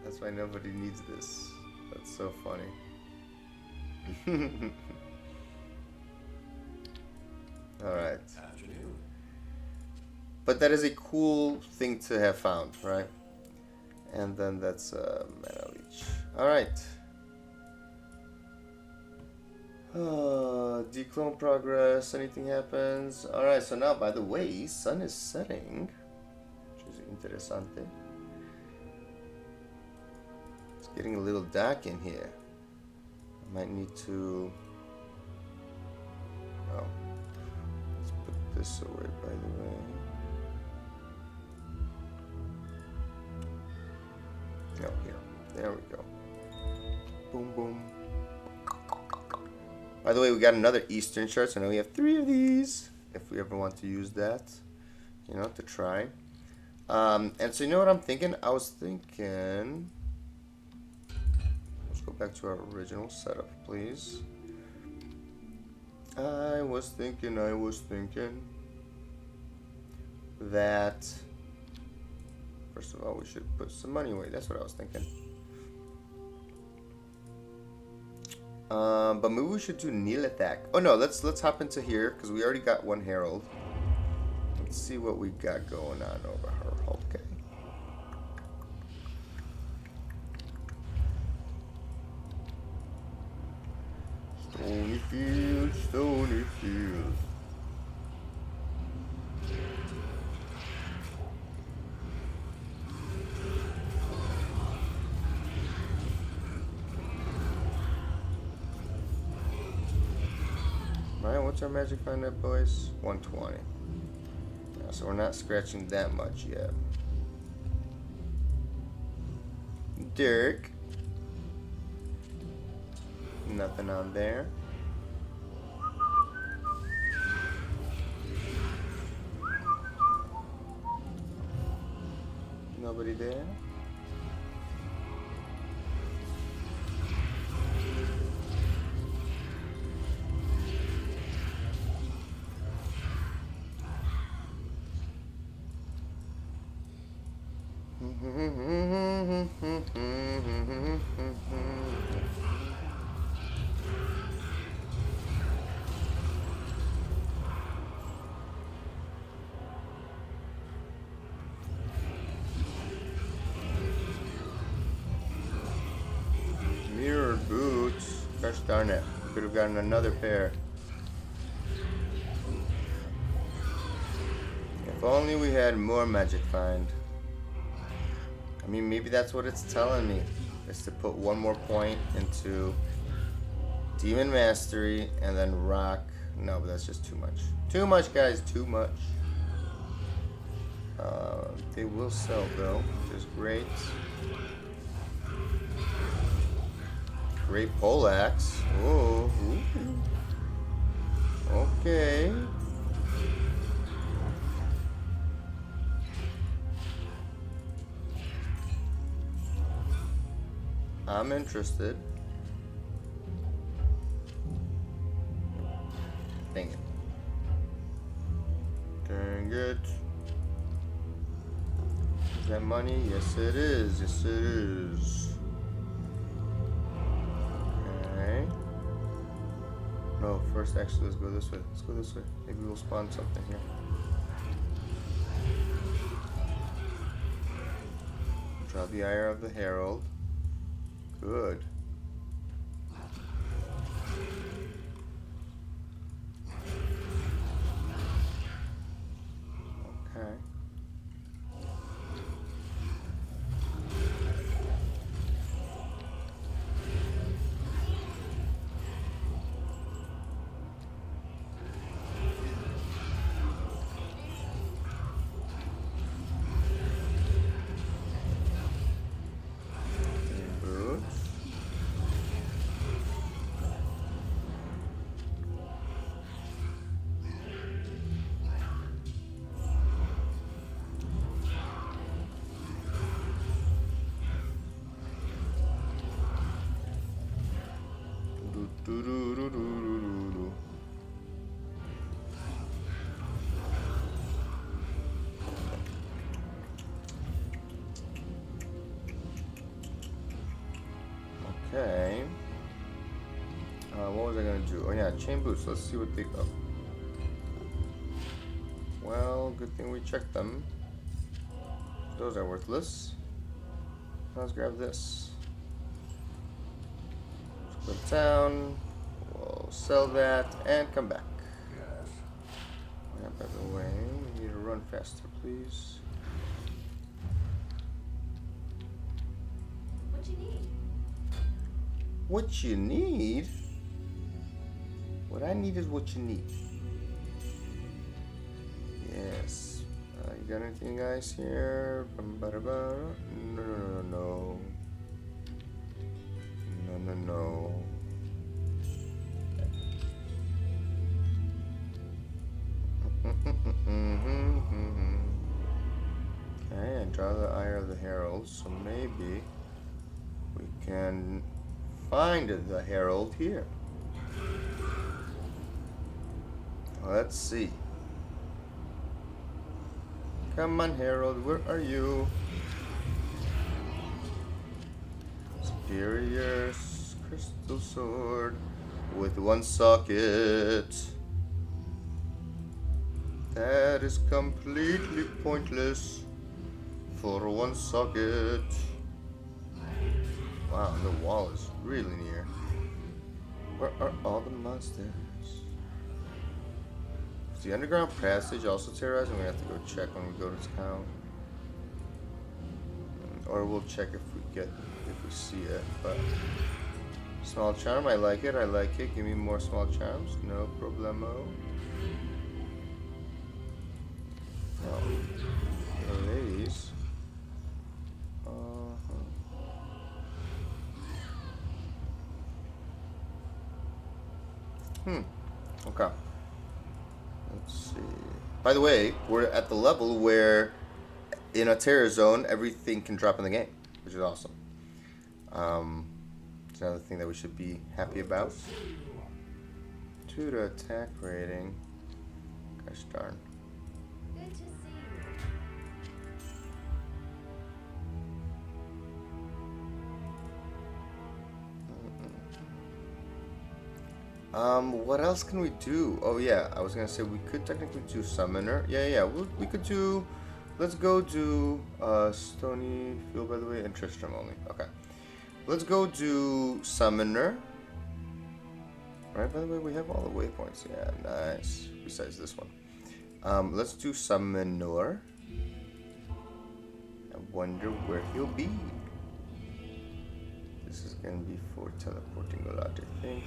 That's why nobody needs this. That's so funny. Alright. Afternoon. But that is a cool thing to have found, right? And then that's mana leech. Alright. Declone progress. Anything happens. Alright, so now, by the way, sun is setting. Which is interesante. It's getting a little dark in here. I might need to... Oh. Let's put this away, by the way. Oh, here. There we go. Boom, boom. By the way, we got another Eastern shirt, so now we have 3 of these. If we ever want to use that, you know, to try. And so, you know what I'm thinking? I was thinking... Let's go back to our original setup, please. I was thinking that... First of all, we should put some money away. That's what I was thinking. But maybe we should do Kneel attack. Oh no, let's hop into here because we already got one Herald. Let's see what we got going on over here. Okay. Stony Field. Alright, what's our magic find at, boys? 120. Yeah, so we're not scratching that much yet. Dirk. Nothing on there. Nobody there. Mirrored boots. Gosh darn it. Could have gotten another pair. If only we had more magic find. I mean, maybe that's what it's telling me. Is to put one more point into Demon Mastery and then Rock. No, but that's just too much. Too much, guys. Too much. They will sell, though, which is great. Great poleaxe. Oh. Ooh. Okay. I'm interested. Dang it. Dang it. Is that money? Yes, it is. Yes, it is. Okay. No, first, actually, let's go this way. Let's go this way. Maybe we'll spawn something here. Draw the ire of the herald. Good. Okay. Do-do-do-do-do-do-do. Okay. What was I gonna do? Oh yeah, chain boots. Let's see what they got. Well, good thing we checked them. Those are worthless. Let's grab this. Let's go down. We'll sell that and come back. Yes. Yeah, by the way, we need to run faster, please. What you need? What you need? What I need is what you need. Yes. You got anything, guys, here? Bum-ba-da-ba. No, no, no, no. No, no, no. Okay, and draw the ire of the herald, so maybe we can find the herald here. Let's see. Come on, herald, where are you? Superior crystal sword with one socket. That is completely pointless for one socket. Wow, the wall is really near. Where are all the monsters? Is the underground passage also terrorizing? We have to go check when we go to town. Or we'll check if we see it. But small charm, I like it. I like it. Give me more small charms. No problemo. No. The ladies. Okay. Let's see. By the way, we're at the level where in a terror zone, everything can drop in the game, which is awesome. It's another thing that we should be happy about. 2 to attack rating. Gosh darn. Good to see What else can we do? Oh yeah, I was gonna say we could technically do summoner. Yeah, we could do. Let's go do Stony Field, by the way, and Tristram only. Okay, let's go do summoner. Right, by the way, we have all the waypoints. Yeah, nice. Besides this one, let's do summoner. I wonder where he'll be. This is gonna be for teleporting a lot, I think.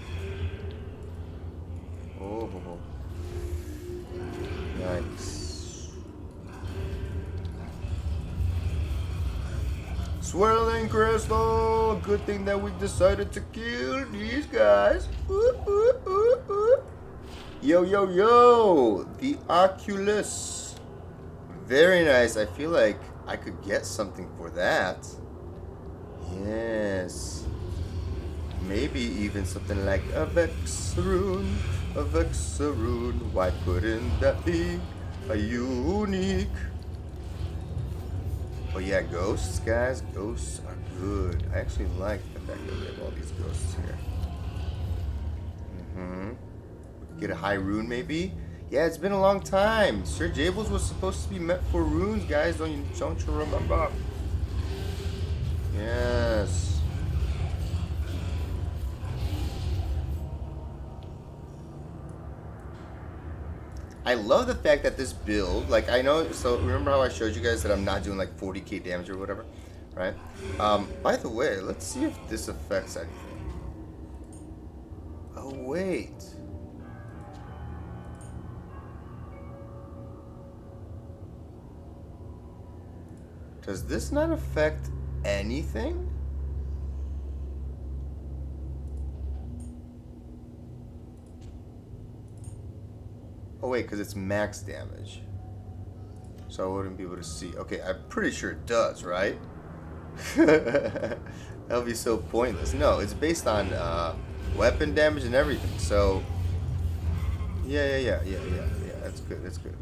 Oh, nice. Swirling crystal. Good thing that we decided to kill these guys. Yo, the Oculus. Very nice. I feel like I could get something for that. Yes. Maybe even something like a Vex rune. A Vex rune. Why couldn't that be a unique? Oh yeah, ghosts, guys. Ghosts are good. I actually like the fact that we have all these ghosts here. Get a high rune, maybe? Yeah, it's been a long time. Sir Jables was supposed to be meant for runes, guys. Don't you remember? Yes. I love the fact that this build, like I know, so remember how I showed you guys that I'm not doing like 40k damage or whatever, right? By the way, let's see if this affects anything. Oh, wait. Does this not affect anything? Oh wait, because it's max damage. So I wouldn't be able to see. Okay, I'm pretty sure it does, right? That would be so pointless. No, it's based on weapon damage and everything. So, yeah. That's good, that's good.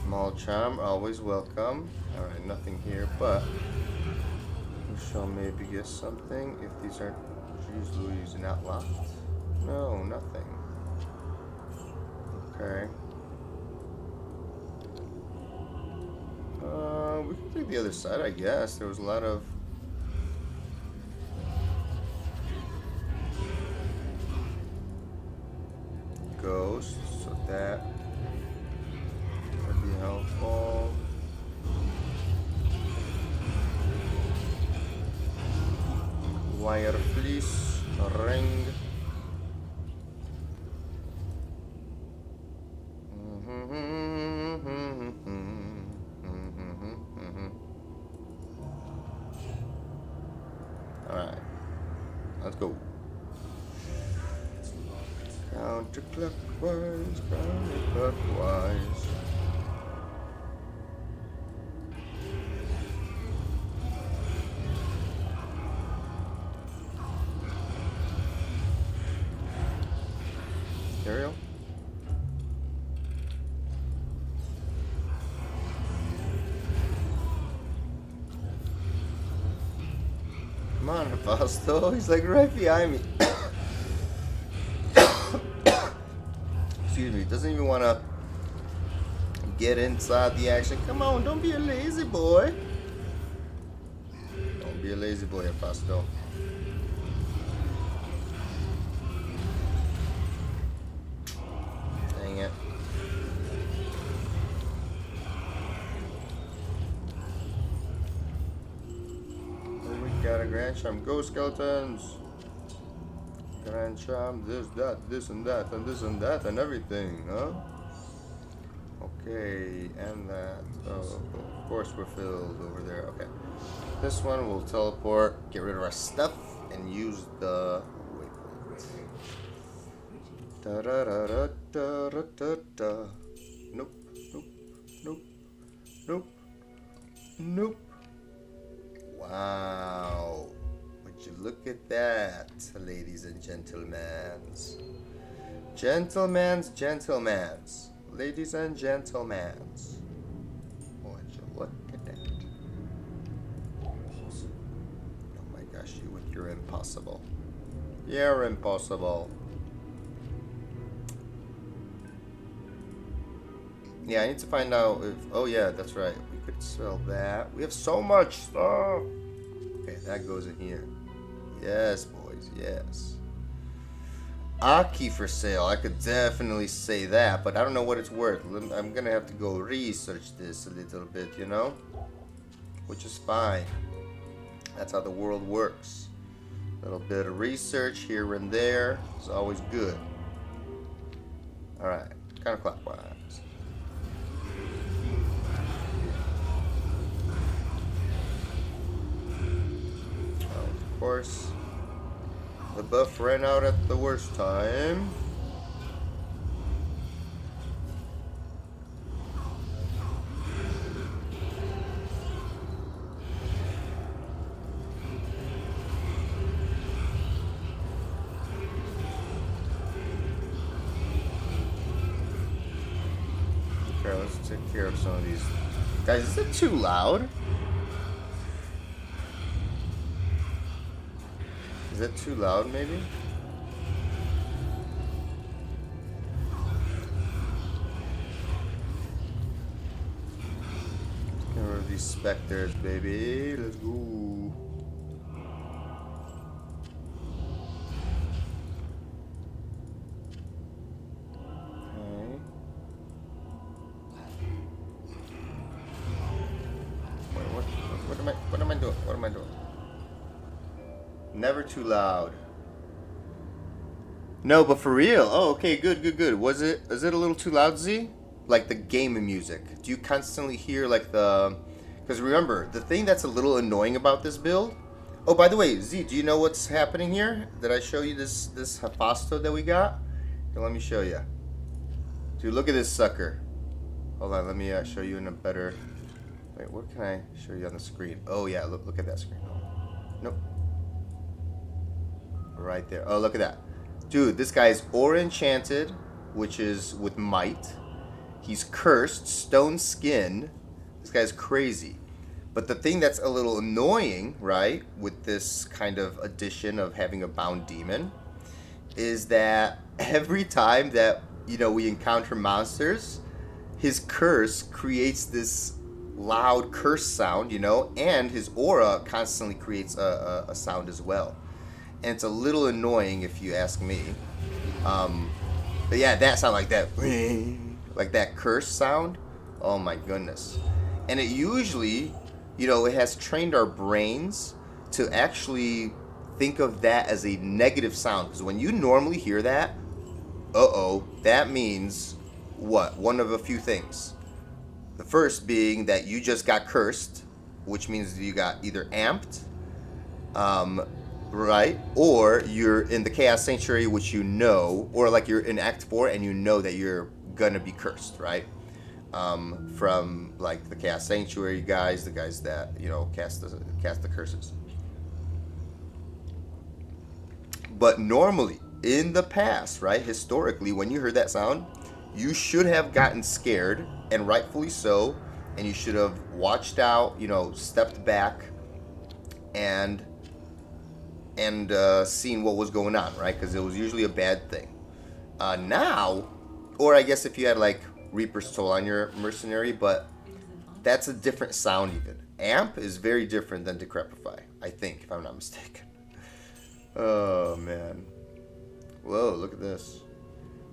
Small charm, always welcome. Alright, nothing here, but we shall maybe get something if these aren't usually not locked. No, nothing. Okay. We can take the other side, I guess. There was a lot of ghosts, so that would be helpful. Wire fleece, ring. Alright, let's go. Counterclockwise, counterclockwise. Ariel? Come on, Fausto. He's like right behind me. Excuse me. Doesn't even want to get inside the action. Come on, don't be a lazy boy. Don't be a lazy boy, Fausto. Dang it. Got a grand charm. Go skeletons. Grand charm. This, that, this and that, and this and that, and everything, huh? Okay, and that. Oh, of course we're filled over there. Okay. This one will teleport, get rid of our stuff, and use the waypoint. Da da da da da da da da. Nope, nope, nope, nope, nope. Wow, would you look at that, ladies and gentlemans. Gentlemans, ladies and gentlemans. Would you look at that? Oh my gosh, you're impossible. You're impossible. Yeah, I need to find out if, oh yeah, that's right. We could sell that. We have so much stuff. Okay, that goes in here. Yes, boys, yes. Aki for sale. I could definitely say that, but I don't know what it's worth. I'm gonna have to go research this a little bit, you know? Which is fine. That's how the world works. A little bit of research here and there is always good. Alright, counterclockwise. course. The buff ran out at the worst time. Okay, let's take care of some of these. Guys, is it too loud? Is that too loud, maybe? Let's get rid of these specters, baby. Let's go. Okay. Wait, what am I doing? What am I doing? Never too loud. No, but for real. Oh, okay, good. Is it a little too loud, Z? Like the game music. Do you constantly hear like the... Because remember, the thing that's a little annoying about this build... Oh, by the way, Z, do you know what's happening here? Did I show you this Hephasto that we got? Here, let me show you. Dude, look at this sucker. Hold on, let me show you in a better... Wait, what can I show you on the screen? Oh, yeah, look at that screen. Oh. Nope. Right there. Oh, look at that. Dude, this guy is Aura Enchanted, which is with Might. He's cursed, Stone Skin. This guy's crazy. But the thing that's a little annoying, right, with this kind of addition of having a bound demon, is that every time that, you know, we encounter monsters, his curse creates this loud curse sound, you know, and his aura constantly creates a sound as well. And it's a little annoying if you ask me. But yeah, that sound like that curse sound. Oh my goodness. And it usually, you know, it has trained our brains to actually think of that as a negative sound. Because when you normally hear that, that means what? One of a few things. The first being that you just got cursed, which means you got either amped, right? Or you're in the Chaos Sanctuary, which you know, or like you're in Act 4 and you know that you're gonna be cursed, right? From like the Chaos Sanctuary guys, the guys that, you know, cast the curses. But normally, in the past, right, historically, when you heard that sound, you should have gotten scared, and rightfully so, and you should have watched out, you know, stepped back, and seen what was going on, right? Because it was usually a bad thing. Now, or I guess if you had like Reaper's Toll on your mercenary, but that's a different sound even. Amp is very different than Decrepify, I think, if I'm not mistaken. Oh, man. Whoa, look at this.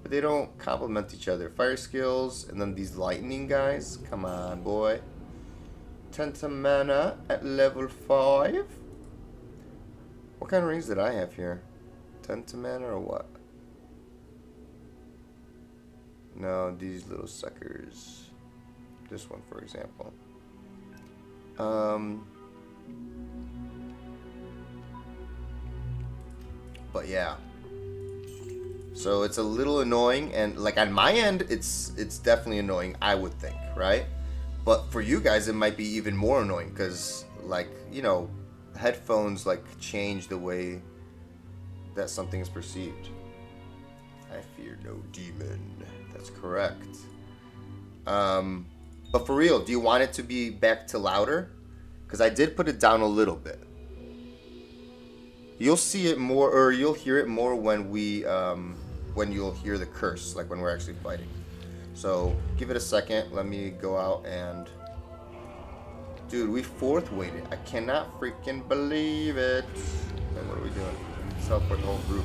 But they don't complement each other. Fire skills, and then these lightning guys. Come on, boy. 10 to mana at level 5. What kind of rings did I have here? 10 to mana or what? No, these little suckers. This one, for example. But yeah. So it's a little annoying, and like on my end, it's definitely annoying, I would think, right? But for you guys, it might be even more annoying because, like, you know, headphones like change the way that something is perceived. I fear no demon. That's correct. But for real, do you want it to be back to louder? Because I did put it down a little bit. You'll see it more, or you'll hear it more when we, when you'll hear the curse, like when we're actually fighting. So give it a second. Let me go out and, dude, we fourth weighted. I cannot freaking believe it. Wait, what are we doing? Teleport the whole group.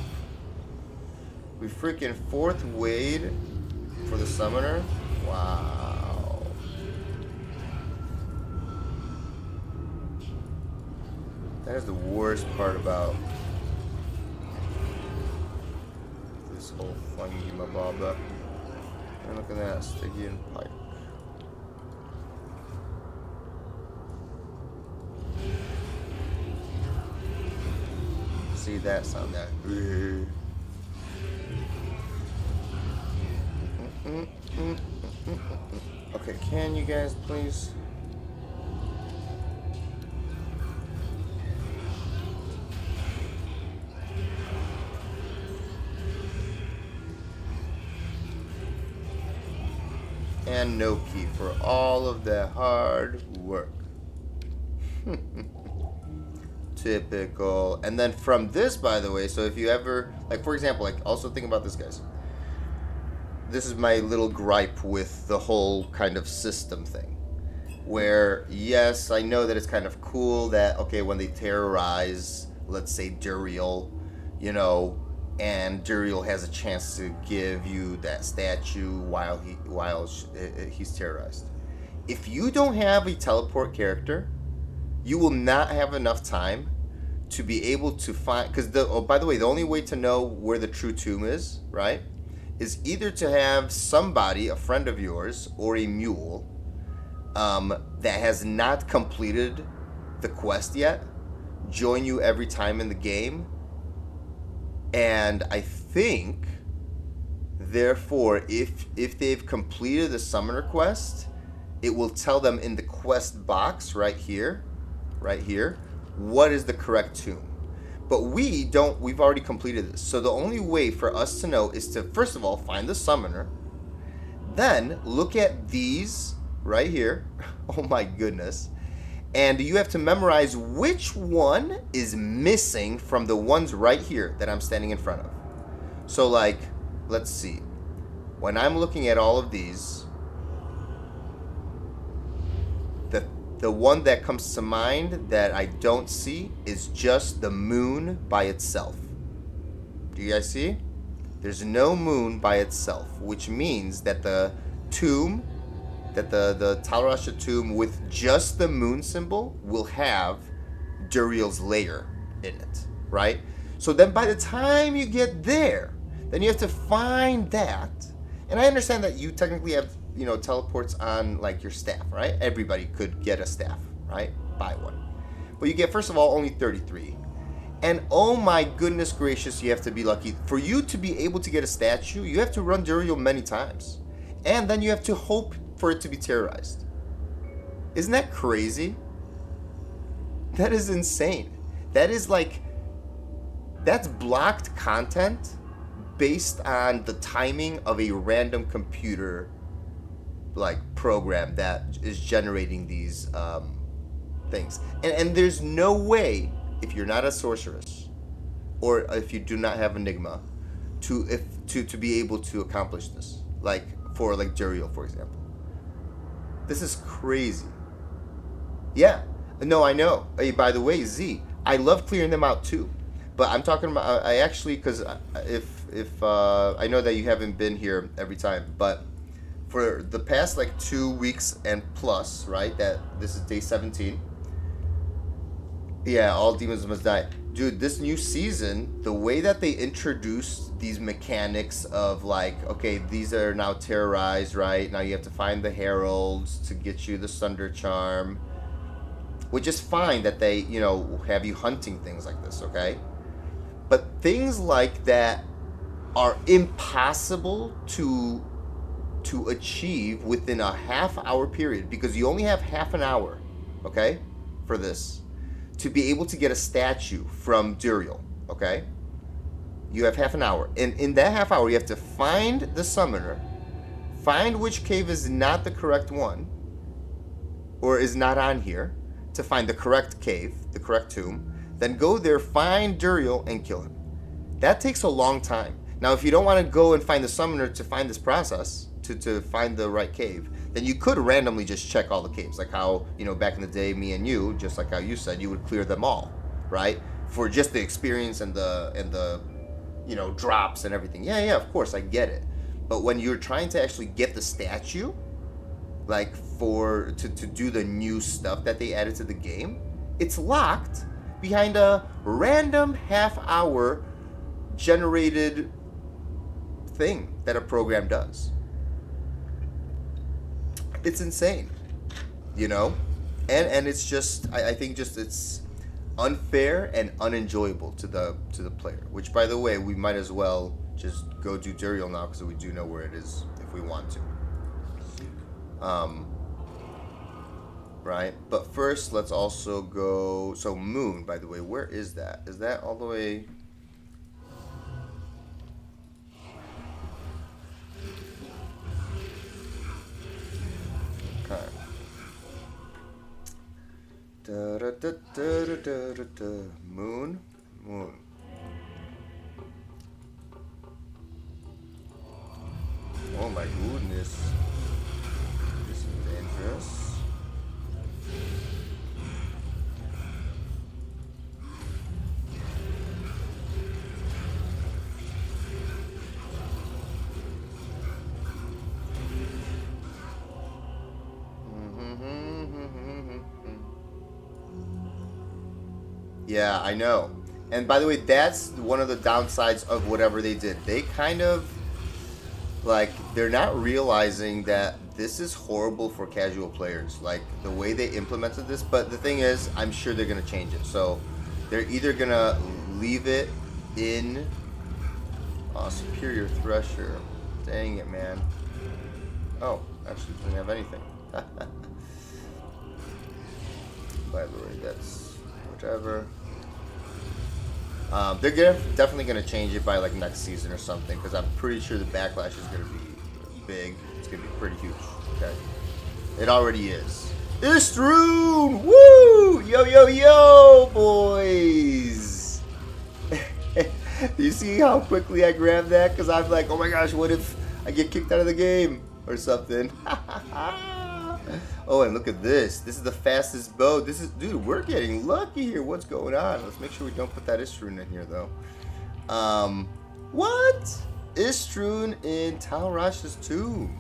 We freaking fourth weighted for the summoner. Wow. That is the worst part about this whole fungy mababa. And look at that, Stygian Pike. see that sound that. Okay, can you guys please? And no key for all of that hard work. Typical. And then from this, by the way, so if you ever, like for example, like also think about this, guys. This is my little gripe with the whole kind of system thing. Where, yes, I know that it's kind of cool that, okay, when they terrorize, let's say Duriel, you know, and Duriel has a chance to give you that statue while he's terrorized. If you don't have a teleport character, you will not have enough time to be able to find, because by the way, the only way to know where the true tomb is, right, is either to have somebody, a friend of yours, or a mule, that has not completed the quest yet, join you every time in the game. And I think, therefore, if they've completed the summoner quest, it will tell them in the quest box right here, what is the correct tomb. But we've already completed this. So the only way for us to know is to, first of all, find the summoner. Then look at these right here. Oh my goodness. And you have to memorize which one is missing from the ones right here that I'm standing in front of. So like, let's see. When I'm looking at all of these, the one that comes to mind that I don't see is just the moon by itself. Do you guys see? There's no moon by itself, which means that the tomb, that the Tal Rasha tomb with just the moon symbol will have Duriel's lair in it, right? So then by the time you get there, then you have to find that. And I understand that you technically have, you know, teleports on like your staff, right? Everybody could get a staff, right? Buy one. But you get, first of all, only 33. And oh my goodness gracious, you have to be lucky. For you to be able to get a statue, you have to run Duriel many times. And then you have to hope for it to be terrorized. Isn't that crazy? That is insane. That is like, that's blocked content based on the timing of a random computer like program that is generating these things. And there's no way, if you're not a sorceress or if you do not have Enigma, to be able to accomplish this. Like for like Duriel, for example. This is crazy. Yeah. No, I know. Hey, by the way, Z, I love clearing them out too. But I'm talking about, I actually, because if I know that you haven't been here every time, but for the past like 2 weeks and plus, right, that this is day 17. Yeah, all demons must die. Dude, this new season, the way that they introduced these mechanics of like, okay, these are now terrorized, right? Now you have to find the heralds to get you the Sunder Charm. Which is fine that they, you know, have you hunting things like this, okay? But things like that are impossible to achieve within a half-hour period, because you only have half an hour, okay, for this, to be able to get a statue from Duriel, okay? You have half an hour. And in that half hour, you have to find the summoner, find which cave is not the correct one, or is not on here, to find the correct cave, the correct tomb, then go there, find Duriel, and kill him. That takes a long time. Now, if you don't want to go and find the summoner to find this process, to find the right cave, then you could randomly just check all the caves, like how, you know, back in the day, me and you, just like how you said, you would clear them all, right? For just the experience and the you know, drops and everything. Yeah, of course, I get it. But when you're trying to actually get the statue, like to do the new stuff that they added to the game, it's locked behind a random half-hour generated thing that a program does. It's insane, you know? And it's just, I think just it's unfair and unenjoyable to the player. Which, by the way, we might as well just go do Duriel now because we do know where it is if we want to. Right. But first, let's also go. So Moon, by the way, where is that? Is that all the way? Okay. Da, da, da, da, da, da, da, da. Moon. Oh my goodness. This is dangerous. Yeah, I know. And by the way, that's one of the downsides of whatever they did. They kind of, like, they're not realizing that this is horrible for casual players. Like, the way they implemented this. But the thing is, I'm sure they're going to change it. So, they're either going to leave it in... Oh, Superior Thresher. Dang it, man. Oh, actually doesn't have anything. By the way, that's... whatever. They're definitely going to change it by like next season or something, because I'm pretty sure the backlash is going to be big. It's going to be pretty huge. Okay, it already is. Istroon! Woo! Yo, yo, yo, boys! You see how quickly I grabbed that? Because I'm like, oh my gosh, what if I get kicked out of the game or something? Oh, and look at this. This is the fastest bow. This is, dude, we're getting lucky here. What's going on? Let's make sure we don't put that Istroon in here, though. What? Istroon in Talrash's tomb.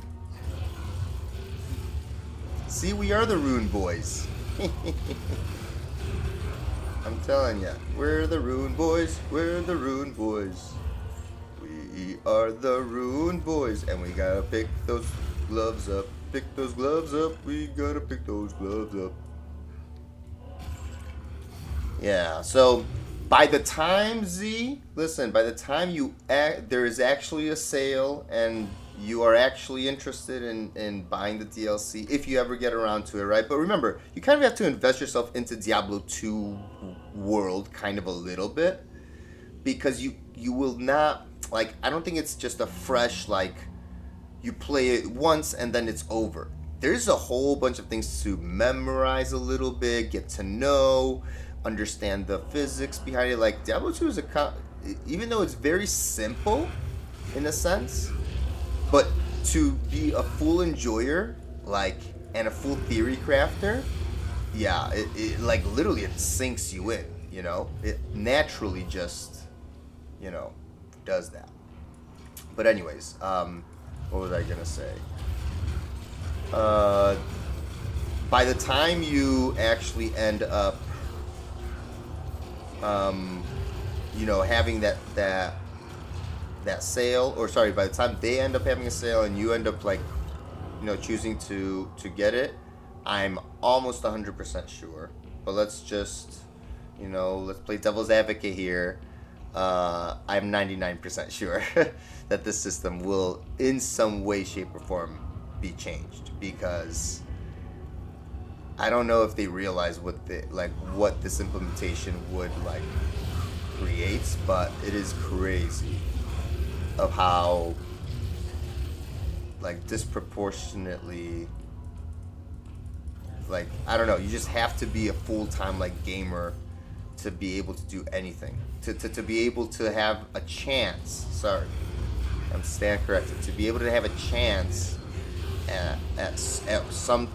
See, we are the Rune Boys. I'm telling ya, we're the Rune Boys. We're the Rune Boys. We are the Rune Boys, and we gotta pick those gloves up. Pick those gloves up. We gotta pick those gloves up. Yeah. So by the time by the time there is actually a sale and you are actually interested in buying the DLC, if you ever get around to it, right? But remember, you kind of have to invest yourself into Diablo 2 world kind of a little bit, because you will not, like, I don't think it's just a fresh, like, you play it once and then it's over. There's a whole bunch of things to memorize a little bit, get to know, understand the physics behind it. Like, Diablo 2 is even though it's very simple in a sense, but to be a full enjoyer, like, and a full theory crafter, yeah, it like literally it sinks you in, you know? It naturally just, you know, does that. But anyways, what was I gonna say? By the time you actually end up, you know, having that sale, or sorry, by the time they end up having a sale and you end up, like, you know, choosing to get it, I'm almost 100% sure. But let's just, you know, let's play devil's advocate here. I'm 99% sure that this system will, in some way, shape, or form, be changed, because I don't know if they realize what this implementation would like create, but it is crazy of how like disproportionately, like, I don't know, you just have to be a full-time like gamer to be able to do anything, to be able to have a chance, sorry, I'm stand corrected, to be able to have a chance at some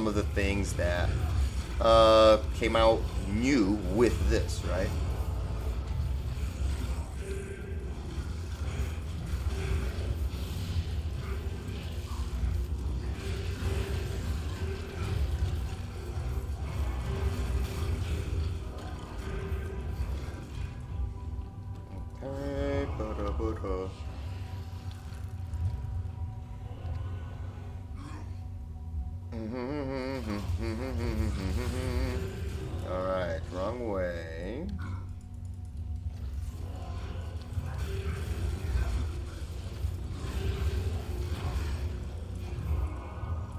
of the things that came out new with this, right? Alright, wrong way.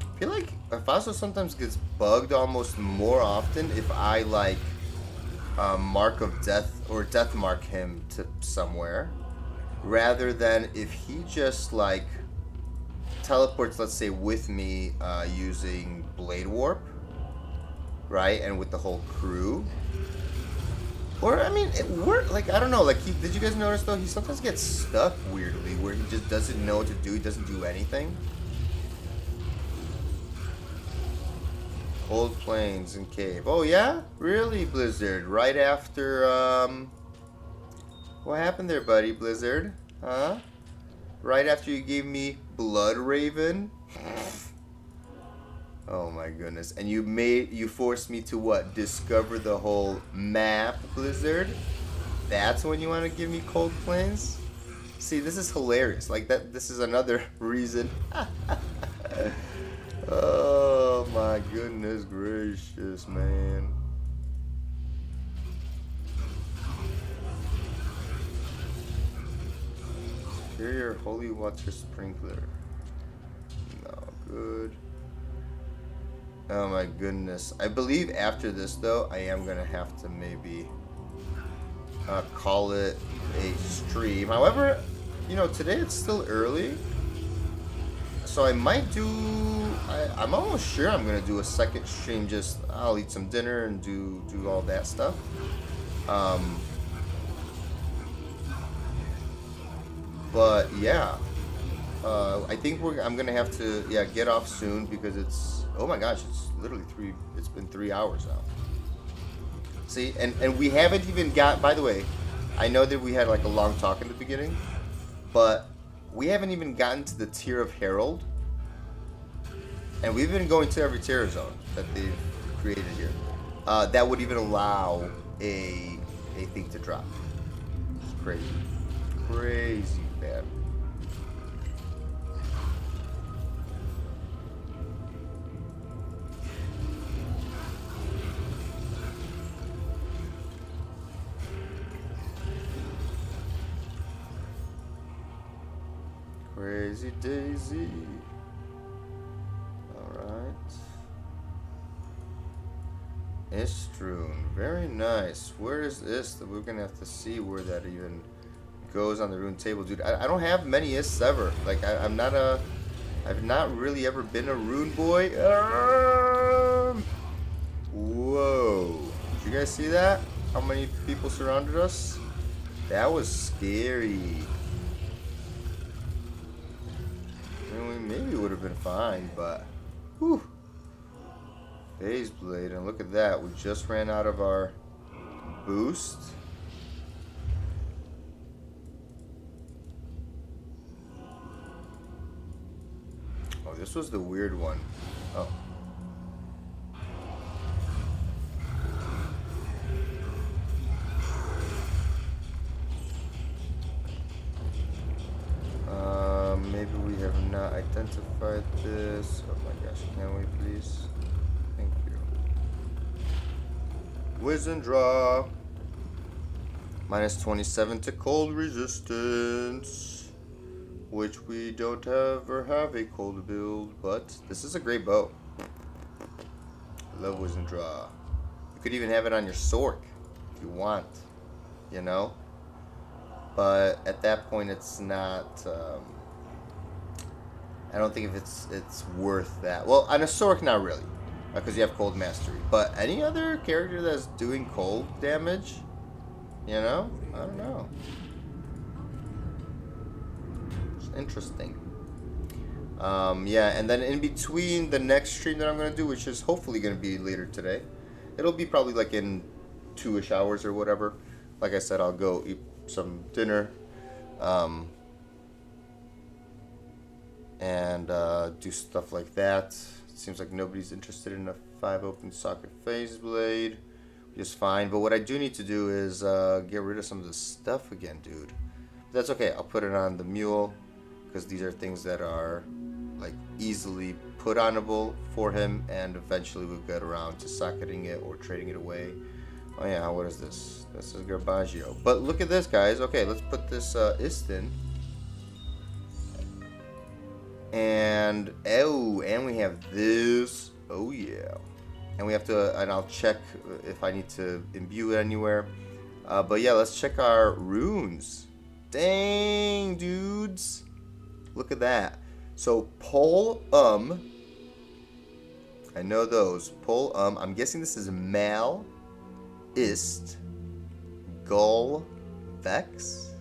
I feel like Faso sometimes gets bugged almost more often if I like mark of death or death mark him to somewhere, rather than if he just like teleports, let's say, with me using Blade Warp, right, and with the whole crew. Or I mean, it worked. Like I don't know. Like did you guys notice though? He sometimes gets stuck weirdly, where he just doesn't know what to do. He doesn't do anything. Cold Plains and Cave. Oh yeah? Really, Blizzard? Right after, what happened there, buddy, Blizzard? Huh? Right after you gave me Blood Raven? Oh my goodness. And you forced me to what? Discover the whole map, Blizzard? That's when you want to give me Cold Plains? See, this is hilarious. Like this is another reason. Oh my goodness gracious, man. Superior Holy Water Sprinkler. No good. Oh my goodness. I believe after this though, I am gonna have to maybe call it a stream. However, you know, today it's still early. So I might do, I'm almost sure I'm going to do a second stream. Just, I'll eat some dinner and do all that stuff. But yeah, I think I'm going to have to, get off soon because it's, oh my gosh, it's literally it's been 3 hours now. See, and we haven't even got, by the way, I know that we had like a long talk in the beginning, but we haven't even gotten to the tier of Herald, and we've been going to every tier zone that they've created here. That would even allow a thing to drop. It's crazy, crazy bad. Crazy Daisy. Alright. Estrune. Very nice. Where is this? We're gonna have to see where that even goes on the rune table, dude. I don't have many ists ever. Like I've not really ever been a rune boy. Whoa. Did you guys see that? How many people surrounded us? That was scary. Maybe it would have been fine, but whew. Phase Blade, and look at that. We just ran out of our boost. Oh, this was the weird one. Oh. Maybe we have not identified this. Oh my gosh, can we please? Thank you. Wisdom draw. Minus 27 to cold resistance, which we don't ever have a cold build, but this is a great bow. I love wisdom draw. You could even have it on your sword if you want, you know? But at that point, it's not. I don't think if it's worth that. Well, on a Sork, not really, because you have cold mastery. But any other character that's doing cold damage, you know, I don't know. It's interesting. Yeah, and then in between the next stream that I'm gonna do, which is hopefully gonna be later today, it'll be probably like in 2-ish hours or whatever. Like I said, I'll go eat some dinner. And do stuff like that. It seems like nobody's interested in a 5 open socket phase blade, which is fine. But what I do need to do is get rid of some of this stuff again, dude. But that's okay. I'll put it on the mule because these are things that are like easily put onable for him, and eventually we'll get around to socketing it or trading it away. Oh yeah, what is this? This is Garbaggio. But look at this, guys. Okay, let's put this Ist in. And and we have this. Oh yeah. And we have to, and I'll check if I need to imbue it anywhere. But yeah, let's check our runes. Dang, dudes. Look at that. So Pol I know those. Pol I'm guessing this is Mal, Ist, Gull, Vex.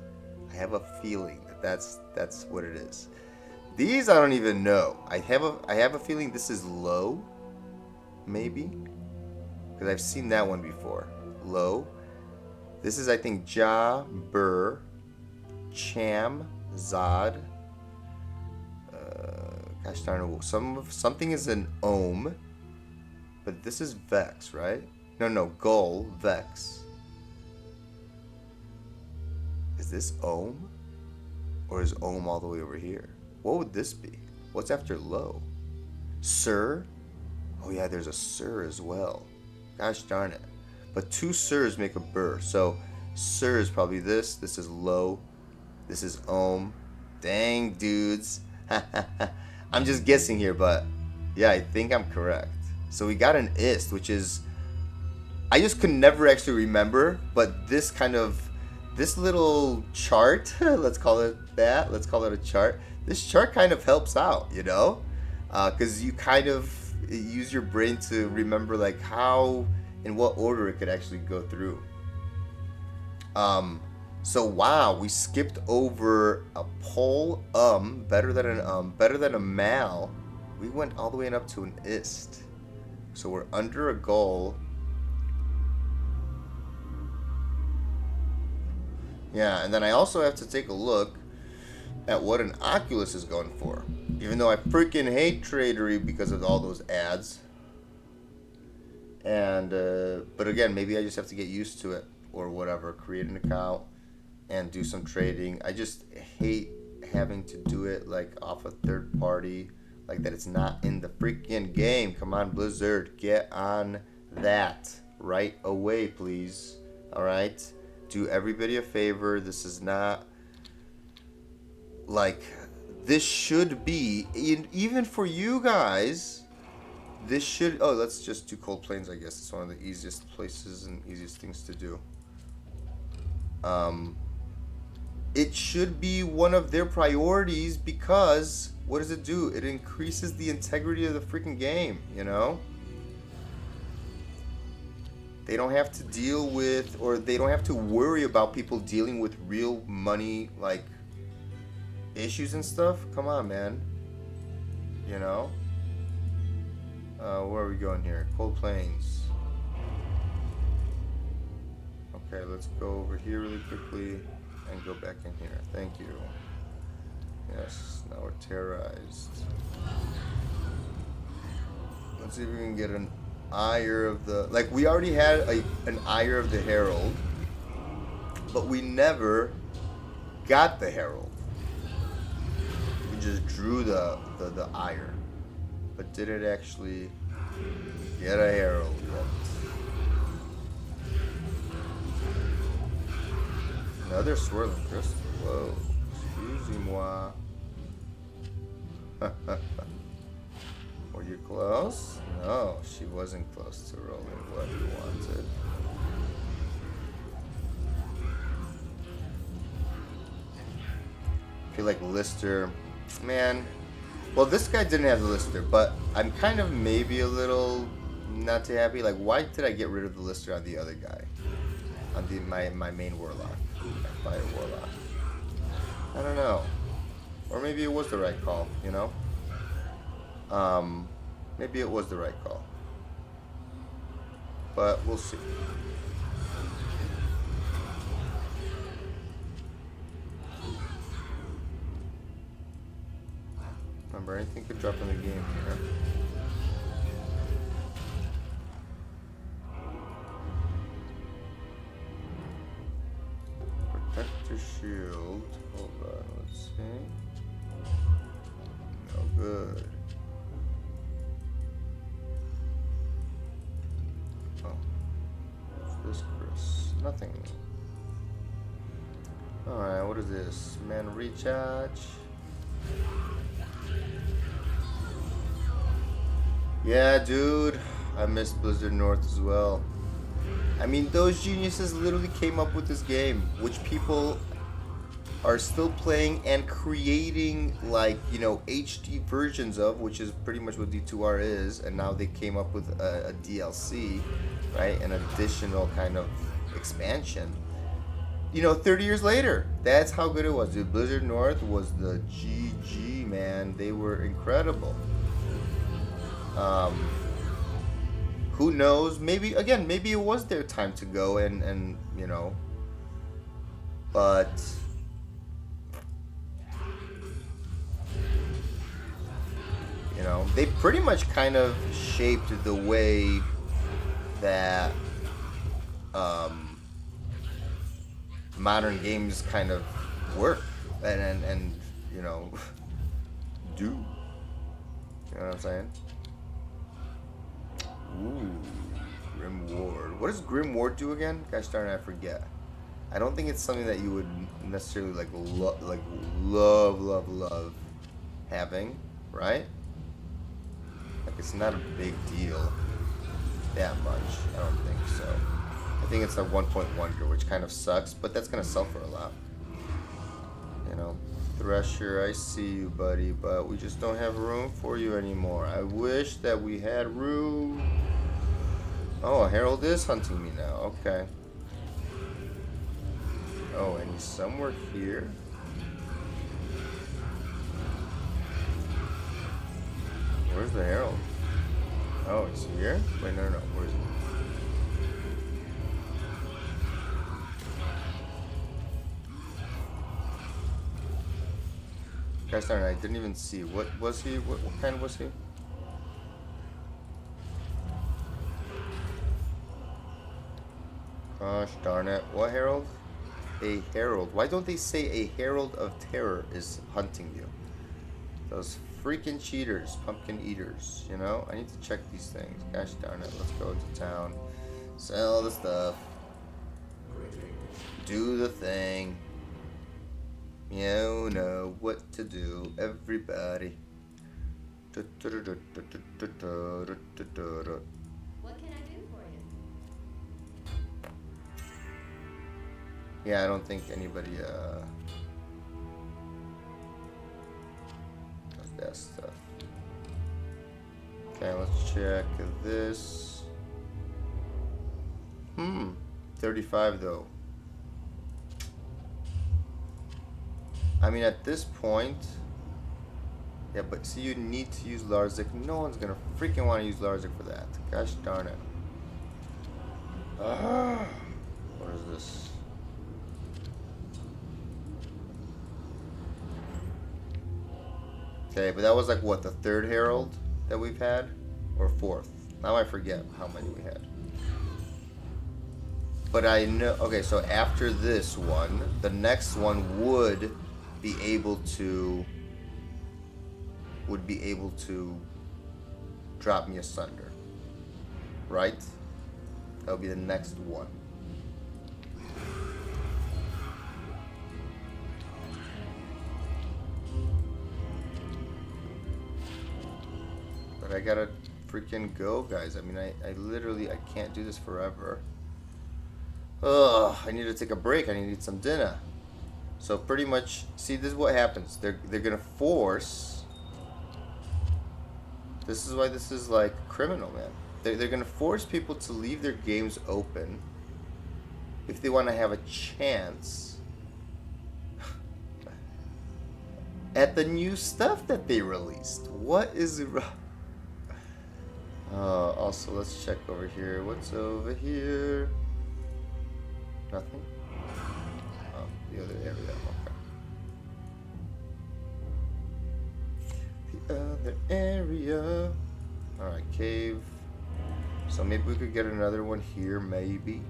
I have a feeling that that's what it is. These I don't even know. I have a feeling this is Low, maybe, because I've seen that one before. Low. This is, I think, Ja, Burr, Cham, Zod. Gosh darn it. Something is an Ohm, but this is Vex, right? No, Gull, Vex. Is this Ohm? Or is Ohm all the way over here? What would this be? What's after Low? Sir? Oh yeah, there's a Sir as well. Gosh darn it. But two Sirs make a Burr. So Sir is probably this. This is Low. This is Ohm. Dang, dudes. I'm just guessing here, but yeah, I think I'm correct. So we got an Ist, which is, I just could never actually remember, but this little chart, let's call it that, let's call it a chart. This chart kind of helps out, you know? Because you kind of use your brain to remember like how, in what order it could actually go through. So wow, we skipped over a Pol better than a Mal. We went all the way up to an Ist. So we're under a goal. Yeah, and then I also have to take a look at what an Oculus is going for. Even though I freaking hate Tradery because of all those ads. And but again, maybe I just have to get used to it or whatever. Create an account and do some trading. I just hate having to do it like off a third party, like that it's not in the freaking game. Come on, Blizzard, get on that right away, please. All right, do everybody a favor. This is not like, this should be, even for you guys, this should, oh, let's just do Cold Plains, I guess. It's one of the easiest places and easiest things to do. It should be one of their priorities because what does it do? It increases the integrity of the freaking game, you know? They don't have to deal with, or they don't have to worry about people dealing with real money, like, issues and stuff. Come on, man. You know? Where are we going here? Cold Plains. Okay, let's go over here really quickly and go back in here. Thank you. Yes, now we're terrorized. Let's see if we can get an ire of the, like, we already had an ire of the Herald, but we never got the Herald. We just drew the ire, but did it actually get a Herald yet? Another swirling crystal. Whoa. Excusez-moi. Were you close? No, she wasn't close to rolling what you wanted. I feel like Lister, man. Well, this guy didn't have the Lister, but I'm kind of maybe a little not too happy. Like, why did I get rid of the Lister on the other guy? On my main Warlock. My fire Warlock. I don't know. Or maybe it was the right call, you know? Maybe it was the right call. But we'll see. Remember, anything could drop in the game here. Protect your shield. Hold on, let's see. No good. Nothing. Alright, what is this? Man, recharge. Yeah, dude. I miss Blizzard North as well. I mean, those geniuses literally came up with this game, which people are still playing and creating, like, you know, HD versions of, which is pretty much what D2R is, and now they came up with a DLC, right? An additional kind of expansion. You know, 30 years later, that's how good it was, dude. Blizzard North was the GG, man. They were incredible. Who knows? Maybe, again, maybe it was their time to go and you know, but you know, they pretty much kind of shaped the way that modern games kind of work and you know, do. You know what I'm saying? Ooh, Grim Ward. What does Grim Ward do again? Gosh darn it, I forget. I don't think it's something that you would necessarily like love having, right? Like, it's not a big deal that much. I don't think so. I think it's a 1-point wonder, which kind of sucks, but that's gonna sell for a lot. You know, Thresher, I see you, buddy, but we just don't have room for you anymore. I wish that we had room. Oh, Herald is hunting me now. Okay. Oh, and he's somewhere here. Where's the Herald? Oh, he's here? Wait, no. Where is he? Gosh darn it, I didn't even see. What was he? What kind was he? Gosh darn it. What herald? A herald. Why don't they say a herald of terror is hunting you? Those freaking cheaters, pumpkin eaters, you know? I need to check these things. Gosh darn it. Let's go to town. Sell the stuff. Do the thing. You know what to do, everybody. What can I do for you? Yeah, I don't think anybody does that stuff. Okay, let's check this. 35 though. I mean, at this point, yeah, but see, you need to use Larzik. No one's gonna freaking want to use Larzik for that. Gosh darn it. What is this? Okay, but that was like what, the third Herald that we've had? Or fourth? Now I forget how many we had. But I know, okay, so after this one, the next one would be able to drop me asunder, right? That'll be the next one. But I gotta freaking go, guys. I mean, I literally can't do this forever. Ugh, I need to take a break. I need some dinner. So pretty much, see, this is what happens. They're gonna force. This is why this is like criminal, man. They're gonna force people to leave their games open if they want to have a chance at the new stuff that they released. What is it? Also, let's check over here. What's over here? Nothing. Oh, the other area. Okay. The other area. Alright, cave. So maybe we could get another one here, maybe.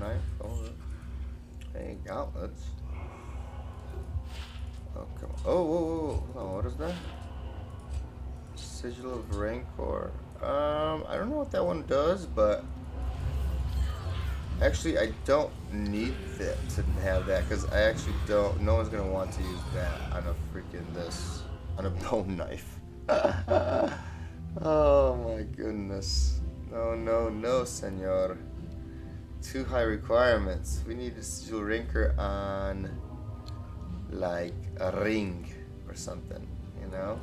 knife. Oh, hey, gauntlets. Oh, come on. Oh, whoa, whoa, whoa. Hold on, what is that? Sigil of Rancor. I don't know what that one does, but actually, I don't need that to have that because I actually don't. No one's gonna want to use that on a freaking on a bone knife. Oh my goodness! No, no, no, senor. Too high requirements. We need a Sigil Rancor on like a ring or something, you know?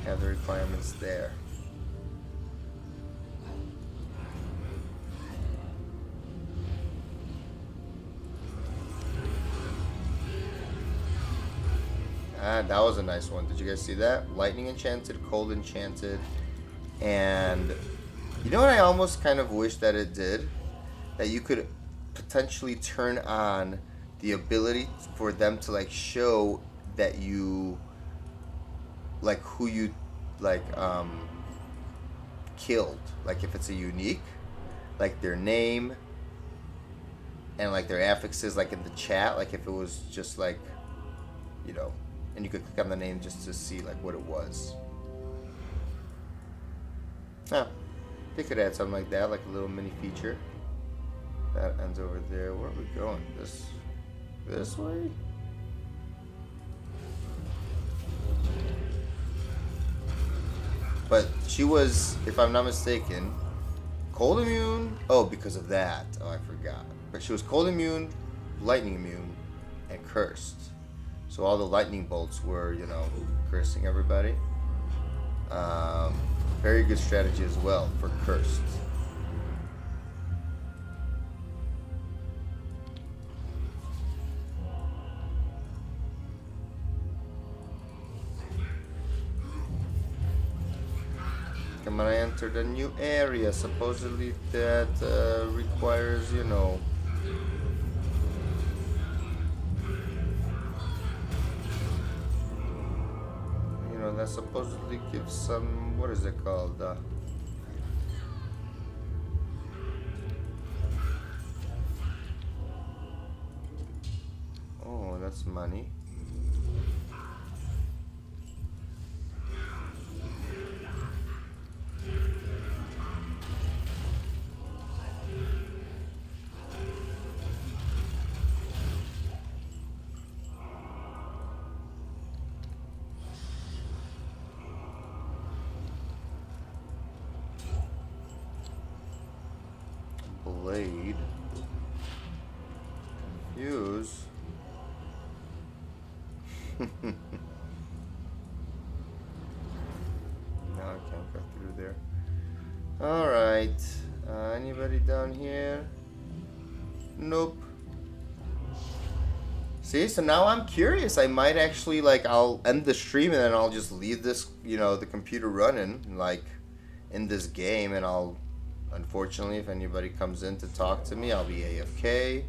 Have the requirements there. Ah, that was a nice one. Did you guys see that? Lightning enchanted, cold enchanted, and you know what I almost kind of wish that it did? That you could potentially turn on the ability for them to like show that you like who you like killed, like if it's a unique, like their name and like their affixes like in the chat, like if it was just like, you know, and you could click on the name just to see like what it was. Huh. They could add something like that, like a little mini feature. That ends over there. Where are we going? This way? But she was, if I'm not mistaken, cold immune. Oh, because of that. Oh, I forgot. But she was cold immune, lightning immune, and cursed. So all the lightning bolts were, you know, cursing everybody. Very good strategy as well for cursed. Come on, I entered a new area. Supposedly that requires, you know, that supposedly gives some, what is it called? Oh, that's money. Blade. Confuse. No, I can't go through there. Alright. Anybody down here? Nope. See, so now I'm curious. I might actually, like, I'll end the stream and then I'll just leave this, you know, the computer running, like, in this game, and I'll, unfortunately, if anybody comes in to talk to me, I'll be AFK,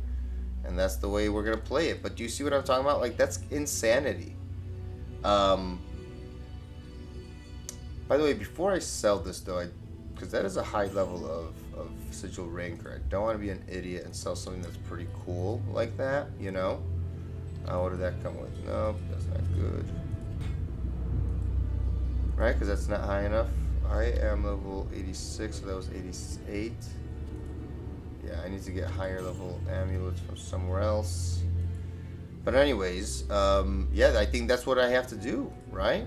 and that's the way we're gonna play it. But do you see what I'm talking about? Like, that's insanity. By the way, before I sell this, though, because that is a high level of Sigil Rancor, I don't want to be an idiot and sell something that's pretty cool like that, you know? What did that come with? Nope, that's not good. Right, because that's not high enough. I am level 86, so that was 88. Yeah, I need to get higher level amulets from somewhere else. But anyways, yeah, I think that's what I have to do, right?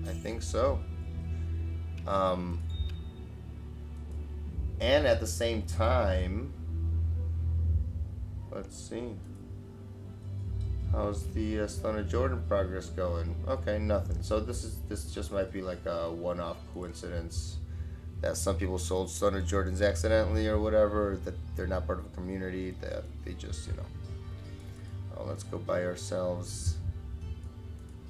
I think so. And at the same time, let's see. How's the Stone of Jordan progress going? Okay, nothing. So this just might be like a one-off coincidence that some people sold Stone of Jordans accidentally or whatever, that they're not part of a community, that they just, you know. Oh, let's go buy ourselves.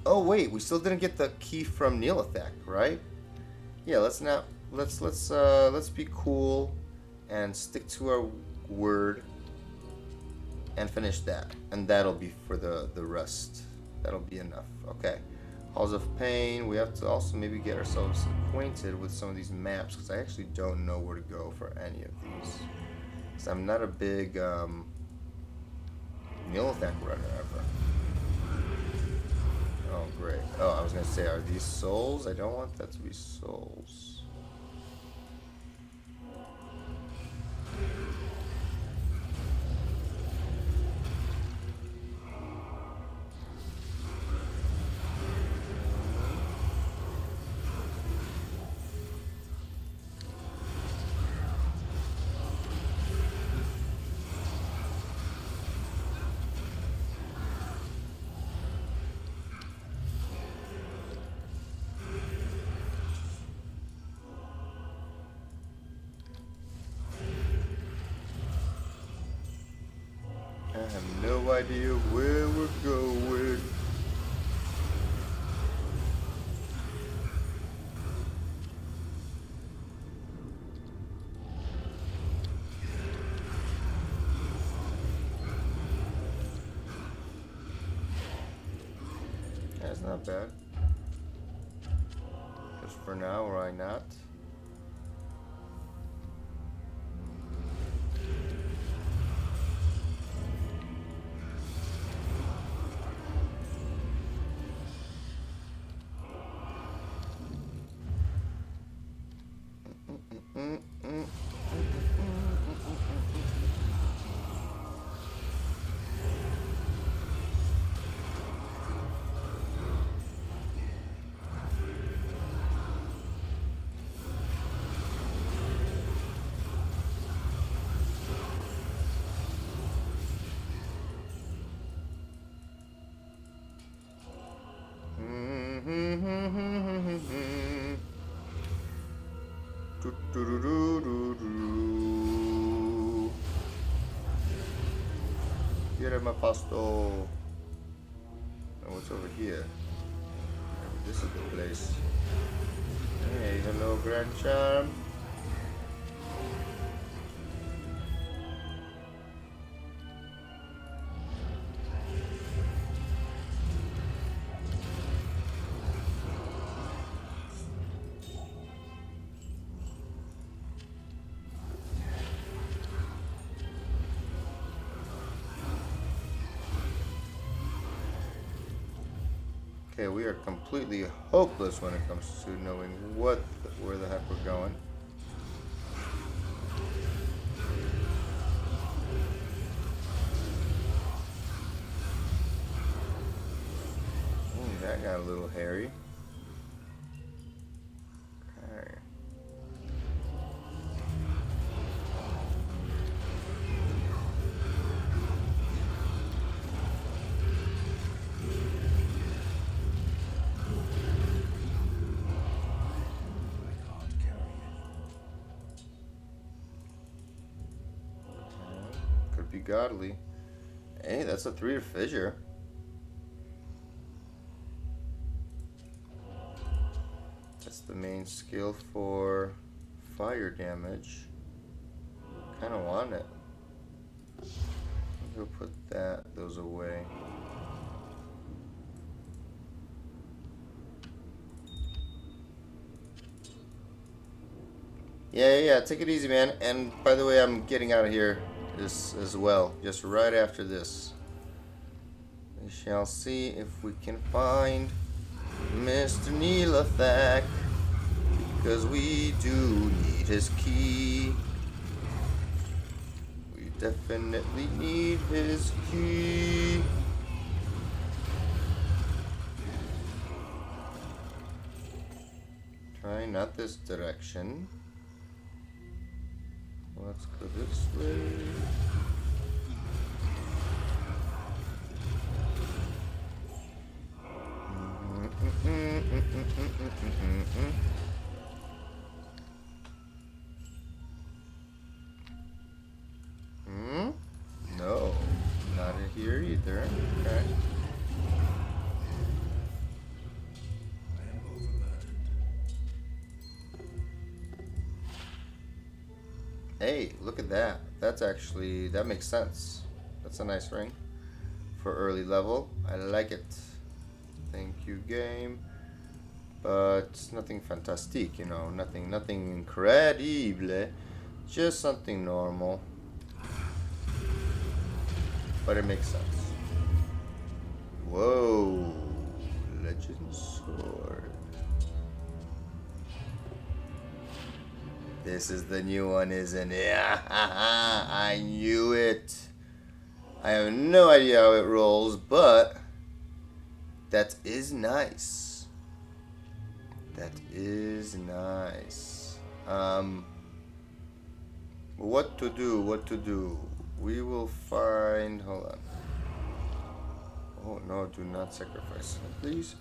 Oh wait, we still didn't get the key from Neolithek, right? Yeah, let's be cool and stick to our word and finish that, and that'll be for the rest. That'll be enough. Okay, Halls of Pain. We have to also maybe get ourselves acquainted with some of these maps, because I actually don't know where to go for any of these. 'Cause I'm not a big meal attack runner ever. Oh, great. Oh, I was gonna say, are these souls? I don't want that to be souls. I have no idea where we're going. That's not bad. Just for now, why not? Get him a pasto. And what's over here? This is the place. Hey, hello, Grand Charm. Okay, we are completely hopeless when it comes to knowing where the heck we're going. Ooh, that got a little hairy. Okay. Could be godly. Hey, that's a 3 fissure. That's the main skill for fire damage. Kind of want it. Go put those away. Yeah. Take it easy, man. And by the way, I'm getting out of here as well. Just right after this. We shall see if we can find Mr. Neelathak, because we do need his key. We definitely need his key. Try not this direction. Let's go this way. No, not in here either. Okay. Hey, look at that. That makes sense. That's a nice ring for early level. I like it. Thank you, game. But nothing fantastic, nothing incredible. Just something normal. but it makes sense. Whoa. Legend Sword. This is the new one, isn't it? I knew it. I have no idea how it rolls, but that is nice. That is nice. What to do? What to do? We will find. Hold on. Oh no! Do not sacrifice, please.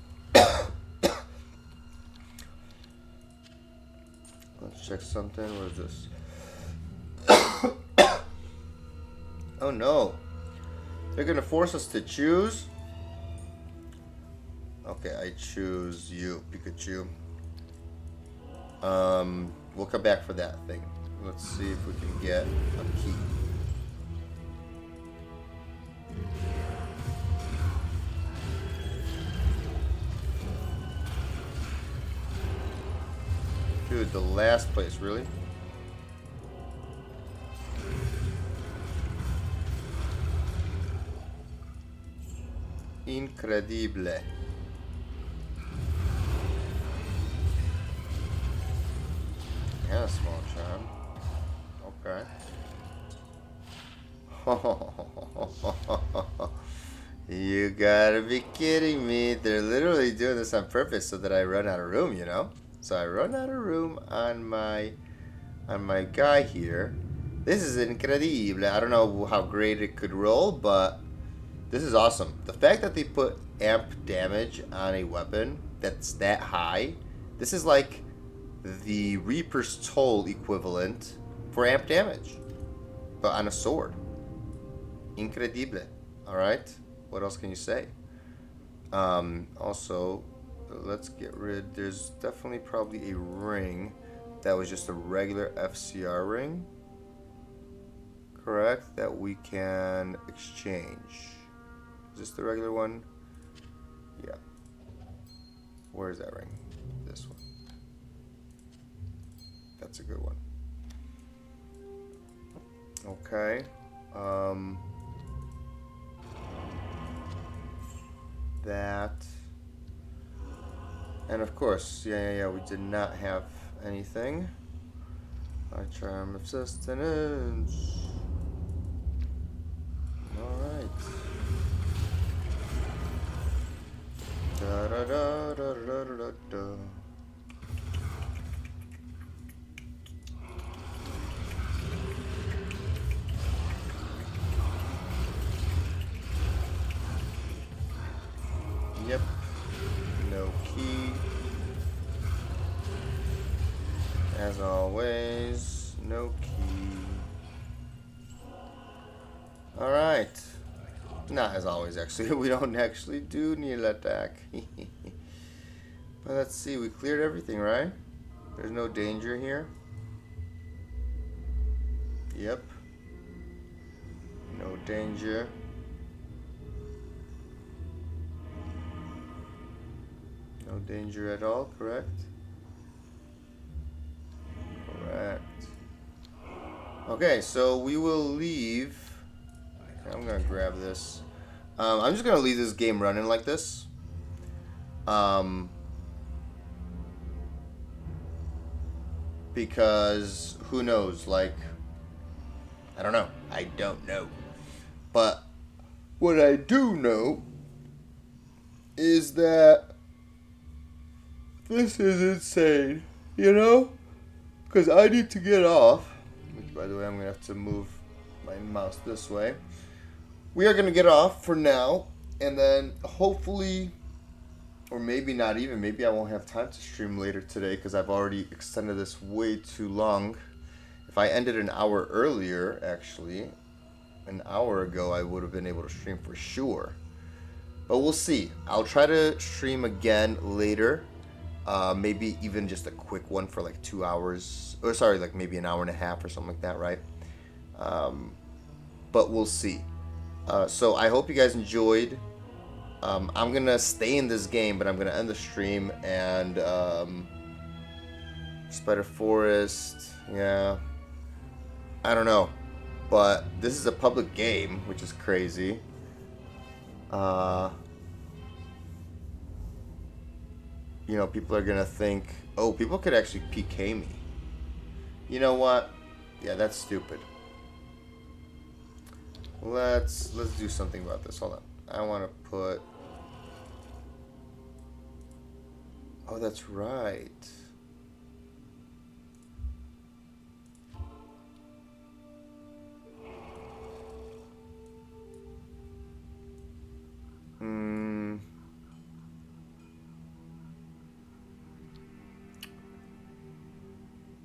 Let's check something. What is this? Oh no! They're gonna force us to choose. Okay, I choose you, Pikachu. We'll come back for that thing. Let's see if we can get a key. Dude, the last place, really? Incredible. Yeah, small charm. Okay. You gotta be kidding me. They're literally doing this on purpose so that I run out of room, you know? So I run out of room on my guy here. This is incredible. I don't know how great it could roll, but this is awesome. The fact that they put amp damage on a weapon that's that high, this is like the Reaper's Toll equivalent for amp damage, but on a sword. Incredible. Alright, what else can you say? Also, let's get rid, there's definitely probably a ring that was just a regular FCR ring, correct, that we can exchange. Is this the regular one? Yeah. Where is that ring? This one. That's a good one. Okay. That. And of course, yeah, we did not have anything. Our charm of sustenance. Alright. Da da da da da da da. Yep. No key. As always, no key. Alright. Not as always, actually. We don't actually do need an attack. But let's see, we cleared everything, right? There's no danger here. Yep. No danger. No danger at all, correct? Correct. Okay, so we will leave. Okay, I'm gonna grab this. I'm just gonna leave this game running like this. Because who knows? Like, I don't know. I don't know. But what I do know is that this is insane, you know? Because I need to get off. Which, by the way, I'm going to have to move my mouse this way. We are going to get off for now. And then hopefully, or maybe not even, maybe I won't have time to stream later today because I've already extended this way too long. If I ended an hour earlier, actually, an hour ago, I would have been able to stream for sure. But we'll see. I'll try to stream again later. Maybe even just a quick one for like 2 hours, or sorry, like maybe an hour and a half or something like that, right? But we'll see. So I hope you guys enjoyed. I'm gonna stay in this game, but I'm gonna end the stream. And Spider Forest, yeah, I don't know. But this is a public game, which is crazy. You know, people are gonna think, oh, people could actually PK me. You know what? Yeah, that's stupid. Let's do something about this. Hold on. I want to put. Oh, that's right.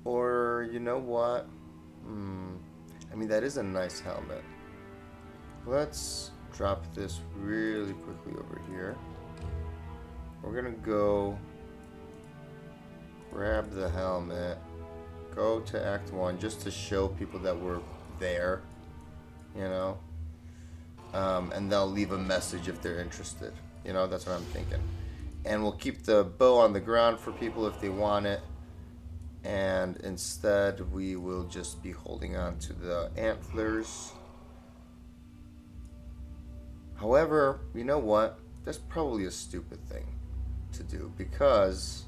Or, you know what? I mean, that is a nice helmet. Let's drop this really quickly over here. We're gonna go grab the helmet, go to Act 1 just to show people that we're there, you know? And they'll leave a message if they're interested. You know, that's what I'm thinking. And we'll keep the bow on the ground for people if they want it. And instead, we will just be holding on to the antlers. However, you know what? That's probably a stupid thing to do because,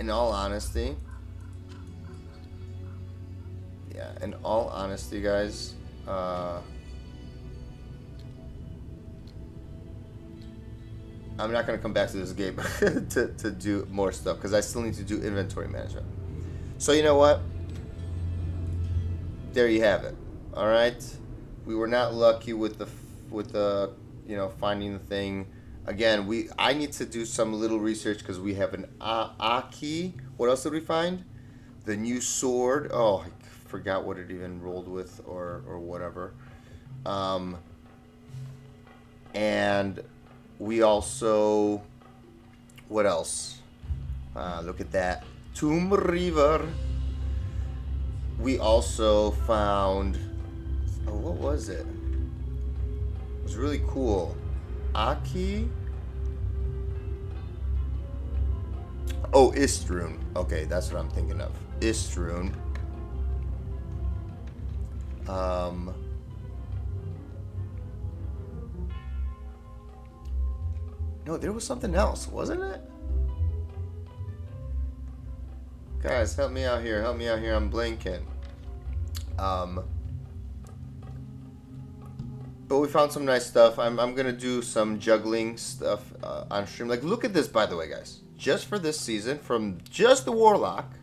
in all honesty, guys, I'm not going to come back to this game to do more stuff because I still need to do inventory management. So you know what? There you have it. All right. We were not lucky with the you know, finding the thing. Again, I need to do some little research because we have an Aki. What else did we find? The new sword. Oh, I forgot what it even rolled with or whatever. And we also, what else? Look at that. Tomb Reaver. We also found, oh, what was it? It was really cool. Aki? Oh, Istrun. Okay, that's what I'm thinking of. Istrun. No, there was something else, wasn't it? Guys, help me out here. Help me out here. I'm blanking. But we found some nice stuff. I'm gonna do some juggling stuff on stream. Like, look at this, by the way, guys. Just for this season, from just the Warlock.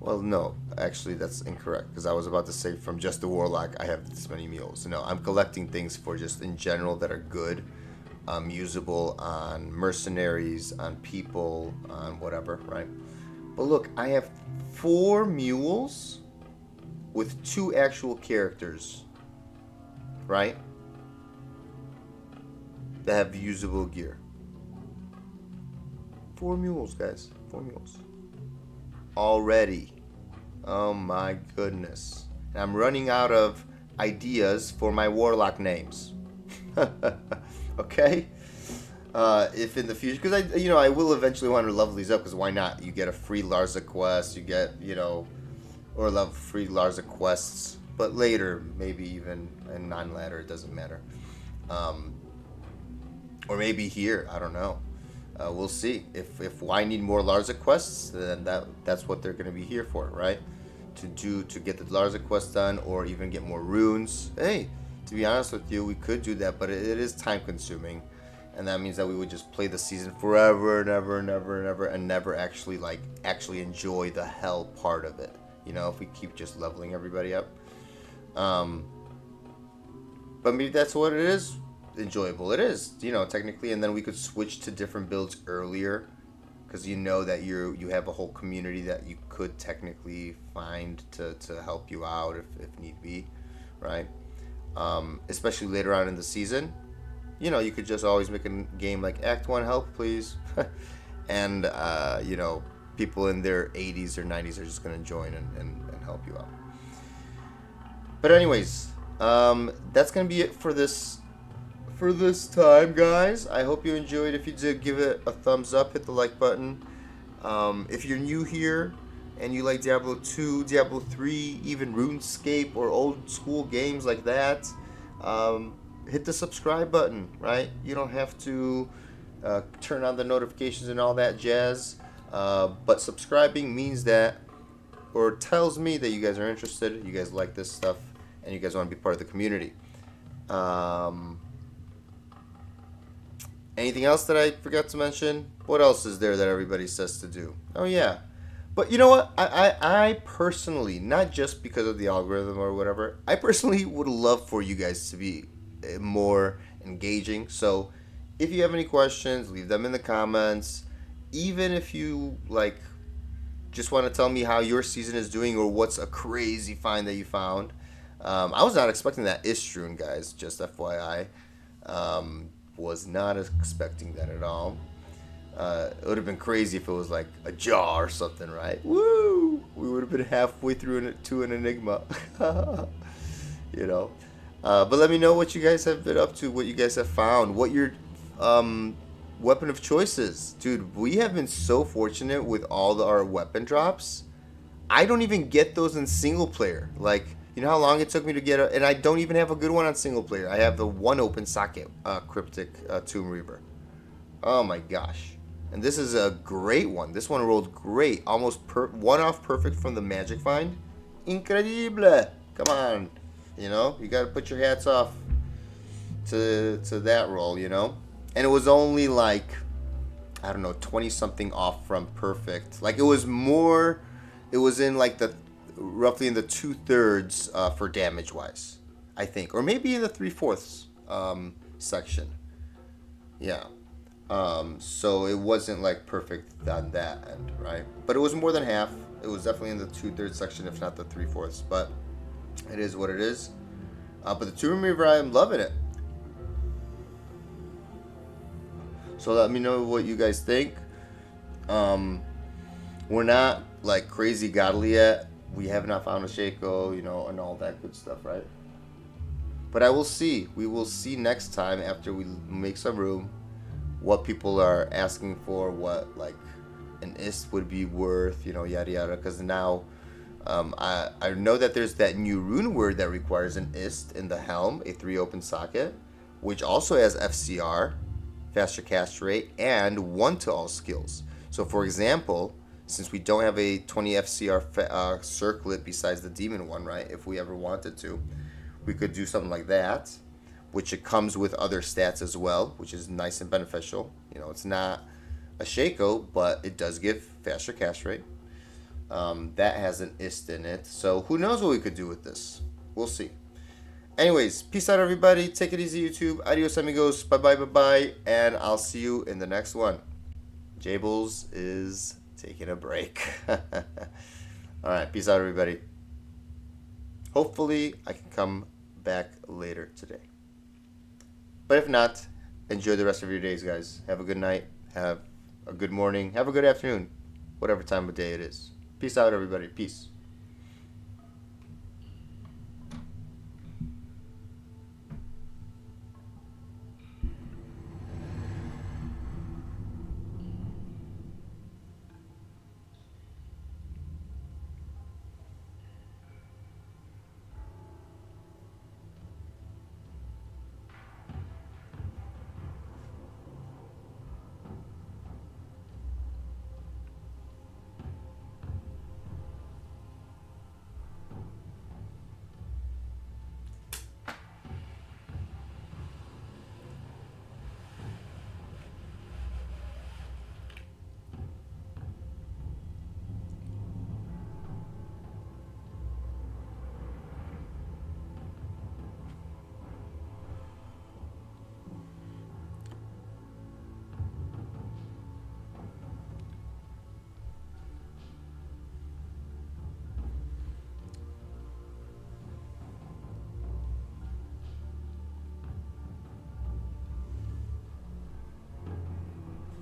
Well, no, actually, that's incorrect because I was about to say from just the Warlock, I have this many mules. No, I'm collecting things for just in general that are good, usable on mercenaries, on people, on whatever, right? But look, I have 4 mules with 2 actual characters, right? That have usable gear. 4 mules, guys. 4 mules. Already. Oh my goodness. And I'm running out of ideas for my Warlock names. Okay? If in the future, because I will eventually want to level these up, because why not? You get a free Larza quest, you get, or level free Larza quests, but later, maybe even a non-ladder, it doesn't matter. Or maybe here, I don't know. We'll see. If I need more Larza quests, then that's what they're going to be here for, right? To get the Larza quest done, or even get more runes. Hey, to be honest with you, we could do that, but it is time consuming, and that means that we would just play the season forever and ever and ever and ever, and never actually enjoy the hell part of it. If we keep just leveling everybody up. But maybe that's what it is. Enjoyable. It is, technically, and then we could switch to different builds earlier, because that you have a whole community that you could technically find to help you out if need be, right? Especially later on in the season, you could just always make a game like Act 1 help please, and people in their 80s or 90s are just going to join and help you out. But anyways, that's going to be it for this time, guys. I hope you enjoyed. If you did, give it a thumbs up, hit the like button. If you're new here, and you like Diablo 2, Diablo 3, even RuneScape or old school games like that, hit the subscribe button, right? You don't have to turn on the notifications and all that jazz. But subscribing means that, or tells me that you guys are interested, you guys like this stuff, and you guys want to be part of the community. Anything else that I forgot to mention? What else is there that everybody says to do? Oh yeah. But you know what? I personally, not just because of the algorithm or whatever, I personally would love for you guys to be more engaging. So if you have any questions, leave them in the comments. Even if you like just want to tell me how your season is doing or what's a crazy find that you found. I was not expecting that Istrun, guys, just FYI. Was not expecting that at all. It would have been crazy if it was like a jaw or something, right? Woo! We would have been halfway through to an enigma. You know. But let me know what you guys have been up to, what you guys have found, what your weapon of choice is. Dude, we have been so fortunate with all our weapon drops. I don't even get those in single player. Like, you know how long it took me to get and I don't even have a good one on single player. I have the one open socket cryptic Tomb Reaver. Oh my gosh. And this is a great one. This one rolled great. Almost one off perfect from the magic find. Incredible. Come on. You know, you got to put your hats off to that roll, you know. And it was only like, I don't know, 20 something off from perfect. Like it was in like roughly in the 2/3 for damage wise, I think, or maybe in the 3/4 section. Yeah. So it wasn't like perfect on that end, right? But it was more than half. It was definitely in the 2/3 section, if not the 3/4. But it is what it is. But the Tomb Reaver, I am loving it. So let me know what you guys think. We're not like crazy godly yet. We have not found a Shaco, you know, and all that good stuff, right? But I will see. We will see next time after we make some room what people are asking for, what like an ist would be worth, you know, yada yada. Because now I know that there's that new rune word that requires an ist in the helm, a 3 open socket, which also has FCR, faster cast rate, and 1 to all skills. So for example, since we don't have a 20 FCR circlet besides the demon one, right? If we ever wanted to, we could do something like that, which it comes with other stats as well, which is nice and beneficial. You know, it's not a Shaco, but it does give faster cast rate. That has an ist in it. So who knows what we could do with this? We'll see. Anyways, peace out, everybody. Take it easy, YouTube. Adios, amigos. Bye-bye, bye-bye. And I'll see you in the next one. Jables is taking a break. All right, peace out, everybody. Hopefully, I can come back later today. But if not, enjoy the rest of your days, guys. Have a good night. Have a good morning. Have a good afternoon. Whatever time of day it is. Peace out, everybody. Peace.